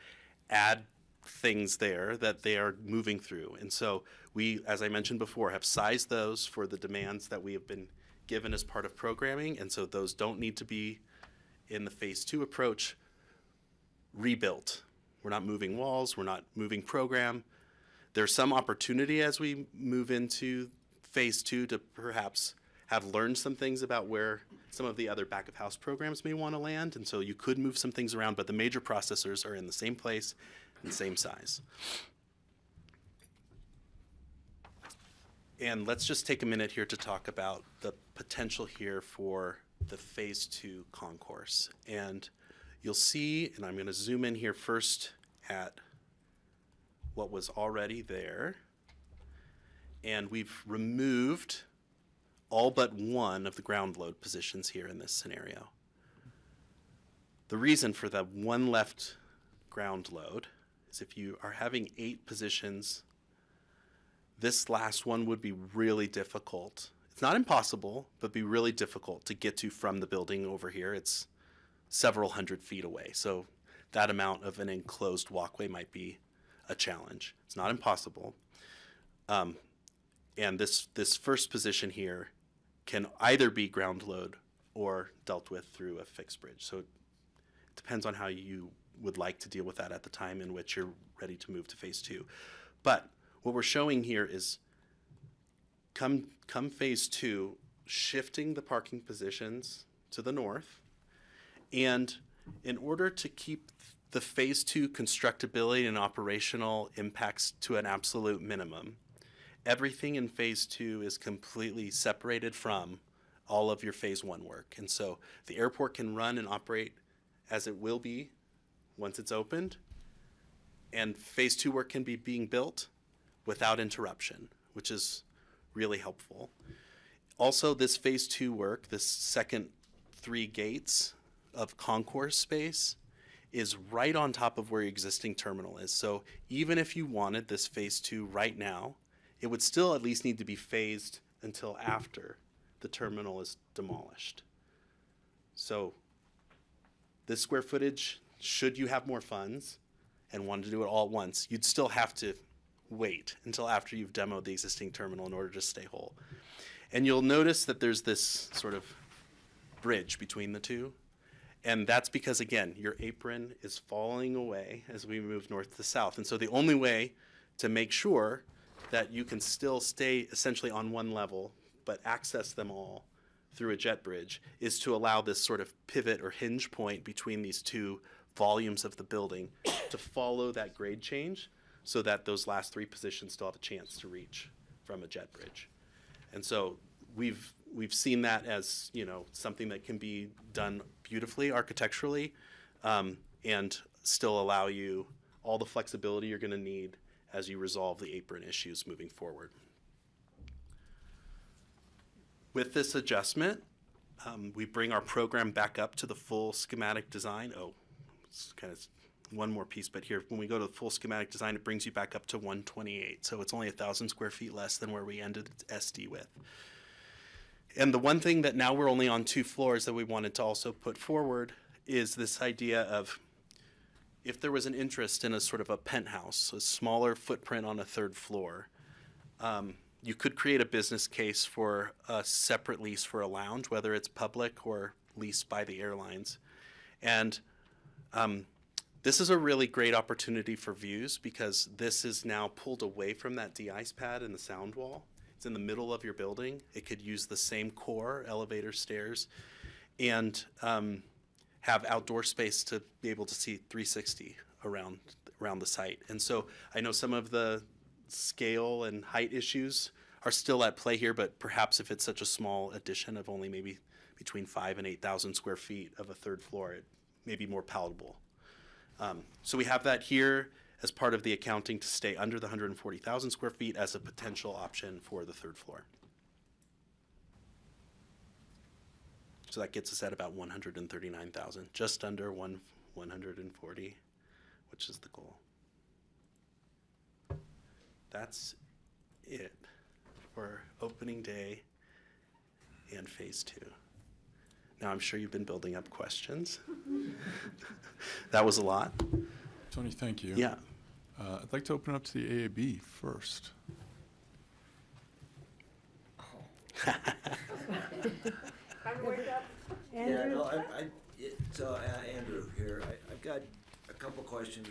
add things there that they are moving through. And so we, as I mentioned before, have sized those for the demands that we have been given as part of programming. And so those don't need to be in the phase 2 approach rebuilt. We're not moving walls, we're not moving program. There's some opportunity as we move into phase 2 to perhaps have learned some things about where some of the other back of house programs may want to land. And so you could move some things around, but the major processors are in the same place and same size. And let's just take a minute here to talk about the potential here for the phase 2 concourse. And you'll see, and I'm going to zoom in here first at what was already there. And we've removed all but one of the ground load positions here in this scenario. The reason for the one left ground load is if you are having 8 positions, this last one would be really difficult. It's not impossible, but be really difficult to get to from the building over here. It's several hundred feet away. So that amount of an enclosed walkway might be a challenge. It's not impossible. And this first position here can either be ground load or dealt with through a fixed bridge. So it depends on how you would like to deal with that at the time in which you're ready to move to phase 2. But what we're showing here is come phase 2, shifting the parking positions to the north. And in order to keep the phase 2 constructability and operational impacts to an absolute minimum, everything in phase 2 is completely separated from all of your phase 1 work. And so the airport can run and operate as it will be once it's opened, and phase 2 work can be being built without interruption, which is really helpful. Also, this phase 2 work, this second 3 gates of concourse space, is right on top of where your existing terminal is. So even if you wanted this phase 2 right now, it would still at least need to be phased until after the terminal is demolished. So this square footage, should you have more funds and wanted to do it all at once, you'd still have to wait until after you've demoed the existing terminal in order to stay whole. And you'll notice that there's this sort of bridge between the two. And that's because, again, your apron is falling away as we move north to south. And so the only way to make sure that you can still stay essentially on one level but access them all through a jet bridge is to allow this sort of pivot or hinge point between these two volumes of the building to follow that grade change so that those last 3 positions still have a chance to reach from a jet bridge. And so we've seen that as, you know, something that can be done beautifully architecturally and still allow you all the flexibility you're going to need as you resolve the apron issues moving forward. With this adjustment, we bring our program back up to the full schematic design. Oh, it's kind of one more piece, but here, when we go to the full schematic design, it brings you back up to 128. So it's only 1,000 square feet less than where we ended SD with. And the one thing that now we're only on 2 floors that we wanted to also put forward is this idea of if there was an interest in a sort of a penthouse, a smaller footprint on a 3rd floor, you could create a business case for a separate lease for a lounge, whether it's public or leased by the airlines. And this is a really great opportunity for views because this is now pulled away from that de-ice pad and the sound wall. It's in the middle of your building. It could use the same core, elevator, stairs, and have outdoor space to be able to see 360 around the site. And so I know some of the scale and height issues are still at play here, but perhaps if it's such a small addition of only maybe between 5,000 and 8,000 square feet of a 3rd floor, it may be more palatable. So we have that here as part of the accounting to stay under the 140,000 square feet as a potential option for the 3rd floor. So that gets us at about 139,000, just under 140, which is the goal. That's it for opening day and phase 2. Now I'm sure you've been building up questions. That was a lot. Tony, thank you. Yeah. I'd like to open up to the AAB first. Yeah, no, Andrew here. I've got a couple questions.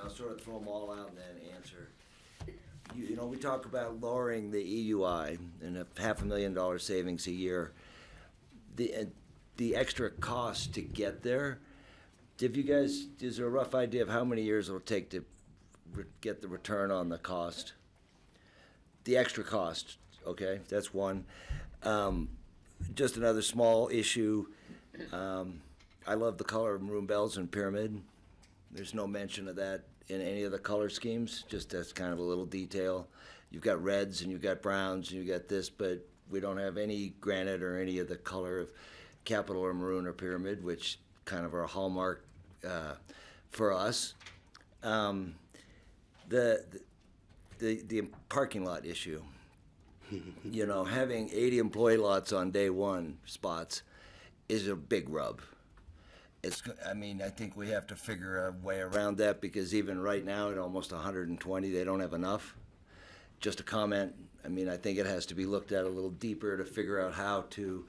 I'll sort of throw them all out and then answer. You know, we talk about lowering the EUI and a $500,000 savings a year. The extra cost to get there, is there a rough idea of how many years it'll take to get the return on the cost? The extra cost, okay, that's one. Just another small issue. I love the color of maroon bells and pyramid. There's no mention of that in any of the color schemes, just as kind of a little detail. You've got reds and you've got browns and you've got this, but we don't have any granite or any of the color of capital or maroon or pyramid, which kind of are a hallmark for us. The parking lot issue. You know, having 80 employee lots on day one spots is a big rub. I think we have to figure a way around that, because even right now at almost 120, they don't have enough. Just a comment, I think it has to be looked at a little deeper to figure out how to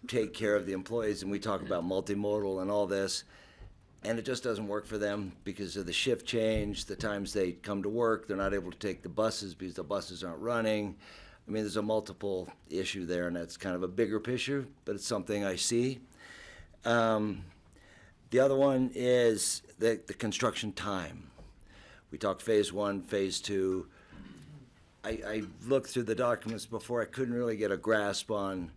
take care of the employees. And we talk about multimodal and all this, and it just doesn't work for them because of the shift change, the times they come to work. They're not able to take the buses because the buses aren't running. There's a multiple issue there, and that's kind of a bigger picture, but it's something I see. The other one is the construction time. We talked phase 1, phase 2. I looked through the documents before. I couldn't really get a grasp on,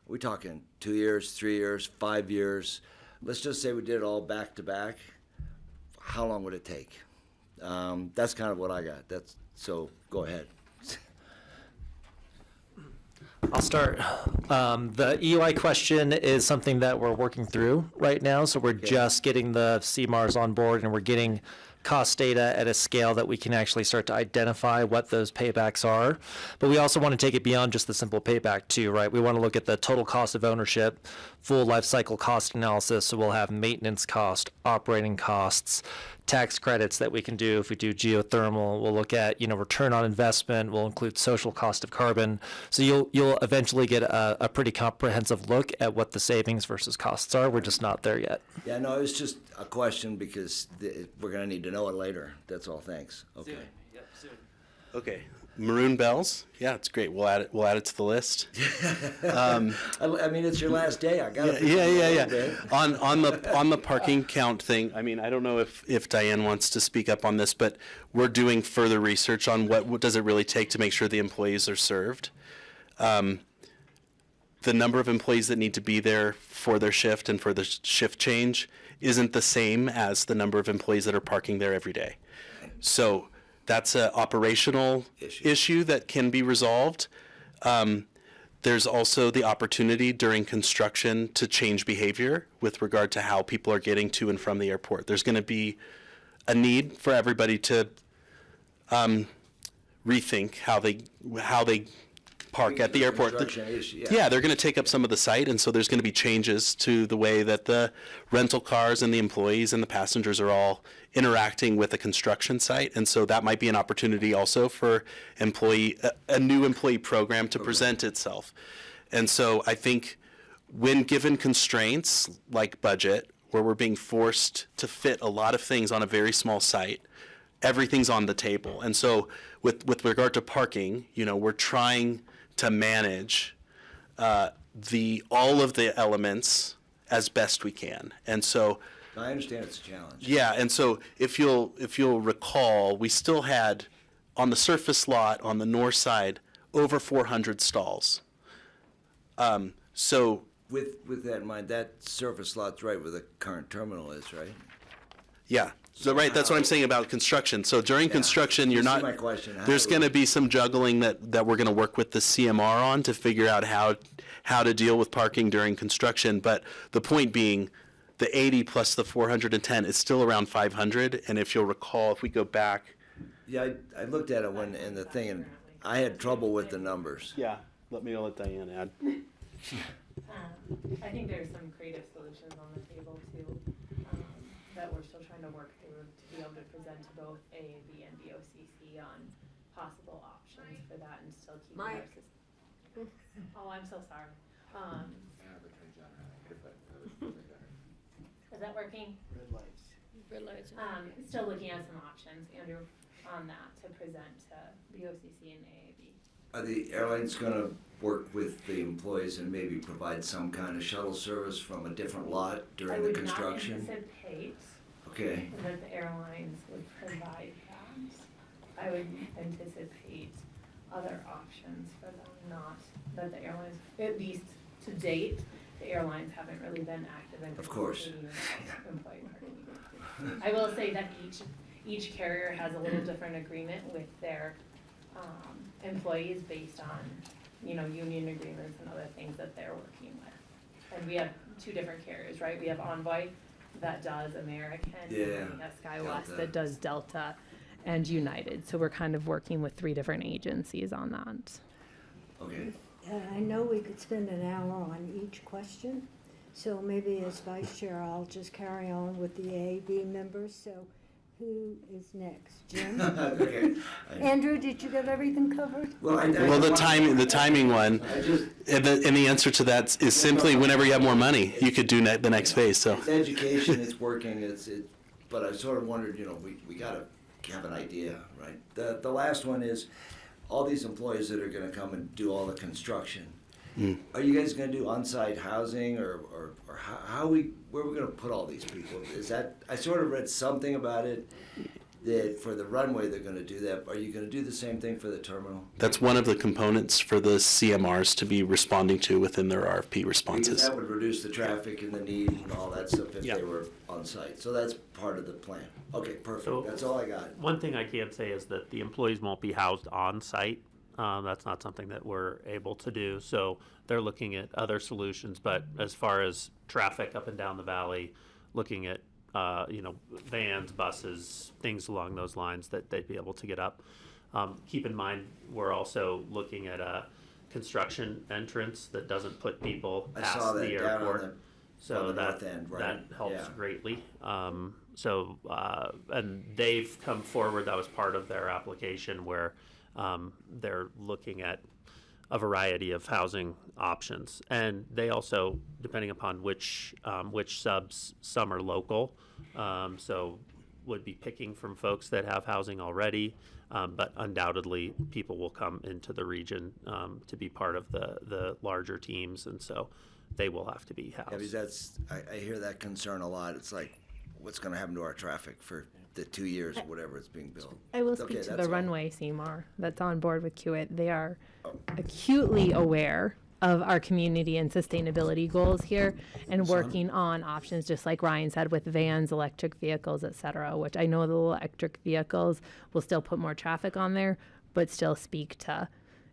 are we talking 2 years, 3 years, 5 years? Let's just say we did it all back to back. How long would it take? That's kind of what I got. So go ahead. I'll start. The EUI question is something that we're working through right now. So we're just getting the CMARs on board, and we're getting cost data at a scale that we can actually start to identify what those paybacks are. But we also want to take it beyond just the simple payback too, right? We want to look at the total cost of ownership, full life cycle cost analysis. So we'll have maintenance cost, operating costs, tax credits that we can do if we do geothermal. We'll look at, return on investment. We'll include social cost of carbon. So you'll eventually get a pretty comprehensive look at what the savings versus costs are. We're just not there yet. Yeah, no, it was just a question because we're going to need to know it later. That's all. Thanks. Okay. Soon. Yep, soon. Okay. Maroon bells. Yeah, it's great. We'll add it to the list. It's your last day. I got it. Yeah. On the parking count thing, I don't know if Diane wants to speak up on this, but we're doing further research on what does it really take to make sure the employees are served. The number of employees that need to be there for their shift and for the shift change isn't the same as the number of employees that are parking there every day. So that's an operational issue that can be resolved. There's also the opportunity during construction to change behavior with regard to how people are getting to and from the airport. There's going to be a need for everybody to rethink how they park at the airport. Yeah, they're going to take up some of the site, and so there's going to be changes to the way that the rental cars and the employees and the passengers are all interacting with the construction site, and so that might be an opportunity also for a new employee program to present itself. And so I think when given constraints like budget, where we're being forced to fit a lot of things on a very small site, everything's on the table. And so with regard to parking, we're trying to manage all of the elements as best we can. And so I understand it's a challenge. Yeah, and so if you'll recall, we still had on the surface lot on the north side over 400 stalls. So with that in mind, that surface lot's right where the current terminal is, right? Yeah. So right, that's what I'm saying about construction. So during construction, you're not. My question. There's going to be some juggling that we're going to work with the CMR on to figure out how to deal with parking during construction. But the point being, the 80 plus the 410 is still around 500. And if you'll recall, if we go back. Yeah, I looked at it in the thing, and I had trouble with the numbers. Yeah, let Diane add. I think there's some creative solutions on the table too. that we're still trying to work through to be able to present to both AAB and BoCC on possible options for that and still keep our system. Oh, I'm so sorry. Is that working? Red lights. Still looking at some options, Andrew, on that to present to BoCC and AAB. Are the airlines going to work with the employees and maybe provide some kind of shuttle service from a different lot during the construction? I would not anticipate that the airlines would provide that. I would anticipate other options for them, not that the airlines, at least to date, the airlines haven't really been active in participating in employee bargaining. I will say that each carrier has a little different agreement with their employees based on, union agreements and other things that they're working with. And we have two different carriers, right? We have Envoy that does American, and then we have SkyWest that does Delta and United. So we're kind of working with 3 different agencies on that. Okay. I know we could spend an hour on each question, so maybe as vice chair, I'll just carry on with the AAB members. So who is next? Jim? Okay. Andrew, did you get everything covered? Well, the timing one, and the answer to that is simply whenever you have more money, you could do the next phase. So It's education, it's working, but I sort of wondered, we got to have an idea, right? The last one is, all these employees that are going to come and do all the construction, are you guys going to do on-site housing, or where are we going to put all these people? Is that, I sort of read something about it, that for the runway they're going to do that. Are you going to do the same thing for the terminal? that's one of the components for the CMRs to be responding to within their RFP responses. Because that would reduce the traffic and the need and all that stuff if they were on site. So that's part of the plan. Okay, perfect. So, That's all I got. One thing I can say is that the employees won't be housed on site. That's not something that we're able to do. So they're looking at other solutions. But as far as traffic up and down the valley, looking at vans, buses, things along those lines that they'd be able to get up. Keep in mind, we're also looking at a construction entrance that doesn't put people past the airport. So that helps greatly. And they've come forward, that was part of their application, where they're looking at a variety of housing options. And they also, depending upon which subs, some are local, so would be picking from folks that have housing already, but undoubtedly people will come into the region to be part of the larger teams, and so they will have to be housed. Yeah, because I hear that concern a lot. It's like, what's going to happen to our traffic for the 2 years or whatever it's being built? I will speak to the runway CMAR that's on board with Kiewit. They are acutely aware of our community and sustainability goals here and working on options, just like Ryan said, with vans, electric vehicles, et cetera, which I know the electric vehicles will still put more traffic on there, but still speak to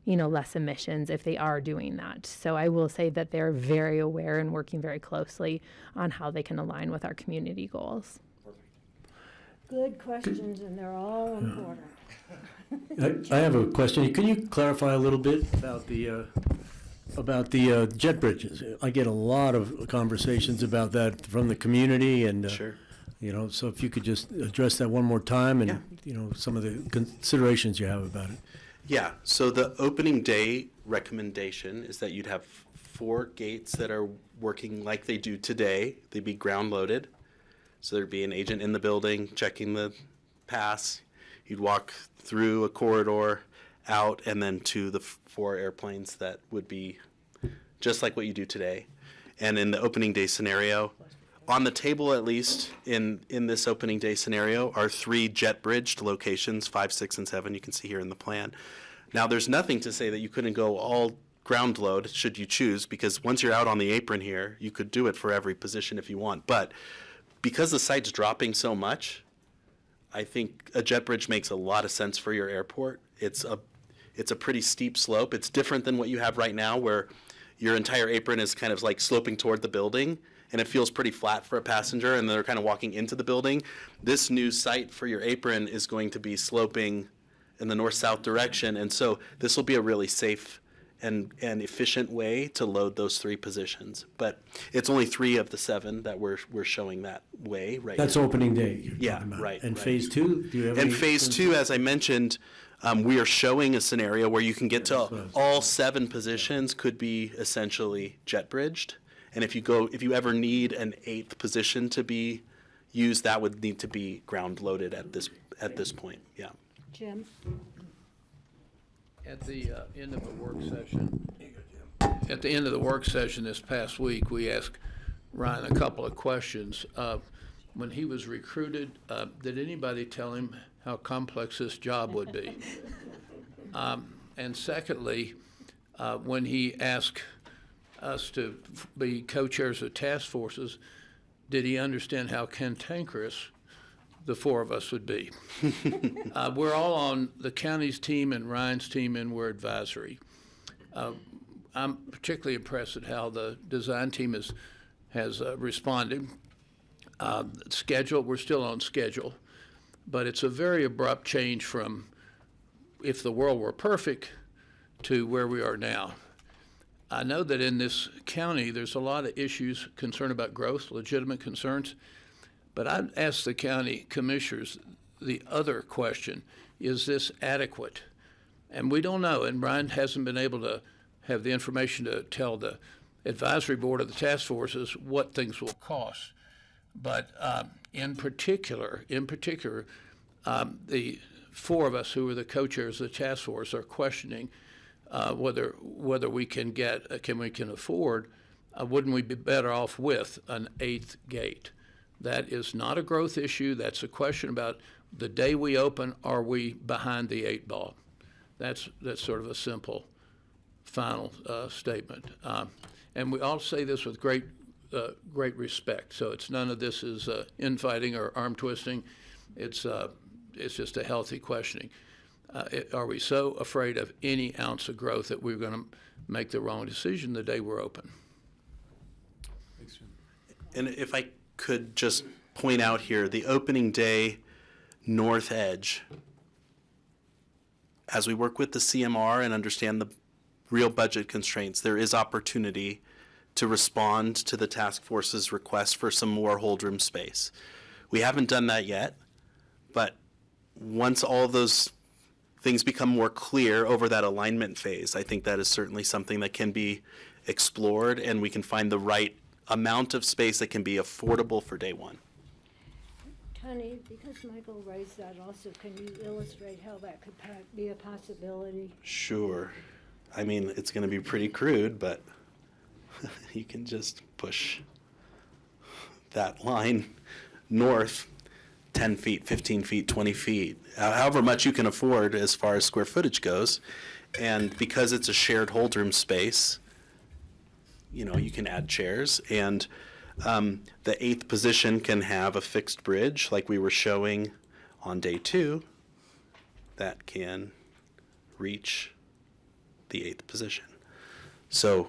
less emissions if they are doing that. So I will say that they're very aware and working very closely on how they can align with our community goals. Good questions, and they're all important. I have a question. Can you clarify a little bit about the jet bridges? I get a lot of conversations about that from the community, and Sure. So if you could just address that one more time, and some of the considerations you have about it. Yeah, so the opening day recommendation is that you'd have 4 gates that are working like they do today. They'd be ground loaded. So there'd be an agent in the building checking the pass. You'd walk through a corridor, out, and then to the 4 airplanes that would be just like what you do today. And in the opening day scenario, on the table at least, in this opening day scenario, are 3 jet bridged locations, 5, 6, and 7, you can see here in the plan. Now, there's nothing to say that you couldn't go all ground load, should you choose, because once you're out on the apron here, you could do it for every position if you want. But because the site's dropping so much, I think a jet bridge makes a lot of sense for your airport. It's a pretty steep slope. It's different than what you have right now, where your entire apron is kind of like sloping toward the building, and it feels pretty flat for a passenger, and they're kind of walking into the building. This new site for your apron is going to be sloping in the north-south direction, and so this will be a really safe and efficient way to load those 3 positions. But it's only 3 of the 7 that we're showing that way right That's now. opening day you're Yeah, talking about. right. And right. phase 2, do you have And any phase sense 2, of- as I mentioned, we are showing a scenario where you can get to all 7 positions could be essentially jet bridged. And if you ever need an 8th position to be used, that would need to be ground loaded at this point. Yeah. Jim? At the end of the work session, at the end of the work session this past week, we asked Ryan a couple of questions. When he was recruited, did anybody tell him how complex this job would be? And secondly, when he asked us to be co-chairs of task forces, did he understand how cantankerous the 4 of us would be? We're all on the county's team and Ryan's team, and we're advisory. I'm particularly impressed at how the design team has responded. Schedule, we're still on schedule, but it's a very abrupt change from if the world were perfect to where we are now. I know that in this county, there's a lot of issues, concern about growth, legitimate concerns, but I'd ask the county commissioners the other question, is this adequate? And we don't know, and Brian hasn't been able to have the information to tell the advisory board of the task forces what things will cost. But in particular, the 4 of us who are the co-chairs of the task force are questioning whether we can afford, wouldn't we be better off with an 8th gate? That is not a growth issue. That's a question about the day we open, are we behind the 8 ball? That's sort of a simple final statement. And we all say this with great respect. So it's none of this is infighting or arm twisting. It's just a healthy questioning. Are we so afraid of any ounce of growth that we're going to make the wrong decision the day we're open? Thanks, Jim. And if I could just point out here, the opening day north edge, as we work with the CMR and understand the real budget constraints, there is opportunity to respond to the task force's request for some more hold room space. We haven't done that yet, but once all of those things become more clear over that alignment phase, I think that is certainly something that can be explored, and we can find the right amount of space that can be affordable for day 1. Tony, because Michael raised that also, can you illustrate how that could be a possibility? Sure. I mean, it's going to be pretty crude, but you can just push that line north 10 feet, 15 feet, 20 feet, however much you can afford as far as square footage goes. And because it's a shared hold room space, you can add chairs. And the 8th position can have a fixed bridge like we were showing on day 2 that can reach the 8th position. So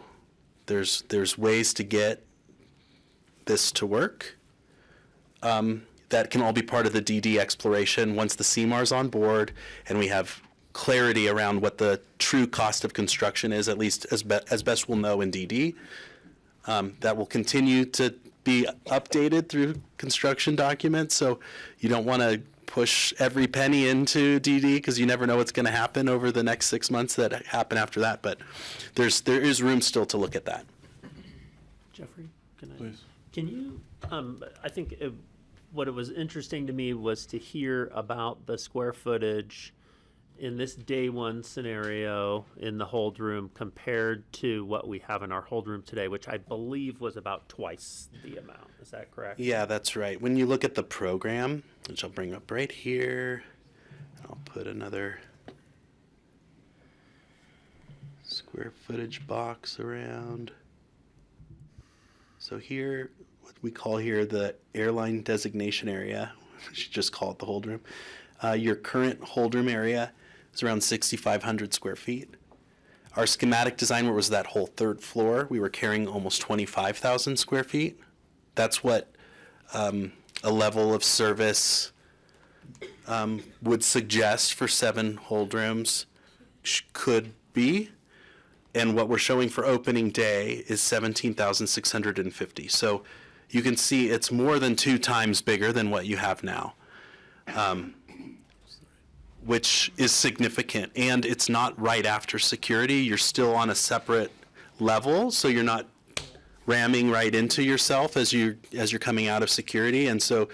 there's ways to get this to work. That can all be part of the DD exploration once the CMAR's on board and we have clarity around what the true cost of construction is, at least as best we'll know in DD. That will continue to be updated through construction documents, so you don't want to push every penny into DD because you never know what's going to happen over the next 6 months that happen after that, but there is room still to look at that. Jeffrey, Please. Can you, I think what it was interesting to me was to hear about the square footage in this day 1 scenario in the hold room compared to what we have in our hold room today, which I believe was about twice the amount. Is that correct? Yeah, that's right. When you look at the program, which I'll bring up right here, I'll put another square footage box around. So here, what we call here the airline designation area, we should just call it the hold room. Your current hold room area is around 6,500 square feet. Our schematic design, where it was that whole 3rd floor, we were carrying almost 25,000 square feet. That's what a level of service would suggest for 7 hold rooms could be. And what we're showing for opening day is 17,650. So you can see it's more than 2 times bigger than what you have now, which is significant. And it's not right after security. You're still on a separate level, so you're not ramming right into yourself as you're coming out of security. And so,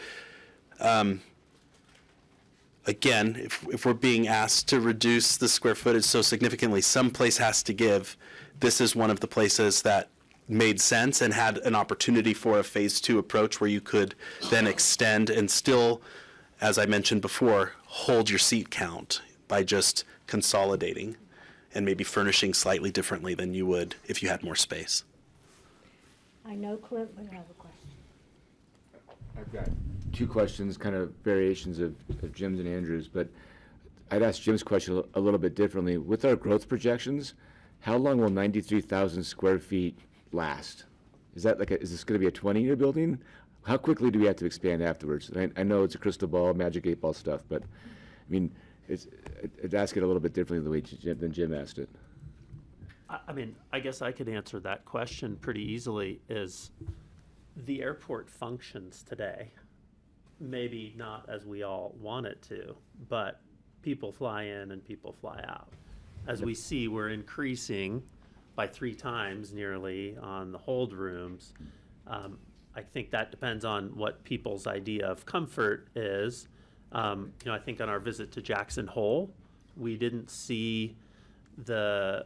again, if we're being asked to reduce the square footage so significantly, some place has to give. This is one of the places that made sense and had an opportunity for a phase 2 approach where you could then extend and still, as I mentioned before, hold your seat count by just consolidating and maybe furnishing slightly differently than you would if you had more space. I know Clint would have a question. I've got 2 questions, kind of variations of Jim's and Andrew's, but I'd ask Jim's question a little bit differently. With our growth projections, how long will 93,000 square feet last? Is this going to be a 20-year building? How quickly do we have to expand afterwards? I know it's a crystal ball, magic 8 ball stuff, but I mean, I'd ask it a little bit differently than Jim asked it. I mean, I guess I could answer that question pretty easily. Is the airport functions today, maybe not as we all want it to, but people fly in and people fly out. As we see, we're increasing by 3 times nearly on the hold rooms. I think that depends on what people's idea of comfort is. I think on our visit to Jackson Hole, we didn't see the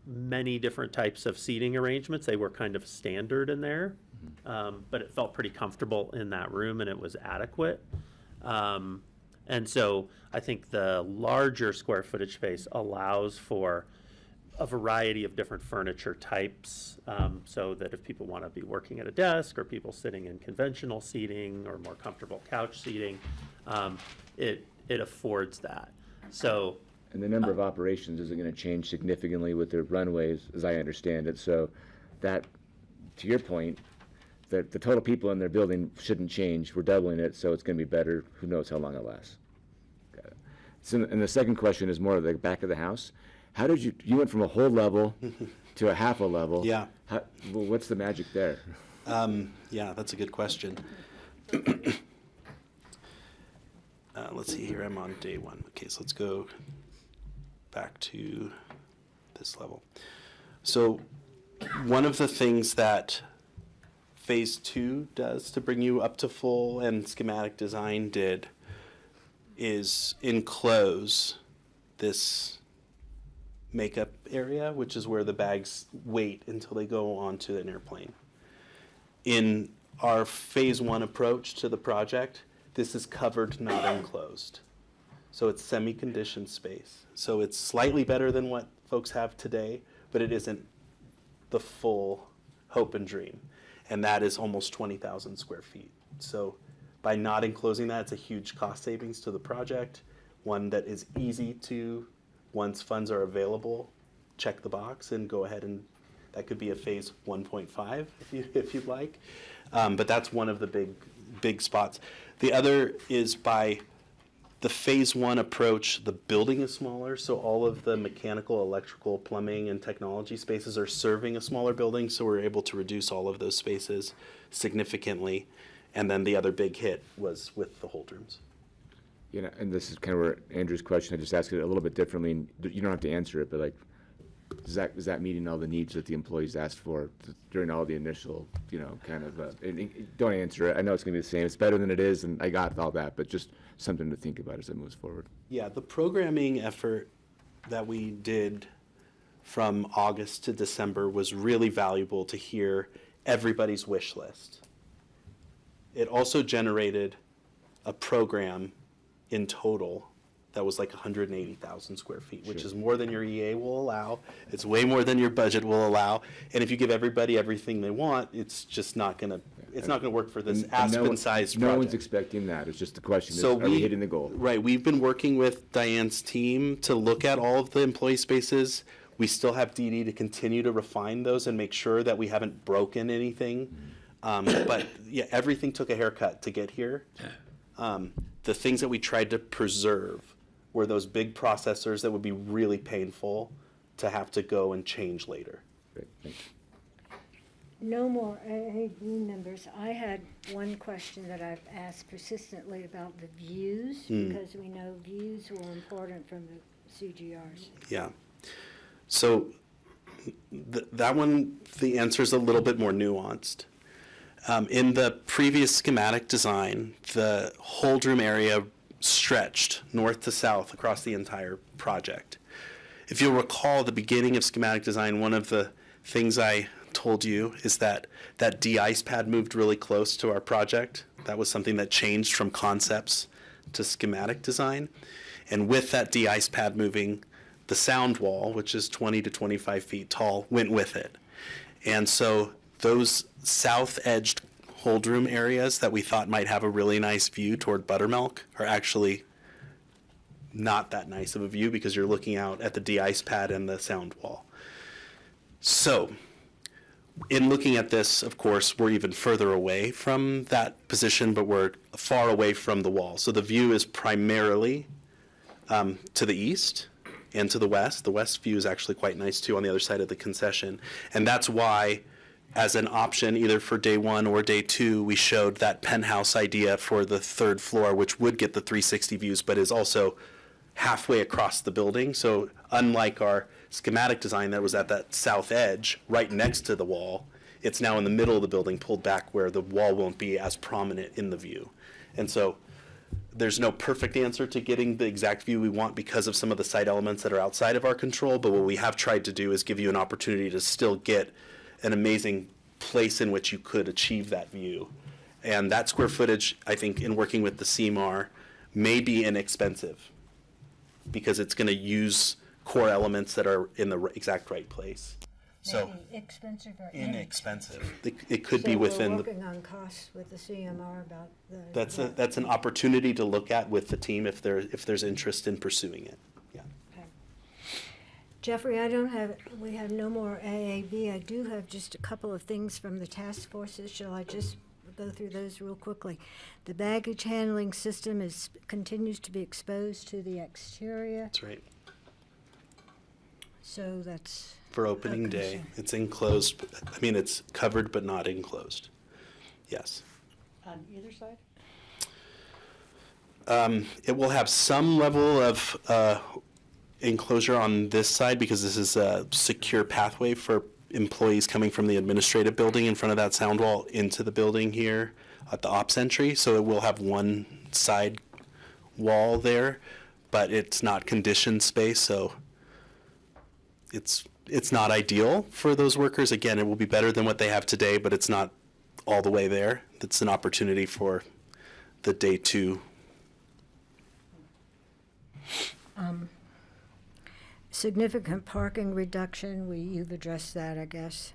many different types of seating arrangements. They were kind of standard in there, but it felt pretty comfortable in that room and it was adequate. And so I think the larger square footage space allows for a variety of different furniture types, so that if people want to be working at a desk or people sitting in conventional seating or more comfortable couch seating, it affords that. So. And the number of operations isn't going to change significantly with the runways, as I understand it. So that, to your point, the total people in their building shouldn't change. We're doubling it, so it's going to be better. Who knows how long it lasts. Got it. So, and the second question is more of the back of the house. How did you went from a whole level to a half a level? Yeah. Well, what's the magic there? Yeah, that's a good question. Let's see here. I'm on day 1. Okay, so let's go back to this level. So one of the things that phase 2 does to bring you up to full and schematic design did is enclose this makeup area, which is where the bags wait until they go onto an airplane. In our phase 1 approach to the project, this is covered, not enclosed. So it's semi-conditioned space. So it's slightly better than what folks have today, but it isn't the full hope and dream. And that is almost 20,000 square feet. So by not enclosing that, it's a huge cost savings to the project, one that is easy to, once funds are available, check the box and go ahead, and that could be a phase 1.5 if you'd like. But that's one of the big spots. The other is by the phase 1 approach, the building is smaller, so all of the mechanical, electrical, plumbing, and technology spaces are serving a smaller building, so we're able to reduce all of those spaces significantly. And then the other big hit was with the hold rooms. You know, and this is kind of where Andrew's question, I just asked it a little bit differently, and you don't have to answer it, but like, is that meeting all the needs that the employees asked for during all the initial, kind of, don't answer it. I know it's going to be the same. It's better than it is, and I got all that, but just something to think about as it moves forward. Yeah, the programming effort that we did from August to December was really valuable to hear everybody's wish list. It also generated a program in total that was like 180,000 square feet, which is more than your EA will allow. It's way more than your budget will allow. And if you give everybody everything they want, it's just not going to, it's not going to work for this Aspen-sized project. No one's expecting that. It's just the question is, are we hitting the goal? Right. We've been working with Diane's team to look at all of the employee spaces. We still have DD to continue to refine those and make sure that we haven't broken anything. But yeah, everything took a haircut to get here. The things that we tried to preserve were those big processors that would be really painful to have to go and change later. Great, thank you. No more AAB members. I had one question that I've asked persistently about the views, because we know views were important from the CGRs. Yeah. So that one, the answer is a little bit more nuanced. In the previous schematic design, the hold room area stretched north to south across the entire project. If you'll recall, the beginning of schematic design, one of the things I told you is that that de-ice pad moved really close to our project. That was something that changed from concepts to schematic design. And with that de-ice pad moving, the sound wall, which is 20 to 25 feet tall, went with it. And so those south-edged hold room areas that we thought might have a really nice view toward Buttermilk are actually not that nice of a view because you're looking out at the de-ice pad and the sound wall. So in looking at this, of course, we're even further away from that position, but we're far away from the wall. So the view is primarily to the east and to the west. The west view is actually quite nice too on the other side of the concession. And that's why, as an option either for day one or day two, we showed that penthouse idea for the third floor, which would get the 360 views, but is also halfway across the building. So unlike our schematic design that was at that south edge, right next to the wall, it's now in the middle of the building, pulled back where the wall won't be as prominent in the view. And so there's no perfect answer to getting the exact view we want because of some of the site elements that are outside of our control, but what we have tried to do is give you an opportunity to still get an amazing place in which you could achieve that view. And that square footage, I think, in working with the CMAR, may be inexpensive because it's going to use core elements that are in the exact right place. So Expensive or inexpensive. It could be within. We're working on costs with the CMR about the. That's an opportunity to look at with the team if there's interest in pursuing it. Yeah. Okay. Jeffrey, we have no more AAB. I do have just a couple of things from the task forces. Shall I just go through those real quickly? The baggage handling system continues to be exposed to the exterior. That's right. So that's. For opening day, it's enclosed. I mean, it's covered but not enclosed. Yes. On either side? It will have some level of enclosure on this side because this is a secure pathway for employees coming from the administrative building in front of that sound wall into the building here at the ops entry. So it will have one side wall there, but it's not conditioned space, so it's not ideal for those workers. Again, it will be better than what they have today, but it's not all the way there. It's an opportunity for the day two. Significant parking reduction, you've addressed that, I guess.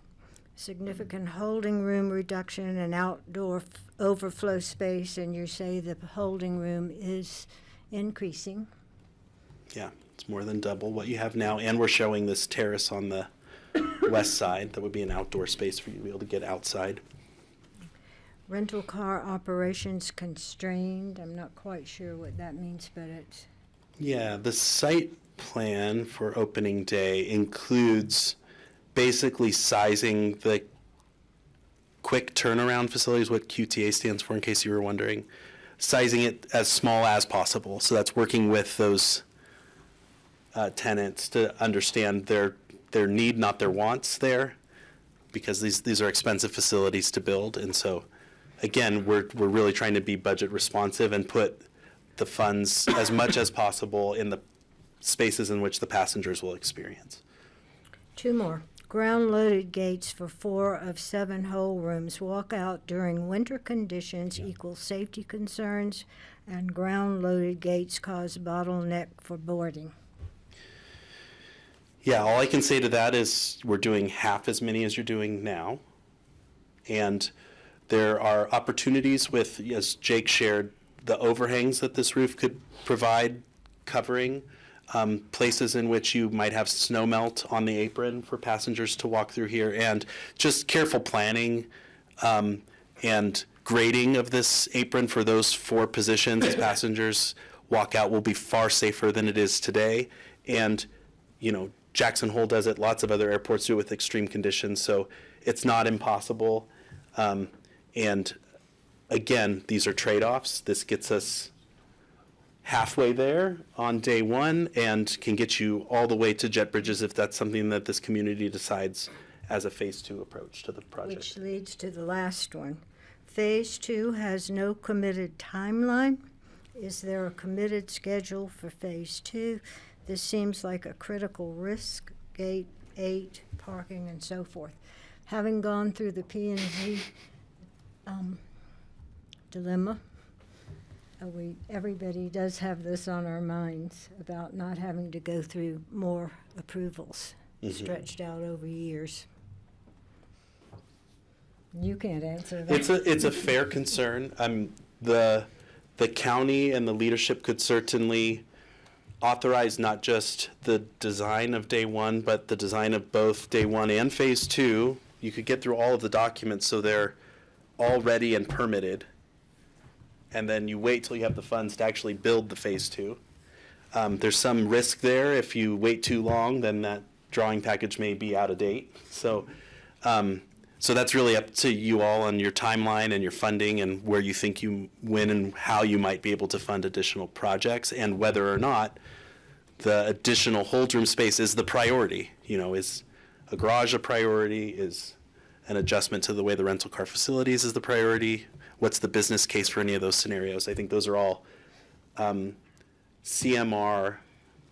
Significant holding room reduction and outdoor overflow space, and you say the holding room is increasing. Yeah, it's more than double what you have now, and we're showing this terrace on the west side. That would be an outdoor space for you to be able to get outside. Rental car operations constrained. I'm not quite sure what that means, but it's. Yeah, the site plan for opening day includes basically sizing the quick turnaround facilities, what QTA stands for in case you were wondering, sizing it as small as possible. So that's working with those tenants to understand their need, not their wants there, because these are expensive facilities to build. And so, again, we're really trying to be budget responsive and put the funds as much as possible in the spaces in which the passengers will experience. Two more. Ground-loaded gates for 4 of 7 whole rooms. Walkout during winter conditions equals safety concerns, and ground-loaded gates cause bottleneck for boarding. Yeah, all I can say to that is we're doing half as many as you're doing now. And there are opportunities with, as Jake shared, the overhangs that this roof could provide covering, places in which you might have snow melt on the apron for passengers to walk through here, and just careful planning and grading of this apron for those 4 positions as passengers walk out will be far safer than it is today. And, Jackson Hole does it. Lots of other airports do it with extreme conditions. So it's not impossible. And again, these are trade-offs. This gets us halfway there on day one and can get you all the way to jet bridges if that's something that this community decides as a phase 2 approach to the project. Which leads to the last one. Phase 2 has no committed timeline. Is there a committed schedule for phase 2? This seems like a critical risk, gate 8, parking, and so forth. Having gone through the P&Z dilemma, everybody does have this on our minds about not having to go through more approvals stretched out over years. You can't answer that. It's a fair concern. The county and the leadership could certainly authorize not just the design of day 1, but the design of both day 1 and phase 2. You could get through all of the documents so they're all ready and permitted. And then you wait till you have the funds to actually build the phase 2. There's some risk there. If you wait too long, then that drawing package may be out of date. So that's really up to you all on your timeline and your funding and where you think you win and how you might be able to fund additional projects and whether or not the additional hold room space is the priority. You know, is a garage a priority? Is an adjustment to the way the rental car facilities is the priority? What's the business case for any of those scenarios? I think those are all CMR,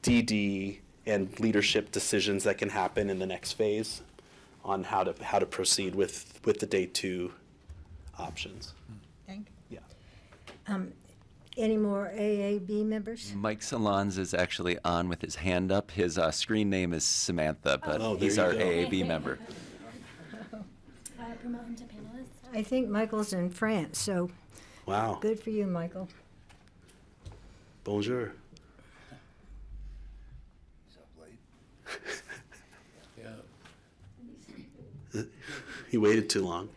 DD, and leadership decisions that can happen in the next phase on how to proceed with the day 2 options. Thank you. Yeah. Any more AAB members? Mike Salons is actually on with his hand up. His screen name is Samantha, but he's there our you go. AAB member. Promote him to panelist. I think Michael's in France, so Wow. good for you, Michael. Bonjour. He waited too long.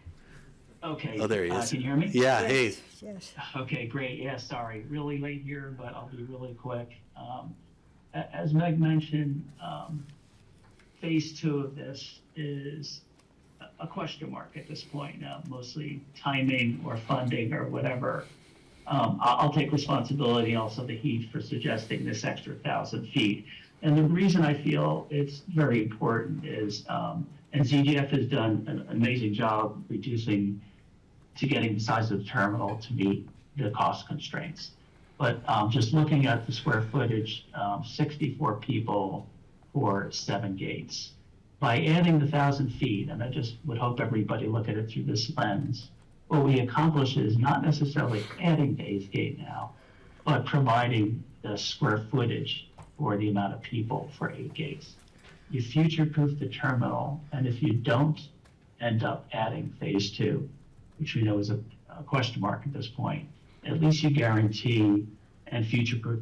Okay. Oh, there he is. Can you hear me? Yeah, hey. Yes. Okay, great. Yeah, sorry. Really late here, but I'll be really quick. As Meg mentioned, phase 2 of this is a question mark at this point, mostly timing or funding or whatever. I'll take responsibility and also the heat for suggesting this extra 1,000 feet. And the reason I feel it's very important is, and ZGF has done an amazing job reducing to getting the size of the terminal to meet the cost constraints. But just looking at the square footage, 64 people for 7 gates. By adding the 1,000 feet, and I just would hope everybody look at it through this lens, what we accomplish is not necessarily adding the 8th gate now, but providing the square footage for the amount of people for 8 gates. You future-proof the terminal, and if you don't end up adding phase 2, which we know is a question mark at this point, at least you guarantee and future-proof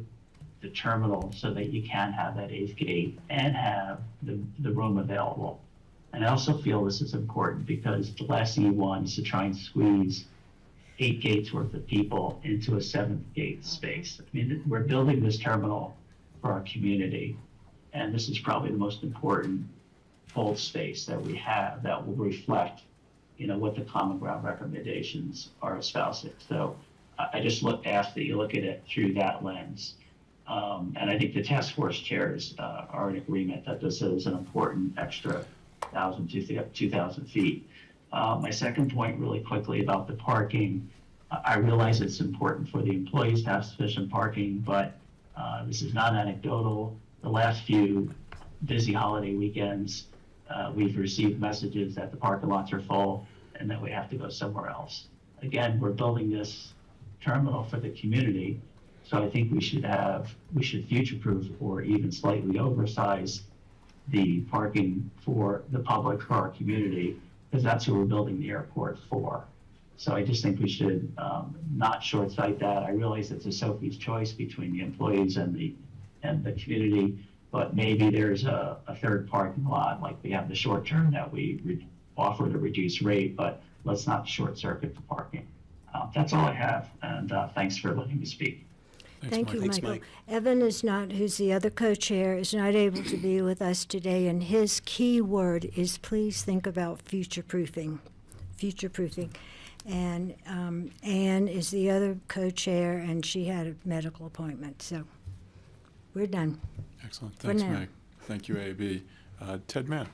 the terminal so that you can have that 8th gate and have the room available. And I also feel this is important because the last thing you want is to try and squeeze 8 gates worth of people into a 7th gate space. I mean, we're building this terminal for our community, and this is probably the most important hold space that we have that will reflect, you know, what the common ground recommendations are espousing. So I just ask that you look at it through that lens. And I think the task force chairs are in agreement that this is an important extra 1,000 to 2,000 feet. My second point really quickly about the parking, I realize it's important for the employees to have sufficient parking, but this is not anecdotal. The last few busy holiday weekends, we've received messages that the parking lots are full and that we have to go somewhere else. Again, we're building this terminal for the community, so I think we should future-proof or even slightly oversize the parking for the public, for our community, because that's who we're building the airport for. So I just think we should not short-sight that. I realize it's a Sophie's choice between the employees and the community, but maybe there's a third parking lot, like we have the short term that we offer at a reduced rate, but let's not short-circuit the parking. That's all I have, and thanks for letting me speak. Thank you, Thanks, Michael. Mike. Evan is not, who's the other co-chair, is not able to be with us today, and his key word is please think about future-proofing. Future-proofing. And Anne is the other co-chair, and she had a medical appointment, so we're done. Excellent. For Thanks, now. Meg. Thank you, AB. Ted Mann.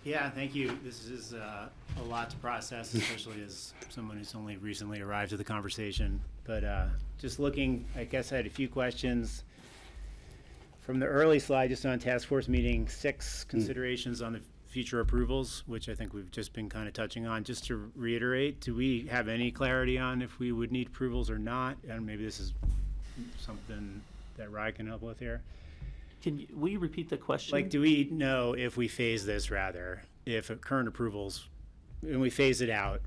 Yeah, thank you. This is a lot to process, especially as someone who's only recently arrived to the conversation. But just looking, I guess I had a few questions. From the early slide, just on task force meeting 6, considerations on the future approvals, which I think we've just been kind of touching on. Just to reiterate, do we have any clarity on if we would need approvals or not? And maybe this is something that Rye can help with here. Will you repeat the question? Like, do we know if we phase this, rather, if current approvals, and we phase it out,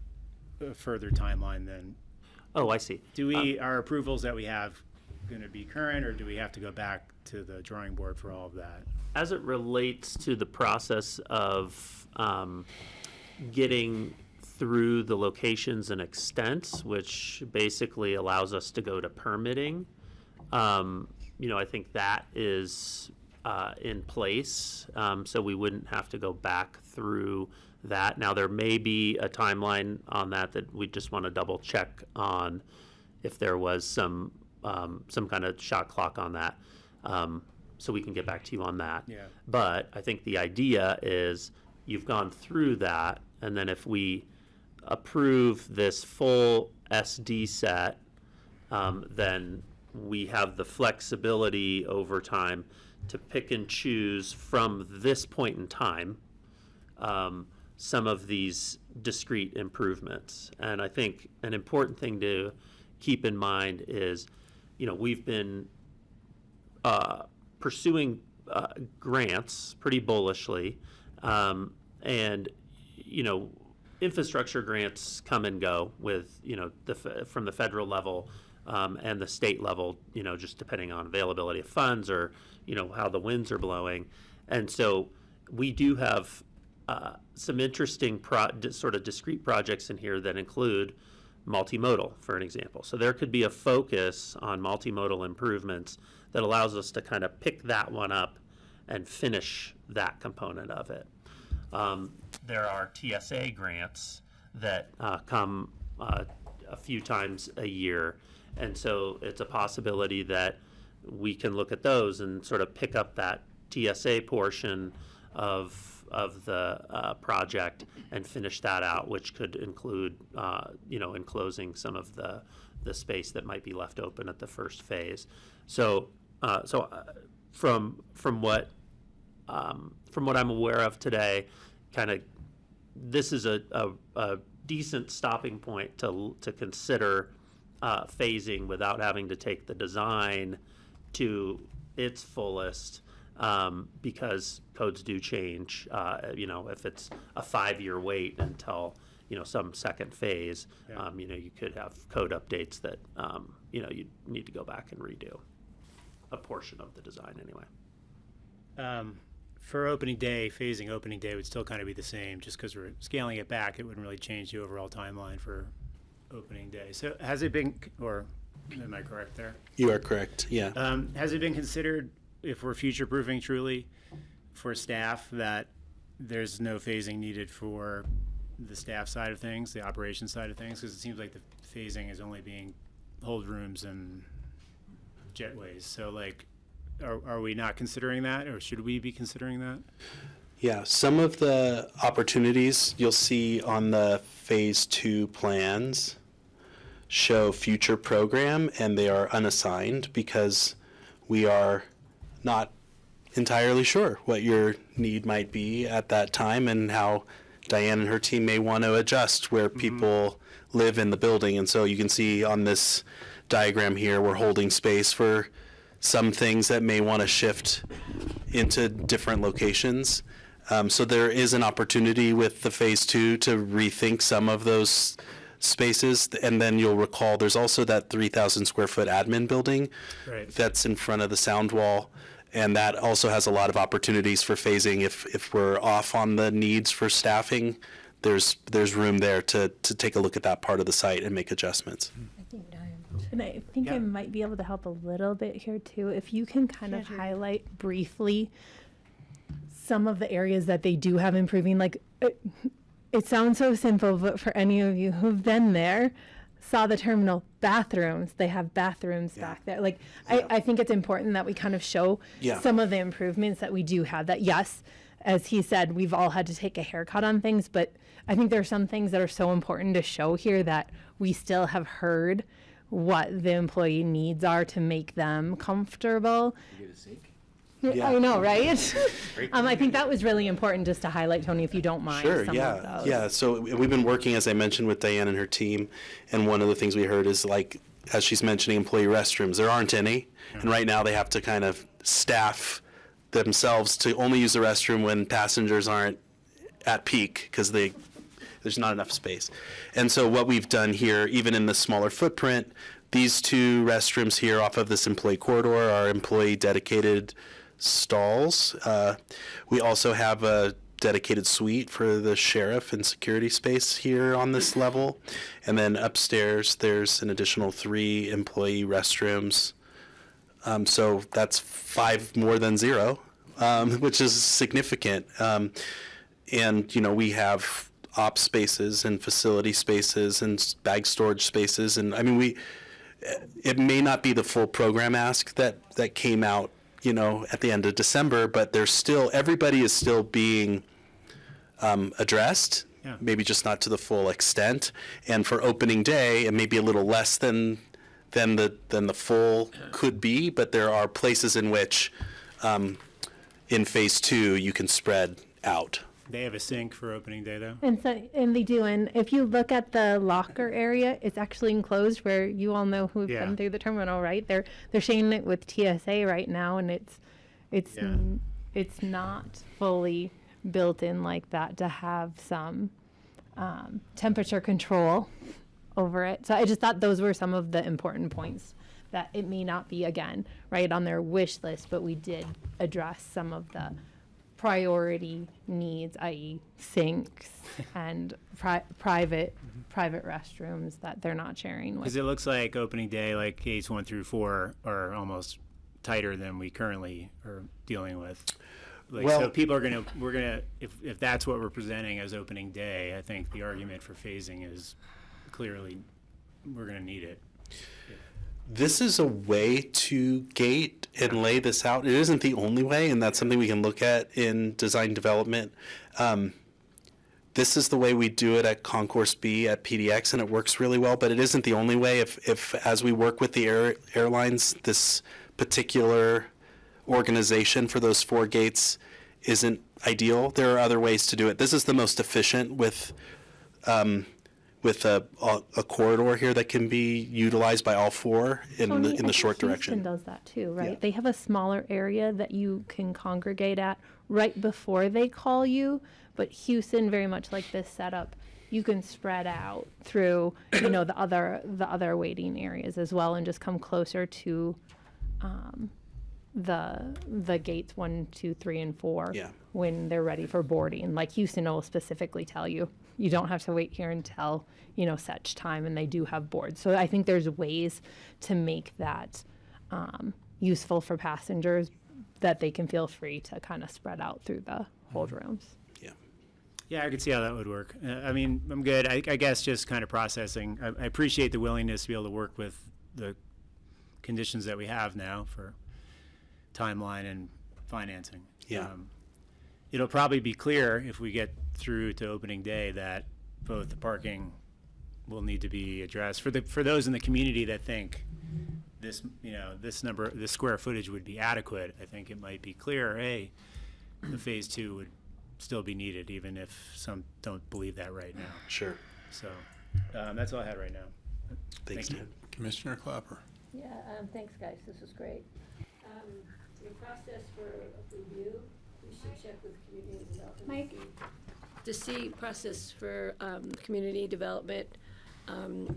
a further timeline then? Oh, I see. Do we, our approvals that we have going to be current, or do we have to go back to the drawing board for all of that? As it relates to the process of getting through the locations and extents, which basically allows us to go to permitting, I think that is in place, so we wouldn't have to go back through that. Now, there may be a timeline on that we just want to double check on if there was some kind of shot clock on that, so we can get back to you on that. Yeah. But I think the idea is you've gone through that, and then if we approve this full SD set, then we have the flexibility over time to pick and choose from this point in time some of these discrete improvements. And I think an important thing to keep in mind is, we've been pursuing grants pretty bullishly, and infrastructure grants come and go with from the federal level and the state level, just depending on availability of funds or how the winds are blowing. And so we do have some interesting sort of discrete projects in here that include multimodal, for an example. So there could be a focus on multimodal improvements that allows us to kind of pick that one up and finish that component of it. There are TSA grants that come a few times a year, and so it's a possibility that we can look at those and sort of pick up that TSA portion of the project and finish that out, which could include, enclosing some of the space that might be left open at the first phase. So from what I'm aware of today, kind of this is a decent stopping point to consider phasing without having to take the design to its fullest, because codes do change. If it's a 5-year wait until some second phase, you could have code updates that you need to go back and redo a portion of the design anyway. For opening day, phasing opening day would still kind of be the same, just because we're scaling it back. It wouldn't really change the overall timeline for opening day. So has it been, or am I correct there? You are correct, yeah. Has it been considered, if we're future-proofing truly for staff, that there's no phasing needed for the staff side of things, the operations side of things? Because it seems like the phasing is only being hold rooms and jetways. So, like, are we not considering that, or should we be considering that? Yeah, some of the opportunities you'll see on the phase 2 plans show future program, and they are unassigned because we are not entirely sure what your need might be at that time and how Diane and her team may want to adjust where people live in the building. And so you can see on this diagram here, we're holding space for some things that may want to shift into different locations. So there is an opportunity with the phase 2 to rethink some of those spaces. And then you'll recall there's also that 3,000 square foot admin building that's in front of the sound wall. And that also has a lot of opportunities for phasing. If we're off on the needs for staffing, there's room there to take a look at that part of the site and make adjustments. I think Diane. And I think I might be able to help a little bit here too. If you can kind of highlight briefly some of the areas that they do have improving, like it sounds so simple, but for any of you who've been there, saw the terminal bathrooms, they have bathrooms back there. Like, I think it's important that we kind of show some of the improvements that we do have. That, yes, as he said, we've all had to take a haircut on things, but I think there are some things that are so important to show here that we still have heard what the employee needs are to make them comfortable. You get a sink? Yeah. I know, right? I think that was really important just to highlight, Tony, if you don't mind. Sure, some yeah, of those. yeah. So we've been working, as I mentioned, with Diane and her team, and one of the things we heard is, like, as she's mentioning, employee restrooms. There aren't any, and right now they have to kind of staff themselves to only use the restroom when passengers aren't at peak because there's not enough space. And so what we've done here, even in the smaller footprint, these two restrooms here off of this employee corridor are employee dedicated stalls. We also have a dedicated suite for the sheriff and security space here on this level. And then upstairs, there's an additional 3 employee restrooms. So that's 5 more than 0, which is significant. And, you know, we have ops spaces and facility spaces and bag storage spaces. And I mean, it may not be the full program ask that came out, you know, at the end of December, but there's still, everybody is still being addressed, maybe just not to the full extent. And for opening day, it may be a little less than the full could be, but there are places in which in phase 2 you can spread out. They have a sink for opening day, though? And they do. And if you look at the locker area, it's actually enclosed, where you all know who've been through the terminal, right? They're sharing it with TSA right now, and it's not fully built in like that to have some temperature control over it. So I just thought those were some of the important points, that it may not be, again, right on their wish list, but we did address some of the priority needs, i.e. sinks and private restrooms that they're not sharing with. Because it looks like opening day, like gates 1 through 4, are almost tighter than we currently are dealing with. Like, so people are we're gonna, if that's what we're presenting as opening day, I think the argument for phasing is clearly we're gonna need it. This is a way to gate and lay this out. It isn't the only way, and that's something we can look at in design development. This is the way we do it at Concourse B at PDX, and it works really well, but it isn't the only way. If as we work with the airlines, this particular organization for those 4 gates isn't ideal, there are other ways to do it. This is the most efficient with a corridor here that can be utilized by all 4 in the short direction. Houston does that too, right? Yeah. They have a smaller area that you can congregate at right before they call you, but Houston, very much like this setup, you can spread out through, you know, the other waiting areas as well, and just come closer to the gates 1, 2, 3, and 4 when they're ready for boarding. Like Houston will specifically tell you, you don't have to wait here until, you know, such time, and they do have boards. So I think there's ways to make that useful for passengers, that they can feel free to kind of spread out through the hold rooms. Yeah, I could see how that would work. I mean, I'm good. I guess just kind of processing. I appreciate the willingness to be able to work with the conditions that we have now for timeline and financing. It'll probably be clear if we get through to opening day that both the parking will need to be addressed for those in the community that think this square footage would be adequate. I think it might be clear, hey, the phase 2 would still be needed, even if some don't believe that right now. Sure. So that's all I had right now. Thank you. Commissioner Clapper. Yeah, thanks, guys. This was great. Your process for review, we should check with community development. Mike? To see process for community development,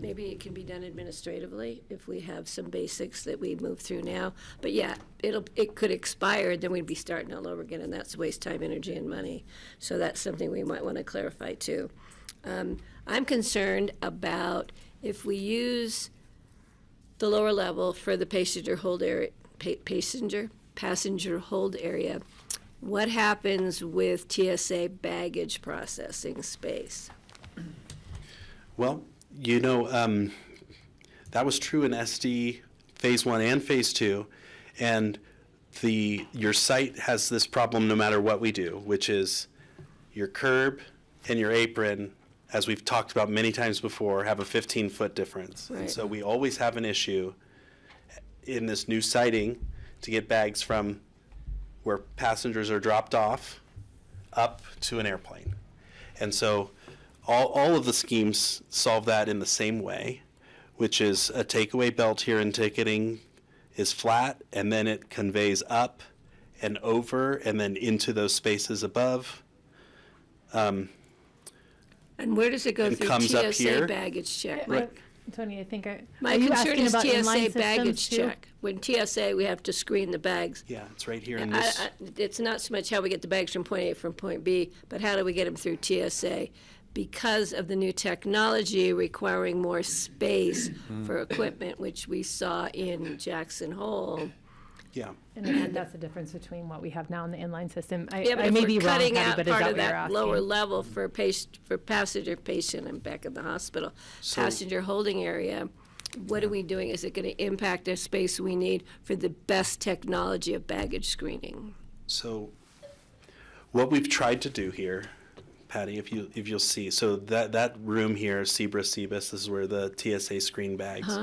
maybe it can be done administratively if we have some basics that we move through now. But yeah, it could expire, then we'd be starting all over again, and that's waste time, energy, and money. So that's something we might want to clarify too. I'm concerned about if we use the lower level for the passenger hold area, passenger hold area. What happens with TSA baggage processing space? Well, that was true in SD Phase 1 and Phase 2, and your site has this problem no matter what we do, which is your curb and your apron, as we've talked about many times before, have a 15-foot difference. Right. And so we always have an issue in this new siting to get bags from where passengers are dropped off up to an airplane. And so all of the schemes solve that in the same way, which is a takeaway belt here in ticketing is flat, and then it conveys up and over and then into those spaces above. And where does it go And through comes up TSA here. baggage check? Right. Tony, I think My are you concern asking is about inline TSA systems baggage too? check. When TSA, we have to screen the bags. Yeah, it's right here in this. It's not so much how we get the bags from point A from point B, but how do we get them through TSA? Because of the new technology requiring more space for equipment, which we saw in Jackson Hole. Yeah. And I think that's the difference between what we have now in the inline system. Yeah, but I if may we're be wrong, cutting Patty, out but is part that of what you're that asking? lower level for passenger, patient, and back at the hospital, passenger holding area, what are we doing? Is it going to impact the space we need for the best technology of baggage screening? So what we've tried to do here, Patty, if you'll see, so that room here, Cebus, this is where the TSA screen bags.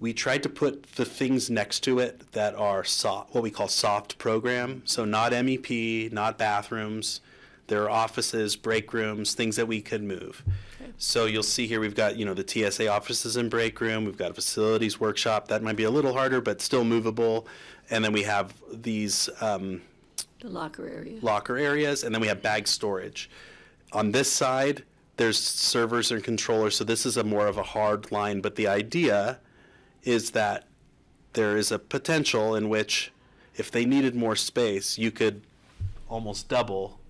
We tried to put the things next to it that are what we call soft program. So not MEP, not bathrooms. There are offices, break rooms, things that we could move. Okay. So you'll see here we've got, the TSA offices and break room. We've got a facilities workshop. That might be a little harder, but still movable. And then we have these The locker area. locker areas, and then we have bag storage. On this side, there's servers and controllers, so this is more of a hard line, but the idea is that there is a potential in which if they needed more space, you could almost double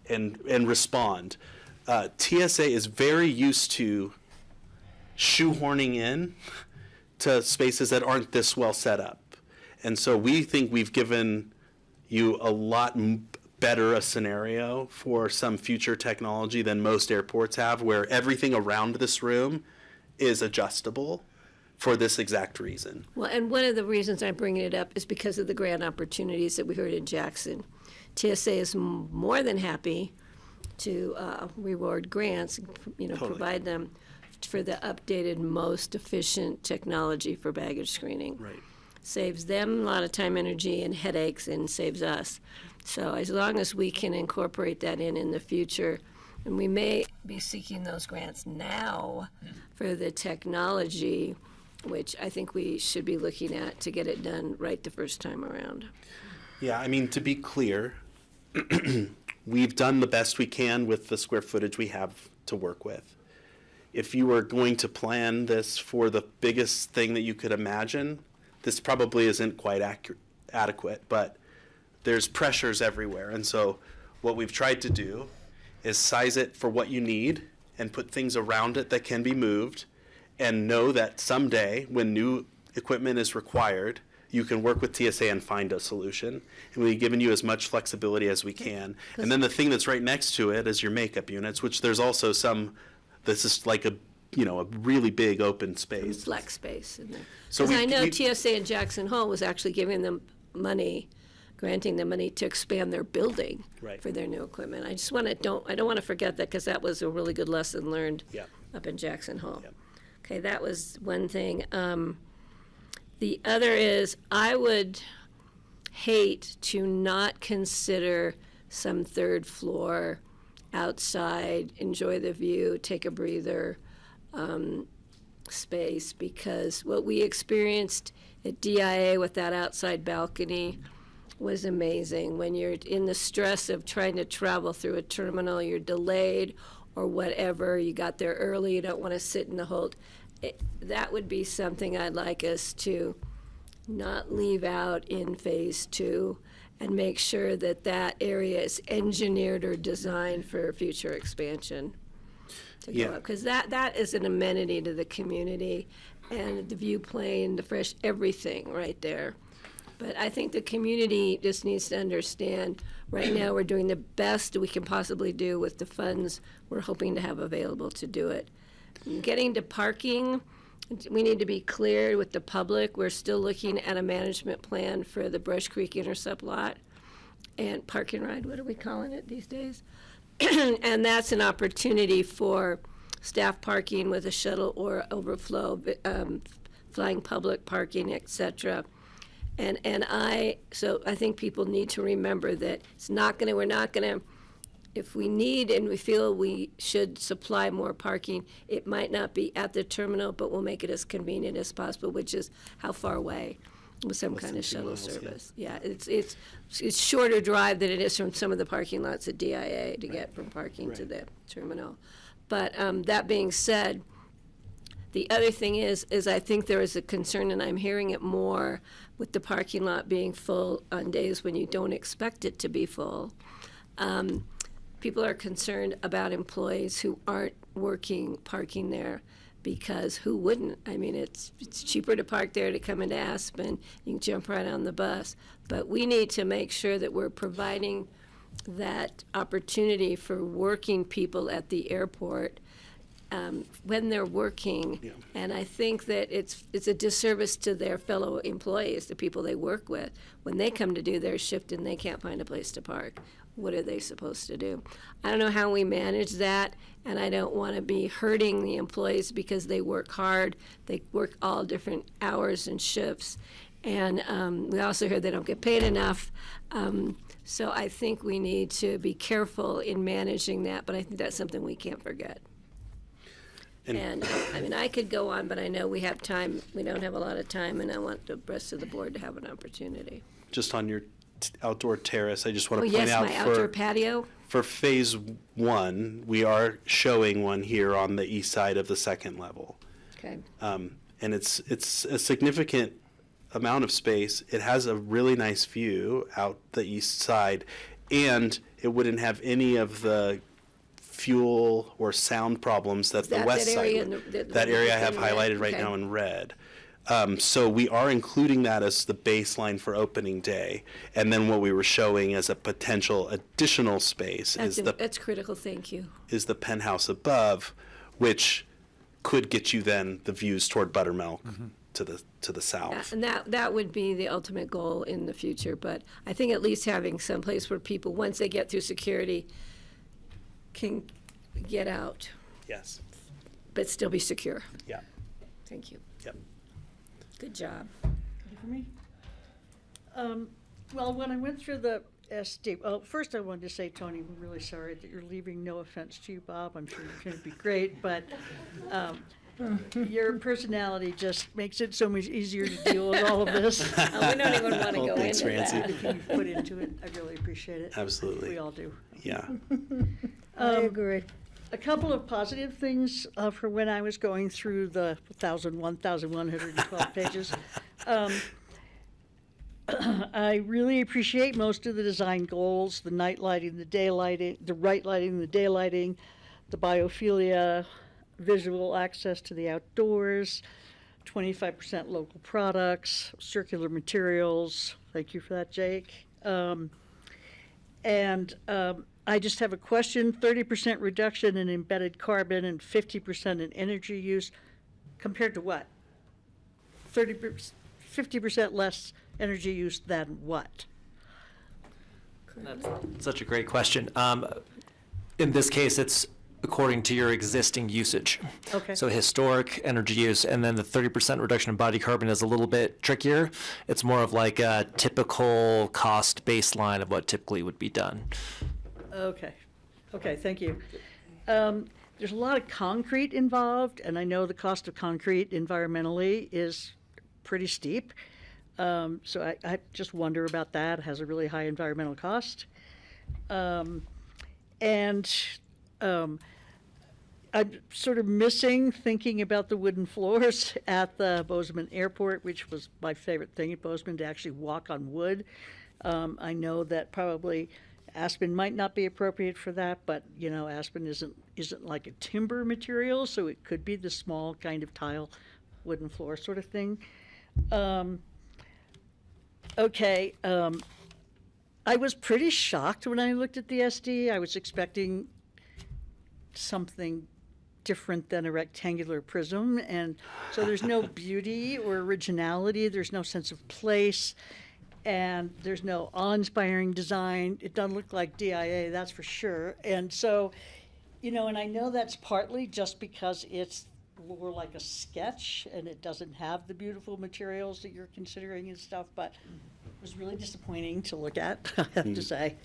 and respond. TSA is very used to shoehorning in to spaces that aren't this well set up. And so we think we've given you a lot better a scenario for some future technology than most airports have, where everything around this room is adjustable for this exact reason. Well, and one of the reasons I'm bringing it up is because of the grant opportunities that we heard in Jackson. TSA is more than happy to reward grants, Totally. provide them for the updated, most efficient technology for baggage screening. Right. Saves them a lot of time, energy, and headaches, and saves us. So as long as we can incorporate that in the future, and we may be seeking those grants now for the technology, which I think we should be looking at to get it done right the first time around. Yeah, I mean, to be clear, we've done the best we can with the square footage we have to work with. If you were going to plan this for the biggest thing that you could imagine, this probably isn't quite adequate, but there's pressures everywhere. And so what we've tried to do is size it for what you need and put things around it that can be moved, and know that someday when new equipment is required, you can work with TSA and find a solution. And we've given you as much flexibility as we can. And then the thing that's right next to it is your makeup units, which there's also this is like a really big open space. Flex space in there. So Because I know TSA in Jackson Hole was actually giving them money, granting them money to expand their building Right. for their new equipment. I don't want to forget that, because that was a really good lesson learned Yeah. up in Jackson Hole. Yeah. Okay, that was one thing. The other is, I would hate to not consider some third floor outside, enjoy the view, take a breather space, because what we experienced at DIA with that outside balcony was amazing. When you're in the stress of trying to travel through a terminal, you're delayed or whatever, you got there early, you don't want to sit in the hold. That would be something I'd like us to not leave out in phase 2, and make sure that that area is engineered or designed for future expansion to go up. Because that is an amenity to the community, and the view plane, the fresh everything right there. But I think the community just needs to understand, right now we're doing the best we can possibly do with the funds we're hoping to have available to do it. Getting to parking, we need to be clear with the public. We're still looking at a management plan for the Brush Creek Intercept lot and park and ride, what are we calling it these days? And that's an opportunity for staff parking with a shuttle or overflow, flying public parking, et cetera. So I think people need to remember that we're not gonna, if we need and we feel we should supply more parking, it might not be at the terminal, but we'll make it as convenient as possible, which is how far away, with some kind of shuttle service. Yeah, it's shorter drive than it is from some of the parking lots at DIA to get from parking to the terminal. But that being said, the other thing is I think there is a concern, and I'm hearing it more with the parking lot being full on days when you don't expect it to be full. People are concerned about employees who aren't working parking there, because who wouldn't? I mean, it's cheaper to park there to come into Aspen. You can jump right on the bus. But we need to make sure that we're providing that opportunity for working people at the airport when they're working. Yeah. And I think that it's a disservice to their fellow employees, the people they work with, when they come to do their shift and they can't find a place to park. What are they supposed to do? I don't know how we manage that, and I don't want to be hurting the employees because they work hard. They work all different hours and shifts. And we also hear they don't get paid enough. So I think we need to be careful in managing that, but I think that's something we can't forget. And I mean, I could go on, but I know we have time. We don't have a lot of time, and I want the rest of the board to have an opportunity. Just on your outdoor terrace, I just want to point point out my outdoor patio. For phase 1, we are showing one here on the east side of the second level. Okay. And it's a significant amount of space. It has a really nice view out the east side, and it wouldn't have any of the fuel or sound problems that the west side would. That area I have highlighted right now in red. So we are including that as the baseline for opening day, and then what we were showing as a potential additional space That's critical. Thank you. Is the penthouse above, which could get you then the views toward Buttermilk to the south. And that would be the ultimate goal in the future. But I think at least having some place where people, once they get through security, can get out. Yes. But still be secure. Yeah. Thank you. Yep. Good job. For me? Well, when I went through the SD, well, first I wanted to say, Tony, we're really sorry that you're leaving. No offense to you, Bob. I'm sure you're going to be great, but your personality just makes it so much easier to deal with all of this. We don't even want to go thanks, into Francie. that. Everything you put into it, I really appreciate it. Absolutely. We all do. Yeah. I agree. A couple of positive things for when I was going through the 1,112 pages. I really appreciate most of the design goals, the night lighting, the day lighting, the right lighting, the day lighting, the biophilia, visual access to the outdoors, 25% local products, circular materials. Thank you for that, Jake. I just have a question. 30% reduction in embedded carbon and 50% in energy use, compared to what? 50% less energy use than what? That's such a great question. In this case, it's according to your existing usage. Okay. So historic energy use, and then the 30% reduction in body carbon is a little bit trickier. It's more of like a typical cost baseline of what typically would be done. Okay, thank you. There's a lot of concrete involved, and I know the cost of concrete environmentally is pretty steep. So I just wonder about that. It has a really high environmental cost. I'm sort of missing thinking about the wooden floors at the Bozeman Airport, which was my favorite thing at Bozeman, to actually walk on wood. I know that probably Aspen might not be appropriate for that, but you know, Aspen isn't like a timber material, so it could be the small kind of tile wooden floor sort of thing. Okay, I was pretty shocked when I looked at the SD. I was expecting something different than a rectangular prism, and so there's no beauty or originality, there's no sense of place, and there's no awe-inspiring design. It doesn't look like DIA, that's for sure. And so, you know, and I know that's partly just because it's more like a sketch and it doesn't have the beautiful materials that you're considering and stuff, but it was really disappointing to look at, I have to say.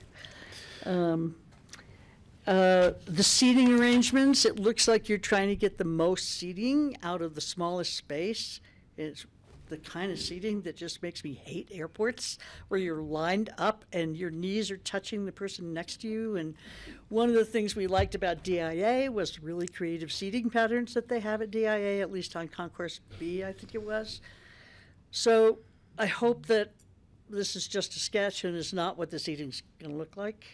The seating arrangements, it looks like you're trying to get the most seating out of the smallest space. It's the kind of seating that just makes me hate airports, where you're lined up and your knees are touching the person next to you. And one of the things we liked about DIA was the really creative seating patterns that they have at DIA, at least on Concourse B, I think it was. So I hope that this is just a sketch and is not what the seating's going to look like.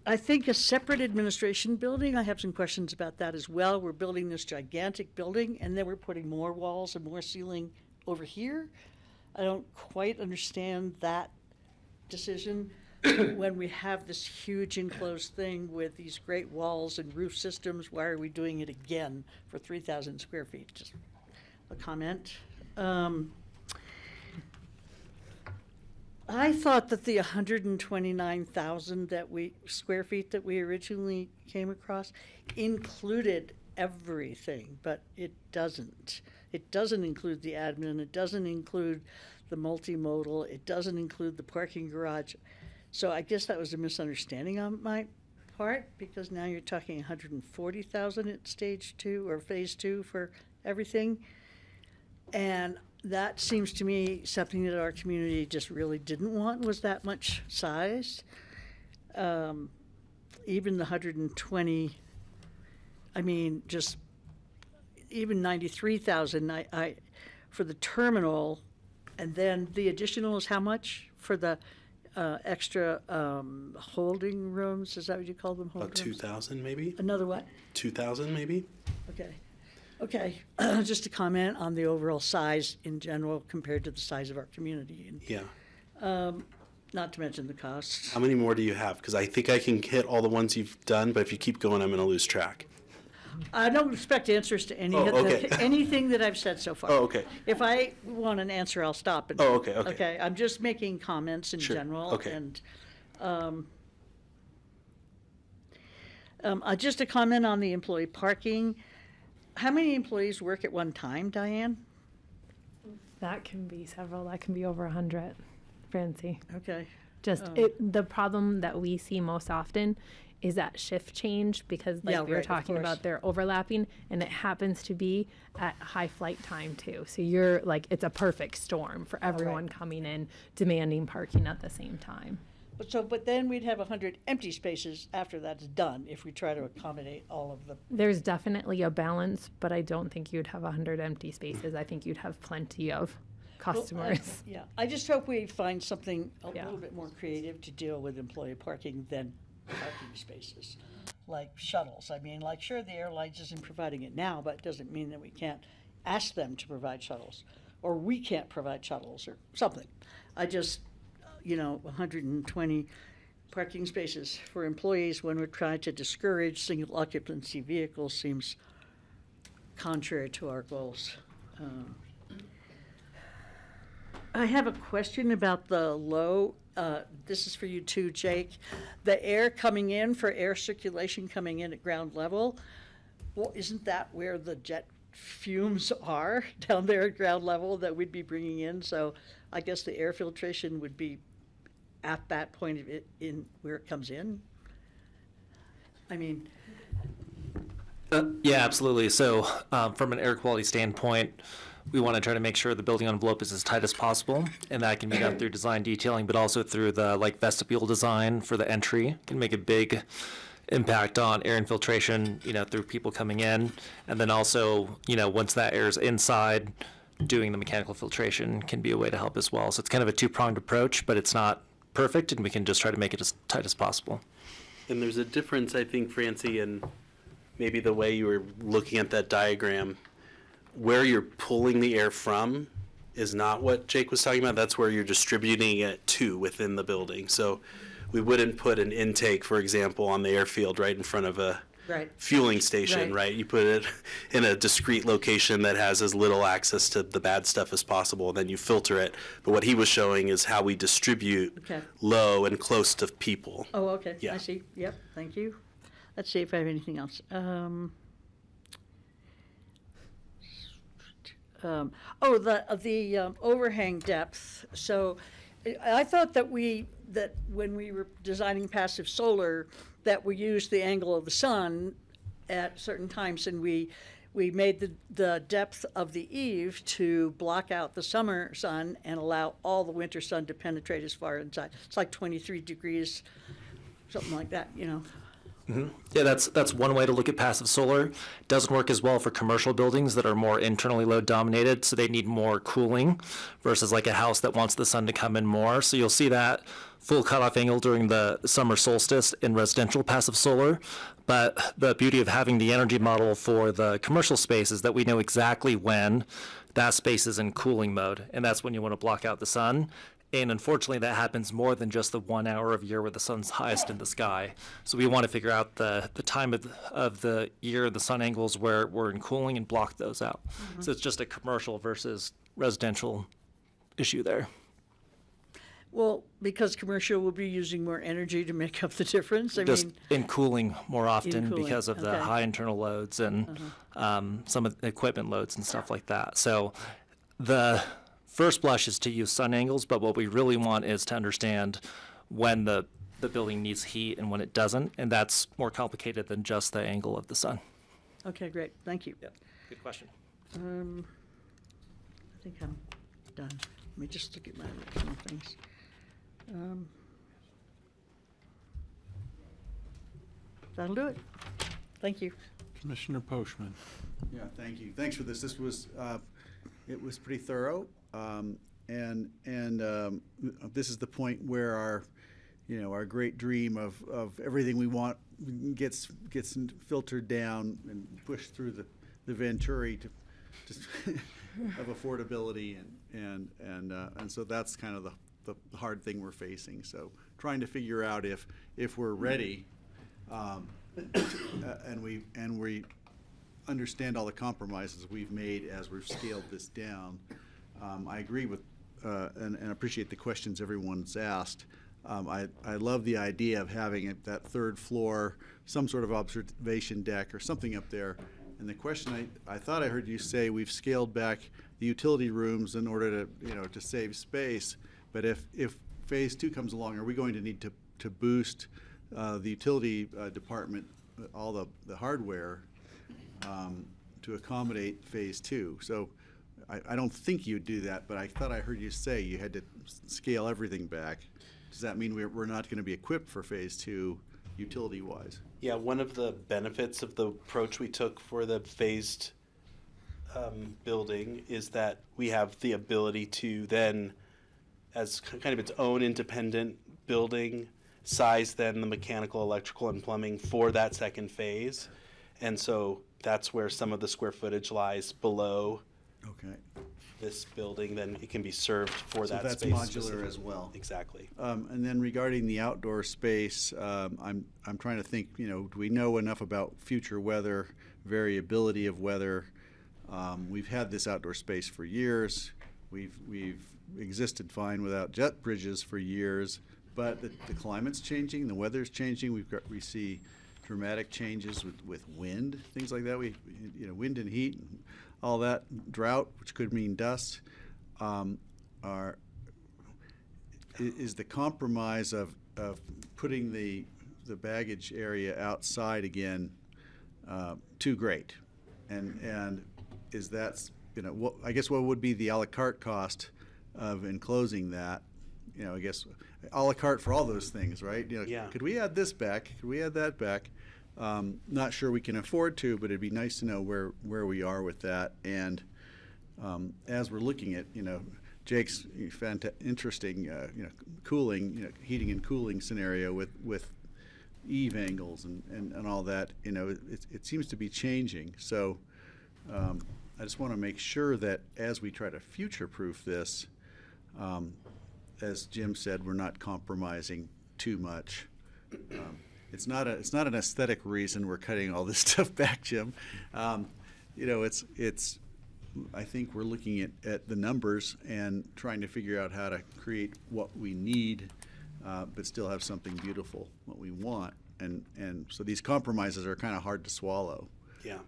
I think a separate administration building, I have some questions about that as well. We're building this gigantic building, and then we're putting more walls and more ceiling over here. I don't quite understand that decision when we have this huge enclosed thing with these great walls and roof systems. Why are we doing it again for 3,000 square feet? Just a comment. I thought that the 129,000 square feet that we originally came across included everything, but it doesn't. It doesn't include the admin, it doesn't include the multimodal, it doesn't include the parking garage. So I guess that was a misunderstanding on my part, because now you're talking 140,000 at stage 2 or phase 2 for everything. And that seems to me something that our community just really didn't want, was that much size. Even the 120, I mean, just even 93,000 I for the terminal, and then the additional is how much for the extra holding rooms? Is that what you call them? About 2,000 maybe? Another what? 2,000 maybe? Okay. Okay, just to comment on the overall size in general compared to the size of our community. And, yeah. Not to mention the costs. How many more do you have? Because I think I can hit all the ones you've done, but if you keep going, I'm going to lose track. I don't expect answers to any anything that I've said so far. Oh, okay. If I want an answer, I'll stop. And, okay. Okay, I'm just making comments in Sure. general. Okay. And just a comment on the employee parking. How many employees work at one time, Diane? That can be several. That can be over 100, Francie. Okay. Just the problem that we see most often is that shift change, because like we were talking about, they're overlapping, and it happens to be at high flight time too. So you're like, it's a perfect storm for everyone coming in demanding parking at the same time. But then we'd have 100 empty spaces after that's done if we try to accommodate all of them. There's definitely a balance, but I don't think you'd have 100 empty spaces. I think you'd have plenty of customers. Well, I just hope we find something a little bit more creative to deal with employee parking than parking spaces, like shuttles. I mean, like, sure, the airlines isn't providing it now, but it doesn't mean that we can't ask them to provide shuttles, or we can't provide shuttles or something. I just, 120 parking spaces for employees when we're trying to discourage single occupancy vehicles seems contrary to our goals. I have a question about the low, this is for you too, Jake. The air coming in, for air circulation coming in at ground level, well, isn't that where the jet fumes are, down there at ground level, that we'd be bringing in? So I guess the air filtration would be at that point of it in where it comes in? I mean... Yeah, absolutely. So from an air quality standpoint, we want to try to make sure the building envelope is as tight as possible, and that can be done through design detailing, but also through the vestibule design for the entry. Can make a big impact on air infiltration, through people coming in, and then also, once that air is inside, doing the mechanical filtration can be a way to help as well. So it's kind of a two-pronged approach, but it's not perfect, and we can just try to make it as tight as possible. And there's a difference, I think, Francie, in maybe the way you were looking at that diagram, where you're pulling the air from is not what Jake was talking about. That's where you're distributing it to within the building. So we wouldn't put an intake, for example, on the airfield right in front of a Right. fueling station, Right. right? You put it in a discrete location that has as little access to the bad stuff as possible, and then you filter it. But what he was showing is how we distribute Okay. low and close to people. Oh, okay. Yeah. I see. Yep. Thank you. Let's see if I have anything else. The overhang depth. So I thought that when we were designing passive solar, that we used the angle of the sun at certain times, and we made the depth of the eave to block out the summer sun and allow all the winter sun to penetrate as far inside. It's like 23 degrees, something like that, you know. Mm-hmm. Yeah, that's one way to look at passive solar. It doesn't work as well for commercial buildings that are more internally load dominated, so they need more cooling versus like a house that wants the sun to come in more. So you'll see that full cutoff angle during the summer solstice in residential passive solar. But the beauty of having the energy model for the commercial space is that we know exactly when that space is in cooling mode, and that's when you want to block out the sun. And unfortunately, that happens more than just the 1 hour of year where the sun's highest in the sky. So we want to figure out the time of the year, the sun angles where we're in cooling, and block those out. Mm-hmm. So it's just a commercial versus residential issue there. Well, because commercial will be using more energy to make up the difference. Just in cooling more often cooling, because of the okay. high internal loads and some of the equipment loads and stuff like that. So the first blush is to use sun angles, but what we really want is to understand when the building needs heat and when it doesn't, and that's more complicated than just the angle of the sun. Okay, great. Thank you. Yep. Good question. I think I'm done. Let me just look at my original things. That'll do it. Thank you. Commissioner Poshman. Yeah, thank you. Thanks for this. This was, it was pretty thorough. And this is the point where our great dream of everything we want gets filtered down and pushed through the Venturi to of affordability and so that's kind of the hard thing we're facing. So trying to figure out if we're ready, and we understand all the compromises we've made as we've scaled this down. I agree with and appreciate the questions everyone's asked. I love the idea of having that third floor, some sort of observation deck or something up there. And the question I thought I heard you say, we've scaled back the utility rooms in order to save space. But if phase 2 comes along, are we going to need to boost the utility department, all the hardware, to accommodate phase 2? So I don't think you'd do that, but I thought I heard you say you had to scale everything back. Does that mean we're not going to be equipped for phase 2 utility-wise? Yeah, one of the benefits of the approach we took for the phased building is that we have the ability to then, as kind of its own independent building, size then the mechanical, electrical, and plumbing for that second phase. And so that's where some of the square footage lies below this building. Then it can be served for that space. So that's modular as well. Exactly. And then regarding the outdoor space, I'm trying to think, do we know enough about future weather, variability of weather? We've had this outdoor space for years. We've existed fine without jet bridges for years, but the climate's changing, the weather's changing. We see dramatic changes with wind, things like that. Wind and heat, and all that, drought, which could mean dust. Is the compromise of putting the baggage area outside again too great? And is that, I guess what would be the a la carte cost of enclosing that? I guess a la carte for all those things, right? Yeah. Could we add this back? Could we add that back? Not sure we can afford to, but it'd be nice to know where we are with that. And as we're looking at, Jake's interesting, cooling, heating and cooling scenario with eave angles and all that, you know, it seems to be changing. So I just want to make sure that as we try to future-proof this, as Jim said, we're not compromising too much. It's not an aesthetic reason we're cutting all this stuff back, Jim. You know, I think we're looking at the numbers and trying to figure out how to create what we need, but still have something beautiful, what we want. And so these compromises are kind of hard to swallow. Yeah.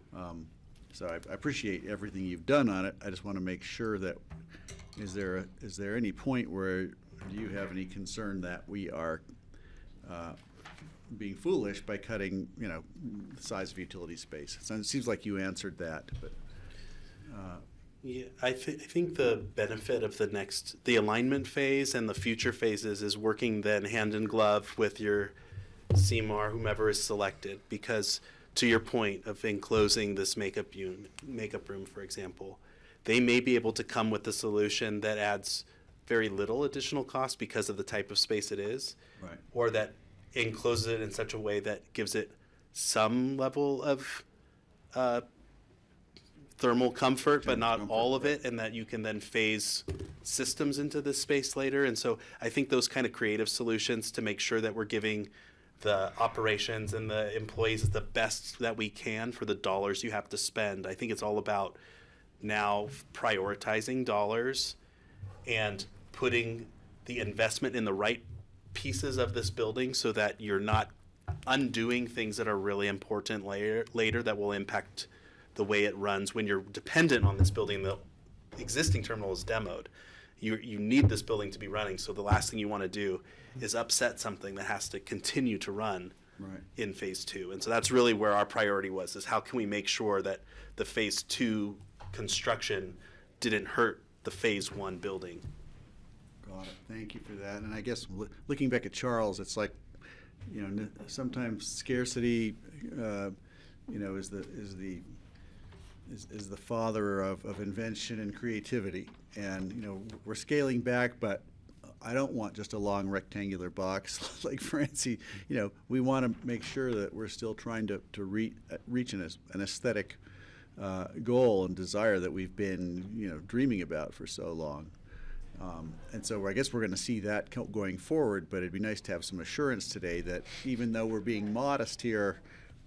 So I appreciate everything you've done on it. I just want to make sure that, is there any point where, do you have any concern that we are being foolish by cutting, you know, the size of utility space? So it seems like you answered that, but. Yeah, I think the benefit of the alignment phase and the future phases is working then hand in glove with your CMAR, whomever is selected, because to your point of enclosing this makeup room, for example, they may be able to come with a solution that adds very little additional cost because of the type of space it is, right, or that encloses it in such a way that gives it some level of thermal comfort, but not all of it, and that you can then phase systems into this space later. And so I think those kind of creative solutions to make sure that we're giving the operations and the employees the best that we can for the dollars you have to spend. I think it's all about now prioritizing dollars and putting the investment in the right pieces of this building so that you're not undoing things that are really important later that will impact the way it runs when you're dependent on this building. The existing terminal is demoed. You need this building to be running, so the last thing you want to do is upset something that has to continue to run in phase 2. And so that's really where our priority was, is how can we make sure that the phase 2 construction didn't hurt the phase 1 building. Got it. Thank you for that. And I guess looking back at Charles, it's like, you know, sometimes scarcity, you know, is the father of invention and creativity. And, you know, we're scaling back, but I don't want just a long rectangular box like Francie. You know, we want to make sure that we're still trying to reach an aesthetic goal and desire that we've been, you know, dreaming about for so long. And so I guess we're going to see that going forward, but it'd be nice to have some assurance today that even though we're being modest here,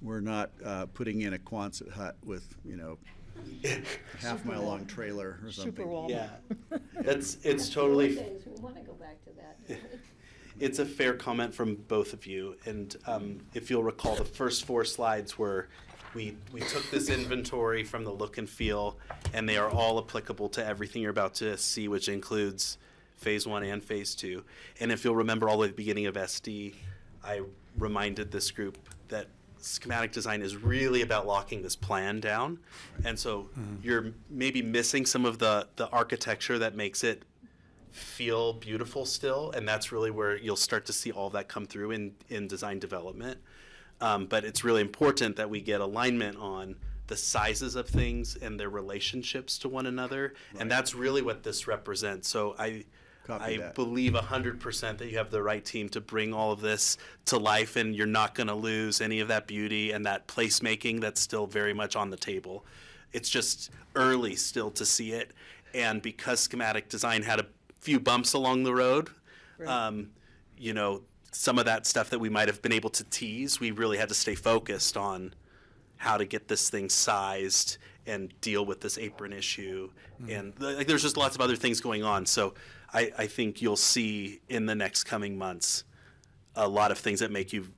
we're not putting in a Quonset hut with, you know, half-mile-long trailer or something. Super Walmart. Yeah, it's totally. We want to go back to that. It's a fair comment from both of you, and if you'll recall, the first 4 slides were we took this inventory from the look and feel, and they are all applicable to everything you're about to see, which includes phase 1 and phase 2. And if you'll remember, all the way at the beginning of SD, I reminded this group that schematic design is really about locking this plan down. And so you're maybe missing some of the architecture that makes it feel beautiful still, and that's really where you'll start to see all that come through in design development. But it's really important that we get alignment on the sizes of things and their relationships to one another, and that's really what this represents. So I believe 100% that you have the right team to bring all of this to life, and you're not going to lose any of that beauty and that placemaking that's still very much on the table. It's just early still to see it, and because schematic design had a few bumps along the road, you know, some of that stuff that we might have been able to tease, we really had to stay focused on how to get this thing sized and deal with this apron issue. And like, there's just lots of other things going on. So I think you'll see in the next coming months a lot of things that make you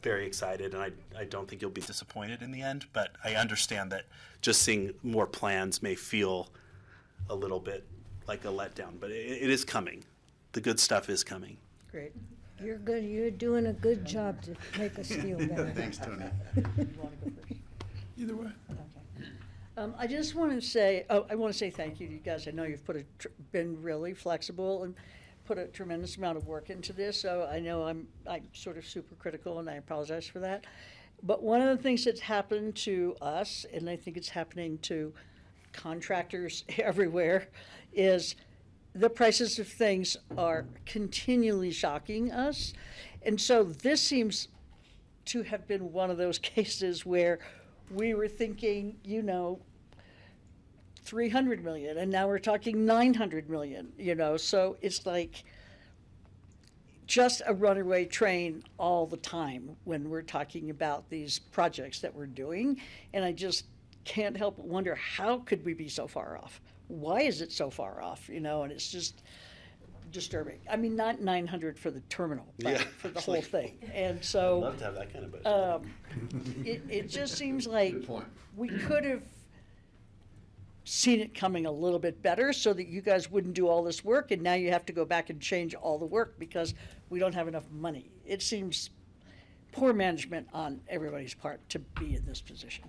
very excited, and I don't think you'll be disappointed in the end, but I understand that just seeing more plans may feel a little bit like a letdown, but it is coming. The good stuff is coming. Great. You're good. You're doing a good job to make us feel better. Thanks, Tony. Either way. I just want to say, I want to say thank you to you guys. I know you've been really flexible and put a tremendous amount of work into this. So I know I'm sort of super critical, and I apologize for that. But one of the things that's happened to us, and I think it's happening to contractors everywhere, is the prices of things are continually shocking us. And so this seems to have been one of those cases where we were thinking, 300 million, and now we're talking 900 million, so it's like just a runaway train all the time when we're talking about these projects that we're doing. And I just can't help but wonder, how could we be so far off? Why is it so far off? And it's just disturbing. I mean, not 900 for the terminal, but for the whole thing. And so I'd love to have that kind of budget. it just seems like we could have seen it coming a little bit better so that you guys wouldn't do all this work, and now you have to go back and change all the work because we don't have enough money. It seems poor management on everybody's part to be in this position.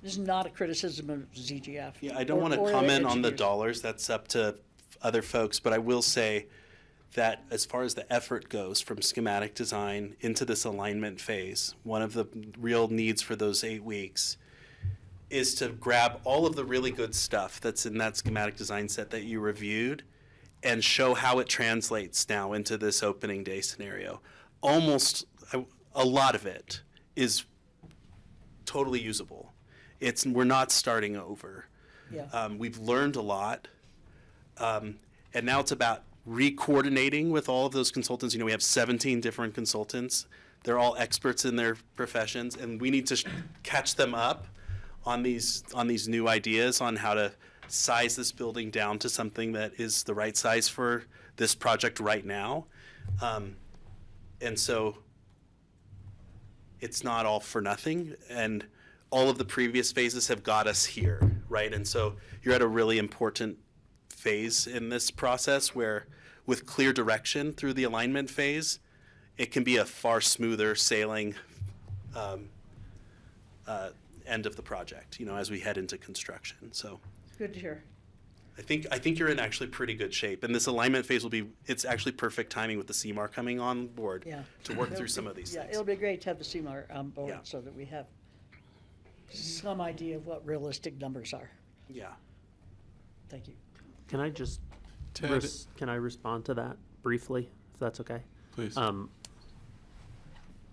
This is not a criticism of ZGF. Yeah, I don't want to or comment on the engineers. dollars. That's up to other folks, but I will say that as far as the effort goes from schematic design into this alignment phase, one of the real needs for those 8 weeks is to grab all of the really good stuff that's in that schematic design set that you reviewed and show how it translates now into this opening day scenario. Almost a lot of it is totally usable. We're not starting over. Yeah. We've learned a lot. And now it's about re-coordinating with all of those consultants. We have 17 different consultants. They're all experts in their professions, and we need to catch them up on these new ideas on how to size this building down to something that is the right size for this project right now. And so it's not all for nothing, and all of the previous phases have got us here, right? And so you're at a really important phase in this process where, with clear direction through the alignment phase, it can be a far smoother sailing end of the project, as we head into construction. So Good to hear. I think you're in actually pretty good shape, and this alignment phase it's actually perfect timing with the CMAR coming on board to work through some of these things. It'll be great to have the CMAR on board Yeah. so that we have some idea of what realistic numbers are. Yeah. Thank you. Can I just Ted. can I respond to that briefly, if that's okay? Please.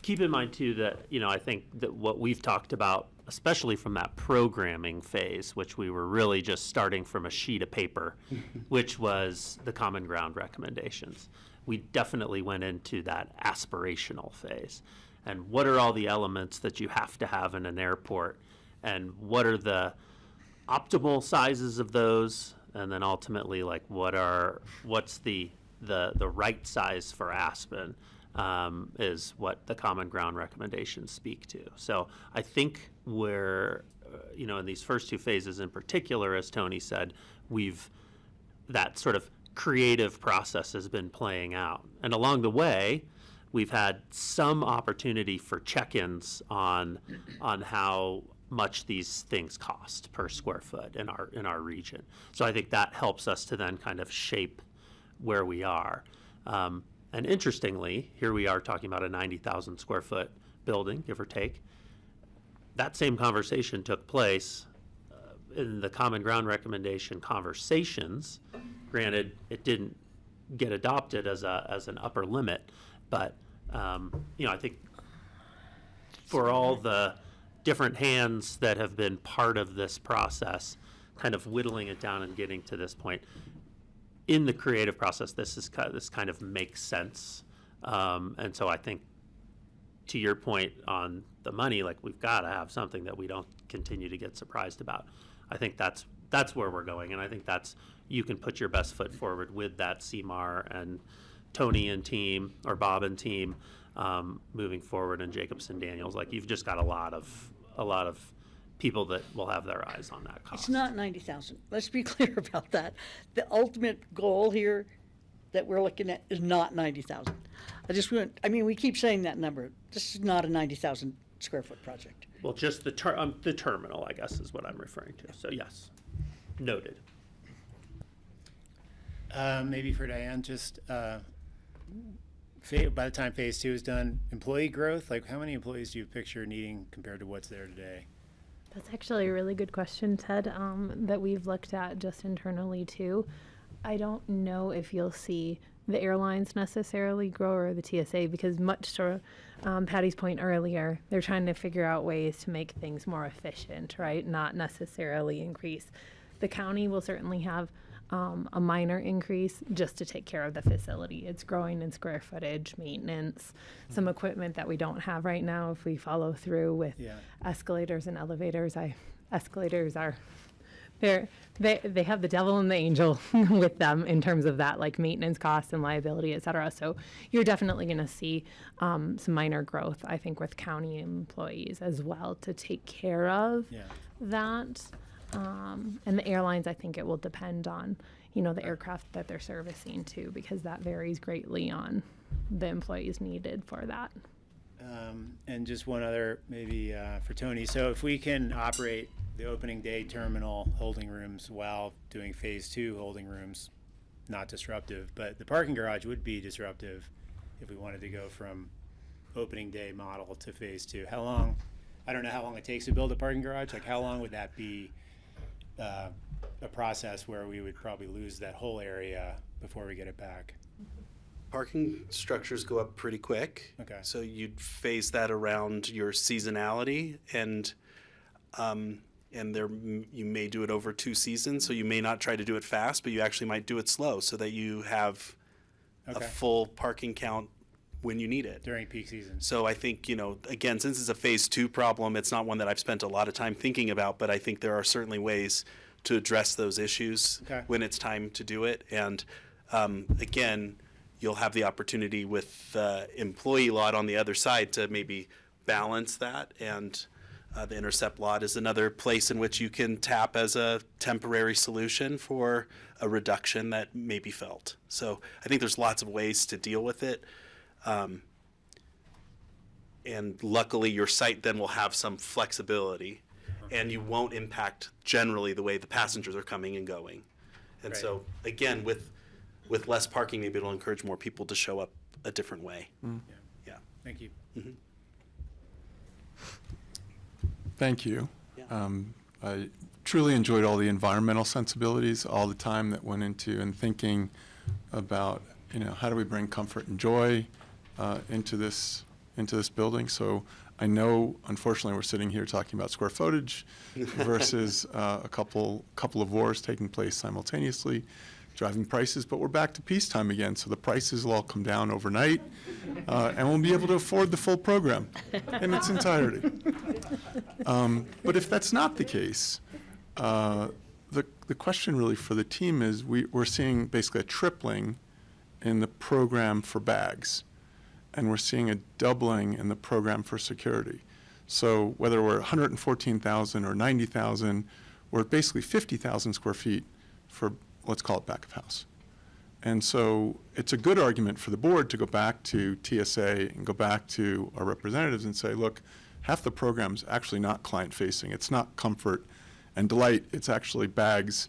Keep in mind too that I think that what we've talked about, especially from that programming phase, which we were really just starting from a sheet of paper, which was the common ground recommendations. We definitely went into that aspirational phase. And what are all the elements that you have to have in an airport? And what are the optimal sizes of those? And then ultimately, like, what's the right size for Aspen is what the common ground recommendations speak to. So I think we're, in these first two phases in particular, as Tony said, that sort of creative process has been playing out. And along the way, we've had some opportunity for check-ins on how much these things cost per square foot in our region. So I think that helps us to then kind of shape where we are. And interestingly, here we are talking about a 90,000 square foot building, give or take. That same conversation took place in the common ground recommendation conversations. Granted, it didn't get adopted as an upper limit, but I think for all the different hands that have been part of this process, kind of whittling it down and getting to this point, in the creative process, this kind of makes sense. And so I think, to your point on the money, like, we've got to have something that we don't continue to get surprised about. I think that's where we're going, and I think you can put your best foot forward with that CMAR and Tony and team, or Bob and team, moving forward, and Jacobson Daniels. Like, you've just got a lot of people that will have their eyes on that cost. It's not 90,000. Let's be clear about that. The ultimate goal here that we're looking at is not 90,000. We keep saying that number. This is not a 90,000 square foot project. Well, just the terminal, I guess, is what I'm referring to. So yes, noted. Maybe for Diane, just by the time phase 2 is done, employee growth, like, how many employees do you picture needing compared to what's there today? That's actually a really good question, Ted, that we've looked at just internally too. I don't know if you'll see the airlines necessarily grow or the TSA, because much to Patty's point earlier, they're trying to figure out ways to make things more efficient, right? Not necessarily increase. The county will certainly have a minor increase just to take care of the facility. It's growing in square footage, maintenance, some equipment that we don't have right now if we follow through with escalators and elevators. Escalators are, they have the devil and the angel with them in terms of that, like maintenance costs and liability, et cetera. So you're definitely going to see some minor growth, I think, with county employees as well to take care of that. And the airlines, I think it will depend on, the aircraft that they're servicing too, because that varies greatly on the employees needed for that. And just one other, maybe for Tony. So if we can operate the opening day terminal holding rooms while doing phase 2 holding rooms, not disruptive, but the parking garage would be disruptive if we wanted to go from opening day model to phase 2. How long? I don't know how long it takes to build a parking garage. Like, how long would that be? A process where we would probably lose that whole area before we get it back. Parking structures go up pretty quick. Okay. So you'd phase that around your seasonality, and there you may do it over 2 seasons. So you may not try to do it fast, but you actually might do it slow so that you have a full parking count when you need it. During peak season. So I think, again, since it's a phase 2 problem, it's not one that I've spent a lot of time thinking about, but I think there are certainly ways to address those issues when it's time to do it. And again, you'll have the opportunity with the employee lot on the other side to maybe balance that. And the intercept lot is another place in which you can tap as a temporary solution for a reduction that may be felt. So I think there's lots of ways to deal with it. And luckily your site then will have some flexibility, and you won't impact generally the way the passengers are coming and going. And so again, with less parking, maybe it'll encourage more people to show up a different way. Yeah. Thank you. Mm-hmm. Thank you. I truly enjoyed all the environmental sensibilities all the time that went into and thinking about, how do we bring comfort and joy into this building. So I know, unfortunately, we're sitting here talking about square footage versus a couple of wars taking place simultaneously, driving prices. But we're back to peacetime again, so the prices will all come down overnight, and we'll be able to afford the full program in its entirety. But if that's not the case, the question really for the team is we're seeing basically a tripling in the program for bags, and we're seeing a doubling in the program for security. So whether we're 114,000 or 90,000, we're at basically 50,000 square feet for, let's call it back of house. And so it's a good argument for the board to go back to TSA and go back to our representatives and say, look, half the program's actually not client-facing. It's not comfort and delight. It's actually bags,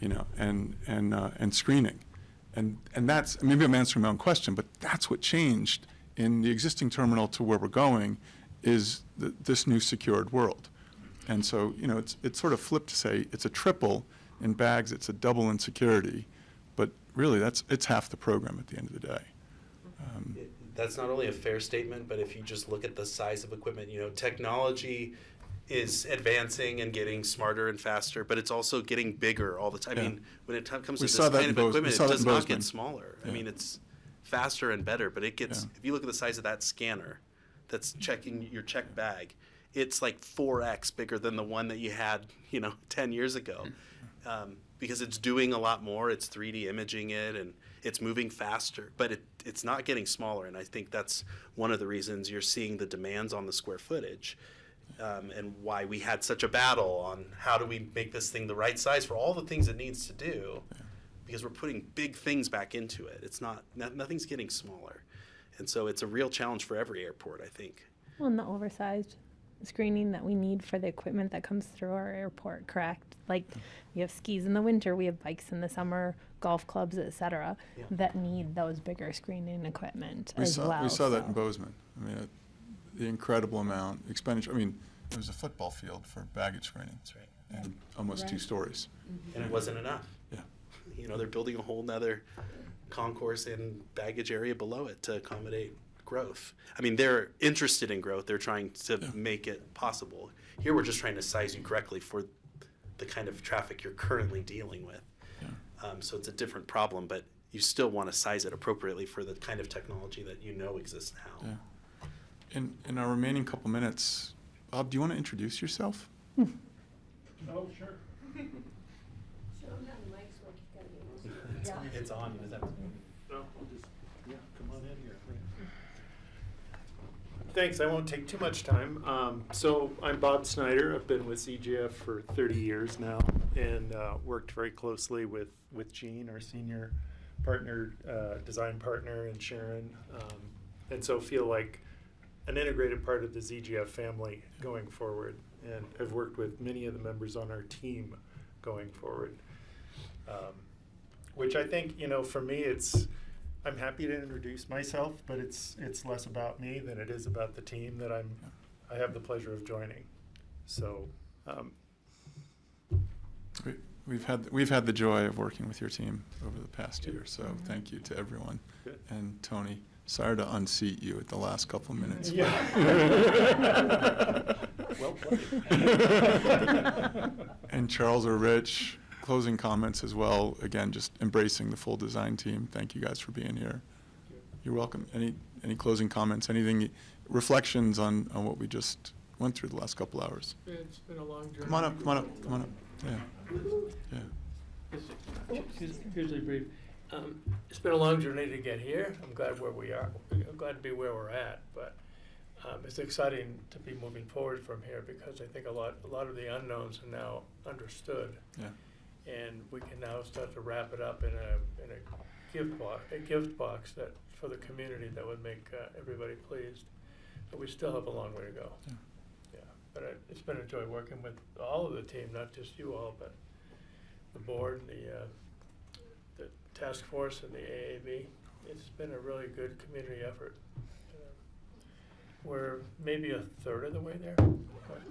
and screening. And that's, maybe I'm answering my own question, but that's what changed in the existing terminal to where we're going is this new secured world. And so, it's sort of flipped to say it's a triple in bags, it's a double in security, but really it's half the program at the end of the day. That's not only a fair statement, but if you just look at the size of equipment, technology is advancing and getting smarter and faster, but it's also getting bigger all the time. I mean, when it comes to this kind of equipment, it does not get smaller. I mean, it's faster and better, but it gets, if you look at the size of that scanner that's checking your checked bag, it's like 4x bigger than the one that you had, 10 years ago. Because it's doing a lot more, it's 3D imaging it, and it's moving faster, but it's not getting smaller. And I think that's one of the reasons you're seeing the demands on the square footage. And why we had such a battle on how do we make this thing the right size for all the things it needs to do, because we're putting big things back into it. It's nothing's getting smaller. And so it's a real challenge for every airport, I think. Well, and the oversized screening that we need for the equipment that comes through our airport, correct? Like we have skis in the winter, we have bikes in the summer, golf clubs, et cetera, that need those bigger screening equipment as well. We saw that in Bozeman. I mean, the incredible amount expenditure. I mean, there was a football field for baggage screening. That's right. And almost 2 stories. And it wasn't enough. Yeah. They're building a whole nother concourse and baggage area below it to accommodate growth. I mean, they're interested in growth. They're trying to make it possible. Here, we're just trying to size you correctly for the kind of traffic you're currently dealing with. So it's a different problem, but you still want to size it appropriately for the kind of technology that you know exists now. Yeah. In our remaining couple minutes, Bob, do you want to introduce yourself? Oh, sure. It's on. You just have to move. No, we'll just, come on in here. Thanks, I won't take too much time. So I'm Bob Snyder. I've been with CGF for 30 years now and worked very closely with Jean, our senior partner, design partner, and Sharon. And so feel like an integrated part of the ZGF family going forward. And I've worked with many of the members on our team going forward. Which I think, for me, I'm happy to introduce myself, but it's less about me than it is about the team that I have the pleasure of joining. So, We've had the joy of working with your team over the past year, so thank you to everyone. Good. And Tony, sorry to unseat you at the last couple of minutes. Yeah. Well played. And Charles or Rich, closing comments as well. Again, just embracing the full design team. Thank you guys for being here. You're welcome. Any closing comments? Anything, reflections on what we just went through the last couple hours? It's been a long journey. Come on up. Yeah. Hugely brief. It's been a long journey to get here. I'm glad where we are. I'm glad to be where we're at, but it's exciting to be moving forward from here because I think a lot of the unknowns are now understood. Yeah. And we can now start to wrap it up in a gift box that for the community that would make everybody pleased. But we still have a long way to go. Yeah. But it's been a joy working with all of the team, not just you all, but the board, the task force, and the AAB. It's been a really good community effort. We're maybe a third of the way there, but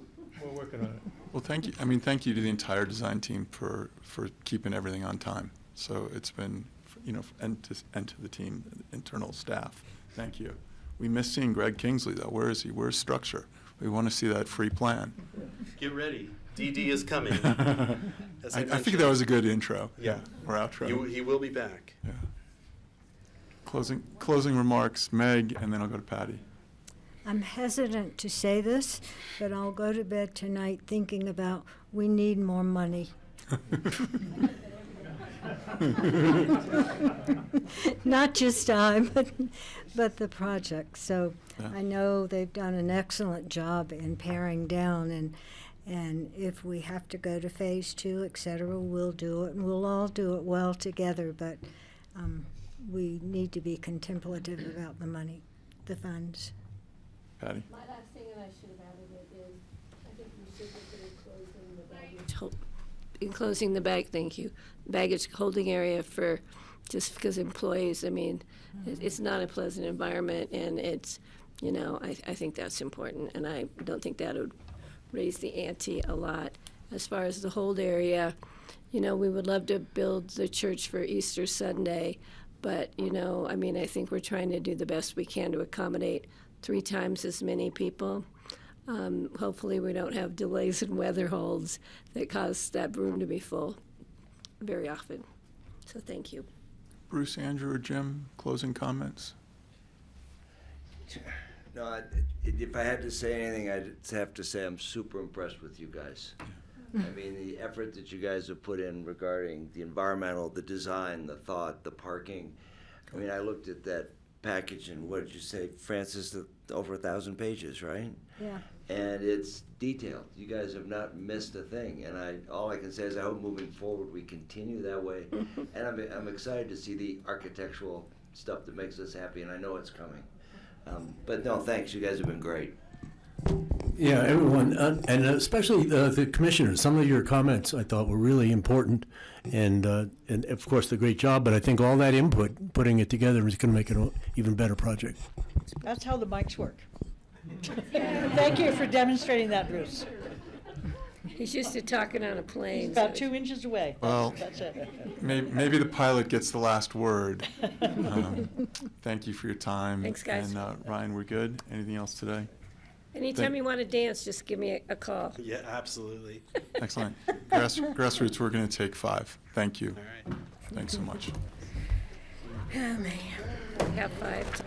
we're working on it. Well, thank you. Thank you to the entire design team for keeping everything on time. So it's been, and to the team, internal staff. Thank you. We miss seeing Greg Kingsley, though. Where is he? Where's structure? We want to see that free plan. Get ready. DD is coming. I think that was a good intro. Yeah. Or outro. He will be back. Yeah. Closing remarks, Meg, and then I'll go to Patty. I'm hesitant to say this, but I'll go to bed tonight thinking about we need more money. Not just time, but the project. So yeah. I know they've done an excellent job in paring down, and if we have to go to phase 2, et cetera, we'll do it, and we'll all do it well together. But we need to be contemplative about the money, the funds. Patty? My last thing, and I should have added it, is I think we should look at enclosing the baggage holding area for, just because employees, it's not a pleasant environment, and it's, I think that's important, and I don't think that would raise the ante a lot. As far as the hold area, we would love to build the church for Easter Sunday, but, I think we're trying to do the best we can to accommodate 3 times as many people. Hopefully we don't have delays in weather holds that cause that room to be full very often. So thank you. Bruce, Andrew, or Jim, closing comments? No, if I had to say anything, I'd have to say I'm super impressed with you guys. The effort that you guys have put in regarding the environmental, the design, the thought, the parking. I looked at that package, and what did you say, Francis, over 1,000 pages, right? Yeah. And it's detailed. You guys have not missed a thing, and all I can say is I hope moving forward we continue that way. And I'm excited to see the architectural stuff that makes us happy, and I know it's coming. But no, thanks. You guys have been great. Yeah, everyone, and especially the commissioners. Some of your comments I thought were really important, and of course the great job. But I think all that input, putting it together, is going to make it an even better project. That's how the mics work. Thank you for demonstrating that, Bruce. He's used to talking on a plane. About so- 2 inches away. Well, That's it. maybe the pilot gets the last word. Thank you for your time. Thanks, guys. And Ryan, we're good. Anything else today? Anytime you want to dance, just give me a call. Yeah, absolutely. Excellent. Grassroots, we're going to take 5. Thank you. All right. Thanks so much. Oh, man. Have 5.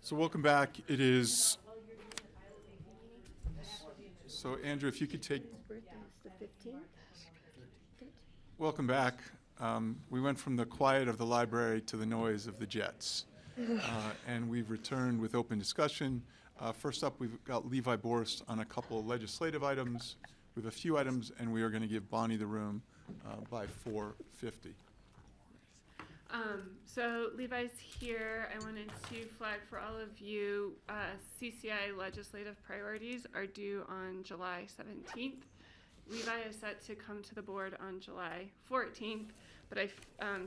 So welcome back. It is, so Andrew, if you could take, welcome back. We went from the quiet of the library to the noise of the jets. And we've returned with open discussion. First up, we've got Levi Borst on a couple of legislative items. We have a few items, and we are going to give Bonnie the room by 4:50. So Levi's here. I wanted to flag for all of you, CCI legislative priorities are due on July 17th. Levi is set to come to the board on July 14th, but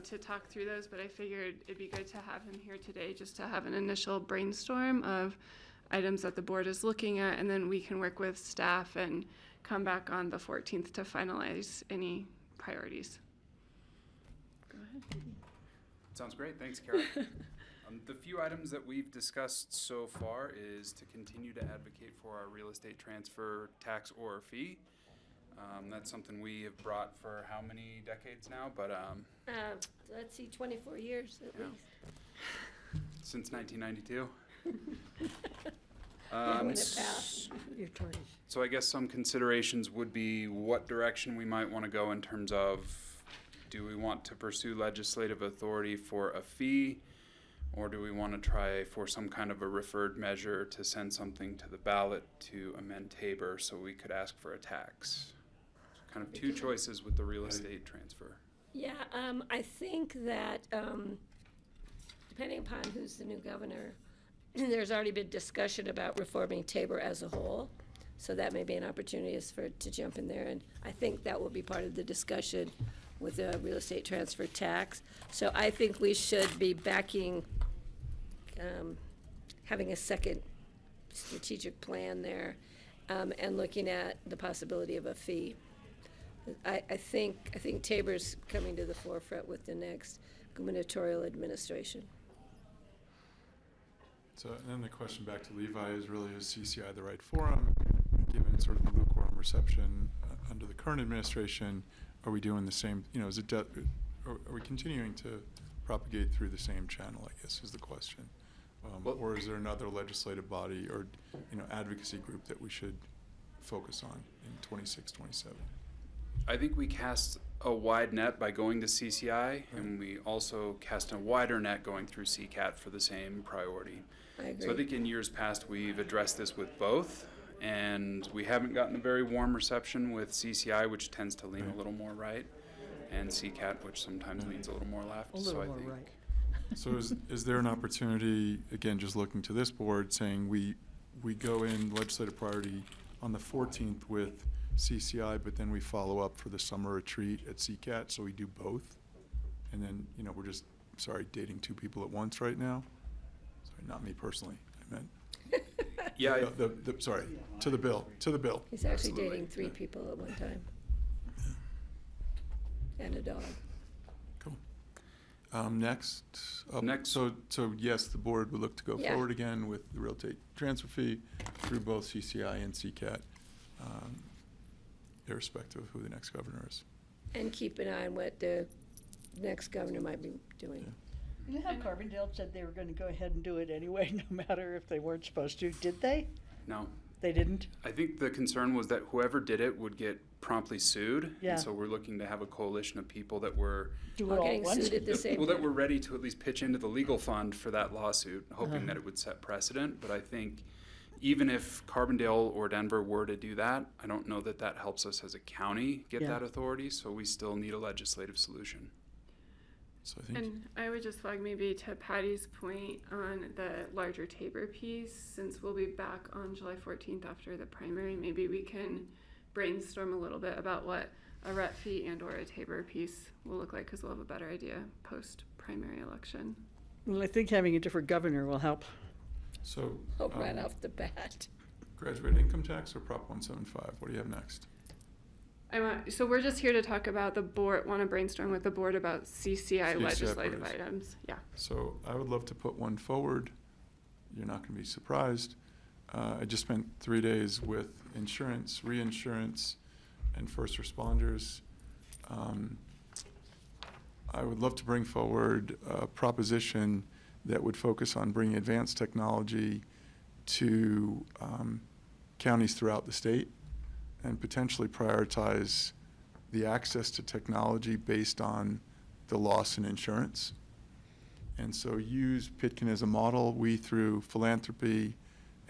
to talk through those, but I figured it'd be good to have him here today just to have an initial brainstorm of items that the board is looking at, and then we can work with staff and come back on the 14th to finalize any priorities. Go ahead. Sounds great. Thanks, Kara. The few items that we've discussed so far is to continue to advocate for our real estate transfer tax or fee. That's something we have brought for how many decades now? But let's see, 24 years at least. Since 1992. When it passed. So I guess some considerations would be what direction we might want to go in terms of, do we want to pursue legislative authority for a fee, or do we want to try for some kind of a referred measure to send something to the ballot to amend Tabor so we could ask for a tax? So kind of two choices with the real estate transfer. Yeah, I think that depending upon who's the new governor, there's already been discussion about reforming Tabor as a whole. So that may be an opportunity to jump in there. And I think that will be part of the discussion with the real estate transfer tax. So I think we should be backing, having a second strategic plan there, and looking at the possibility of a fee. I think Tabor's coming to the forefront with the next gubernatorial administration. So, and then the question back to Levi is really, is CCI the right forum? Given sort of the lukewarm reception under the current administration, are we doing the same, is it, are we continuing to propagate through the same channel, I guess, is the question. Or is there another legislative body or, advocacy group that we should focus on in 26, 27? I think we cast a wide net by going to CCI, and we also cast a wider net going through CCAT for the same priority. I agree. So I think in years past we've addressed this with both, and we haven't gotten a very warm reception with CCI, which tends to lean a little more right, and CCAT, which sometimes leans a little more left. A little so I more think right. So is there an opportunity, again, just looking to this board, saying we go in legislative priority on the 14th with CCI, but then we follow up for the summer retreat at CCAT, so we do both? And then, we're just, dating two people at once right now? Sorry, not me personally, I meant. Yeah. Sorry, to the bill. He's actually Absolutely. dating 3 people at one time. And a dog. Cool. Next. So yes, the board would look to go Yeah. forward again with the real estate transfer fee through both CCI and CCAT, irrespective of who the next governor is. And keep an eye on what the next governor might be doing. You know how Carbondale said they were going to go ahead and do it anyway, no matter if they weren't supposed to? Did they? No. They didn't? I think the concern was that whoever did it would get promptly sued. Yeah. And so we're looking to have a coalition of people that were Do it all at once? sued at the same well, that time. were ready to at least pitch into the legal fund for that lawsuit, hoping Uh-huh. that it would set precedent. But I think even if Carbondale or Denver were to do that, I don't know that that helps us as a county get Yeah. that authority. So we still need a legislative solution. So I think. And I would just flag maybe to Patty's point on the larger Tabor piece, since we'll be back on July 14th after the primary, maybe we can brainstorm a little bit about what a rep fee and or a Tabor piece will look like, because we'll have a better idea post-primary election. Well, I think having a different governor will help. So. Right off the bat. Graduate income tax or Prop 175? What do you have next? So we're just here to talk about the board, want to brainstorm with the board about CCI legislative priorities. items. Yeah. So I would love to put one forward. You're not going to be surprised. I just spent 3 days with insurance, reinsurance, and first responders. I would love to bring forward a proposition that would focus on bringing advanced technology to counties throughout the state and potentially prioritize the access to technology based on the loss in insurance. And so use Pitkin as a model. We, through philanthropy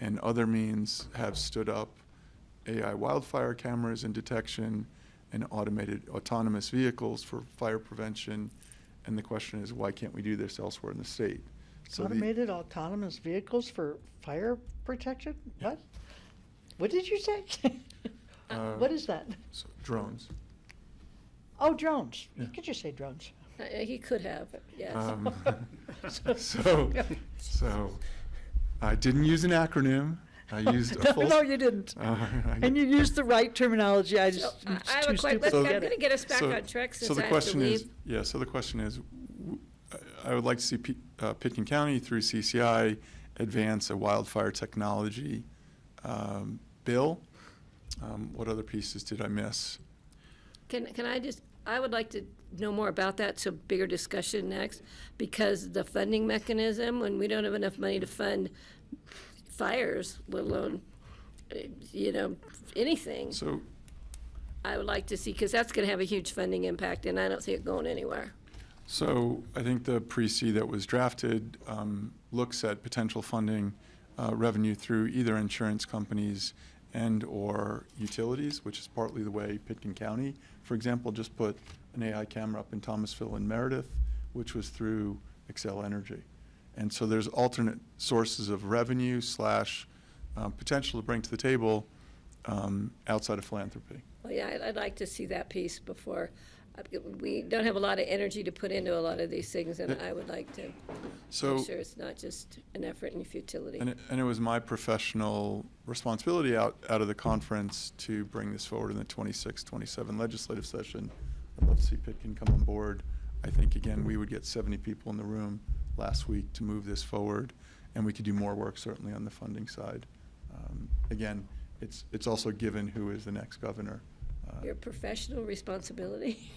and other means, have stood up AI wildfire cameras and detection and automated autonomous vehicles for fire prevention. And the question is, why can't we do this elsewhere in the state? So Automated autonomous vehicles for fire protection? What? What did you say? What is that? So drones. Oh, drones. Yeah. Could you say drones? He could have, yes. So I didn't use an acronym. I used a full. No, you didn't. And you used the right terminology. I just. So, I have a question. I'm going to get us back on track since so the I question have to is, leave. yeah. So the question is, I would like to see Pitkin County through CCI advance a wildfire technology bill. What other pieces did I miss? Can I just, I would like to know more about that, so bigger discussion next, because the funding mechanism, when we don't have enough money to fund fires, let alone, anything. So I would like to see, because that's going to have a huge funding impact, and I don't see it going anywhere. So I think the pre-C that was drafted looks at potential funding revenue through either insurance companies and or utilities, which is partly the way Pitkin County, for example, just put an AI camera up in Thomasville and Meredith, which was through Xcel Energy. And so there's alternate sources of revenue / potential to bring to the table outside of philanthropy. Well, yeah, I'd like to see that piece before. We don't have a lot of energy to put into a lot of these things, and I would like to make sure it's not just an effort in futility. And it was my professional responsibility out of the conference to bring this forward in the 26-27 legislative session. I'd love to see Pitkin come on board. I think, again, we would get 70 people in the room last week to move this forward, and we could do more work certainly on the funding side. Again, it's also given who is the next governor. Your professional responsibility?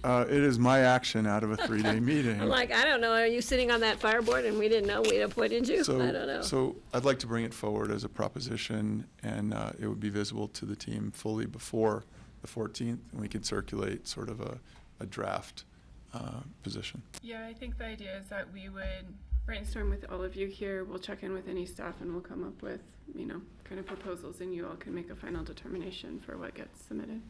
It is my action out of a 3-day meeting. I'm like, I don't know, are you sitting on that fire board and we didn't know we'd appointed you? I don't know. So I'd like to bring it forward as a proposition, and it would be visible to the team fully before the 14th, and we could circulate sort of a draft position. Yeah, I think the idea is that we would brainstorm with all of you here. We'll check in with any staff and we'll come up with, kind of proposals, and you all can make a final determination for what gets submitted.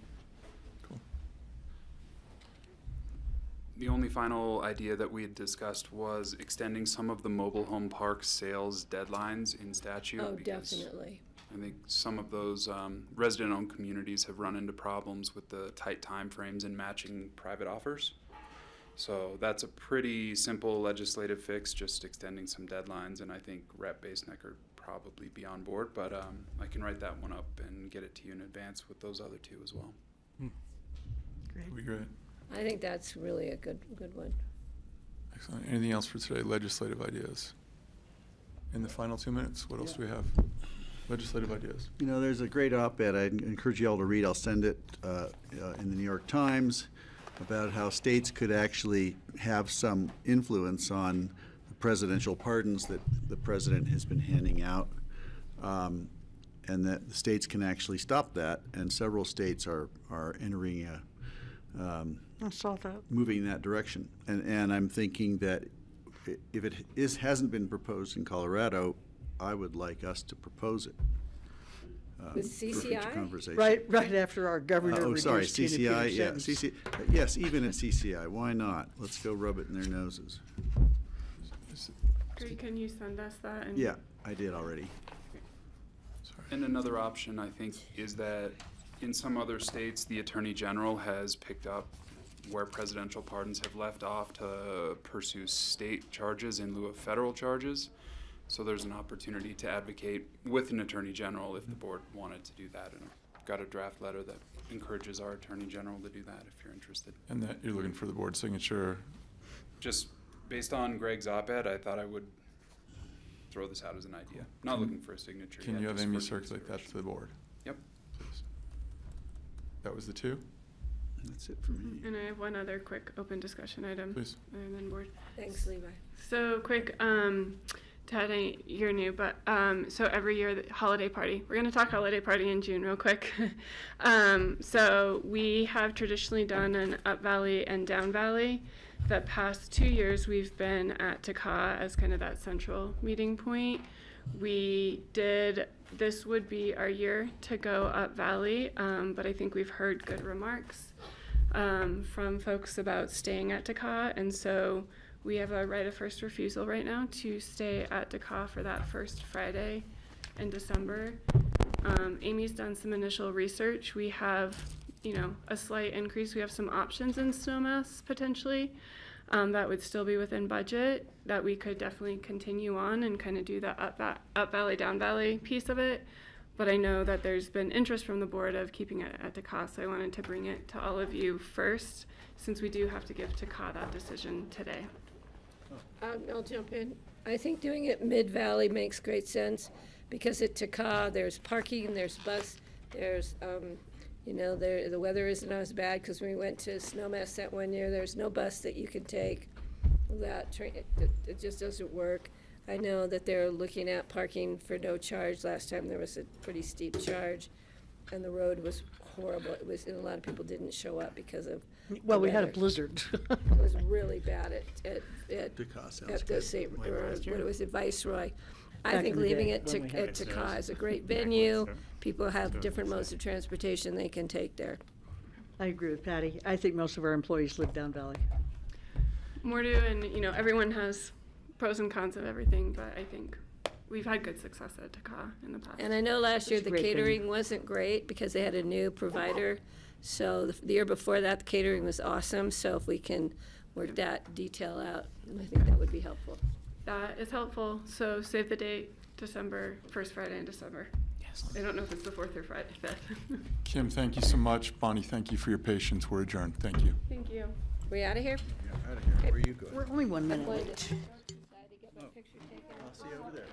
The only final idea that we had discussed was extending some of the mobile home park sales deadlines in statute. Oh, definitely. I think some of those resident-owned communities have run into problems with the tight timeframes in matching private offers. So that's a pretty simple legislative fix, just extending some deadlines, and I think Rep. Baseneck would probably be on board, but I can write that one up and get it to you in advance with those other two as well. That'd be great. I think that's really a good one. Excellent. Anything else for today? Legislative ideas? In the final 2 minutes, what else do we have? Legislative ideas. There's a great op-ed I encourage you all to read. I'll send it in the New York Times about how states could actually have some influence on the presidential pardons that the president has been handing out, and that the states can actually stop that. And several states are entering I saw that. moving in that direction. And I'm thinking that if it hasn't been proposed in Colorado, I would like us to propose it. With for future CCI? conversation. Right after our governor Oh, sorry, reduced Tina CCI, Peters' yeah, sentence. yes, even at CCI, why not? Let's go rub it in their noses. Great, can you send us that? And Yeah, I did already. And another option, I think, is that in some other states, the Attorney General has picked up where presidential pardons have left off to pursue state charges in lieu of federal charges. So there's an opportunity to advocate with an Attorney General if the board wanted to do that. And I've got a draft letter that encourages our Attorney General to do that if you're interested. And that you're looking for the board signature? Just based on Greg's op-ed, I thought I would throw this out as an idea. Not looking for a signature Can yet, you have just Amy for circulate that to the board? Yep. Please. That was the two? That's it for me. And I have one other quick open discussion item. Please. And then board. Thanks, Levi. So quick, Ted, you're new, but so every year the holiday party. We're gonna talk holiday party in June real quick. So we have traditionally done an Up Valley and Down Valley. The past 2 years we've been at Taka as kind of that central meeting point. This would be our year to go Up Valley, but I think we've heard good remarks from folks about staying at Taka, and so we have a right of first refusal right now to stay at Taka for that first Friday in December. Amy's done some initial research. We have, a slight increase. We have some options in Snowmass potentially that would still be within budget that we could definitely continue on and kind of do the Up Valley, Down Valley piece of it. But I know that there's been interest from the board of keeping it at Taka, so I wanted to bring it to all of you first, since we do have to give Taka that decision today. I'll jump in. I think doing it mid-valley makes great sense because at Taka, there's parking, there's bus, there's, the weather isn't as bad because when we went to Snowmass that one year, there's no bus that you can take. That train, it just doesn't work. I know that they're looking at parking for no charge. Last time there was a pretty steep charge and the road was horrible. And a lot of people didn't show up because of Well, the we had a weather. blizzard. It was really bad at Taka sounds the good. St. When or last year? what was it, Viceroy. I Back think in the leaving day, it when we had at Taka is a great venue. People have different modes of transportation they can take there. I agree with Patty. I think most of our employees live down Valley. More to, and everyone has pros and cons of everything, but I think we've had good success at Taka in the past. And I know last year It's a the great venue. catering wasn't great because they had a new provider. So the year before that, the catering was awesome. So if we can work that detail out, I think that would be helpful. That is helpful. So save the date, December, first Friday in December. Yes. I don't know if it's the 4th or 5th. Kim, thank you so much. Bonnie, thank you for your patience. We're adjourned. Thank you. Thank you. We out of here? Yeah, out of here. Where are you going? We're only 1 minute I'm going late. to get my picture taken. I'll see you over there.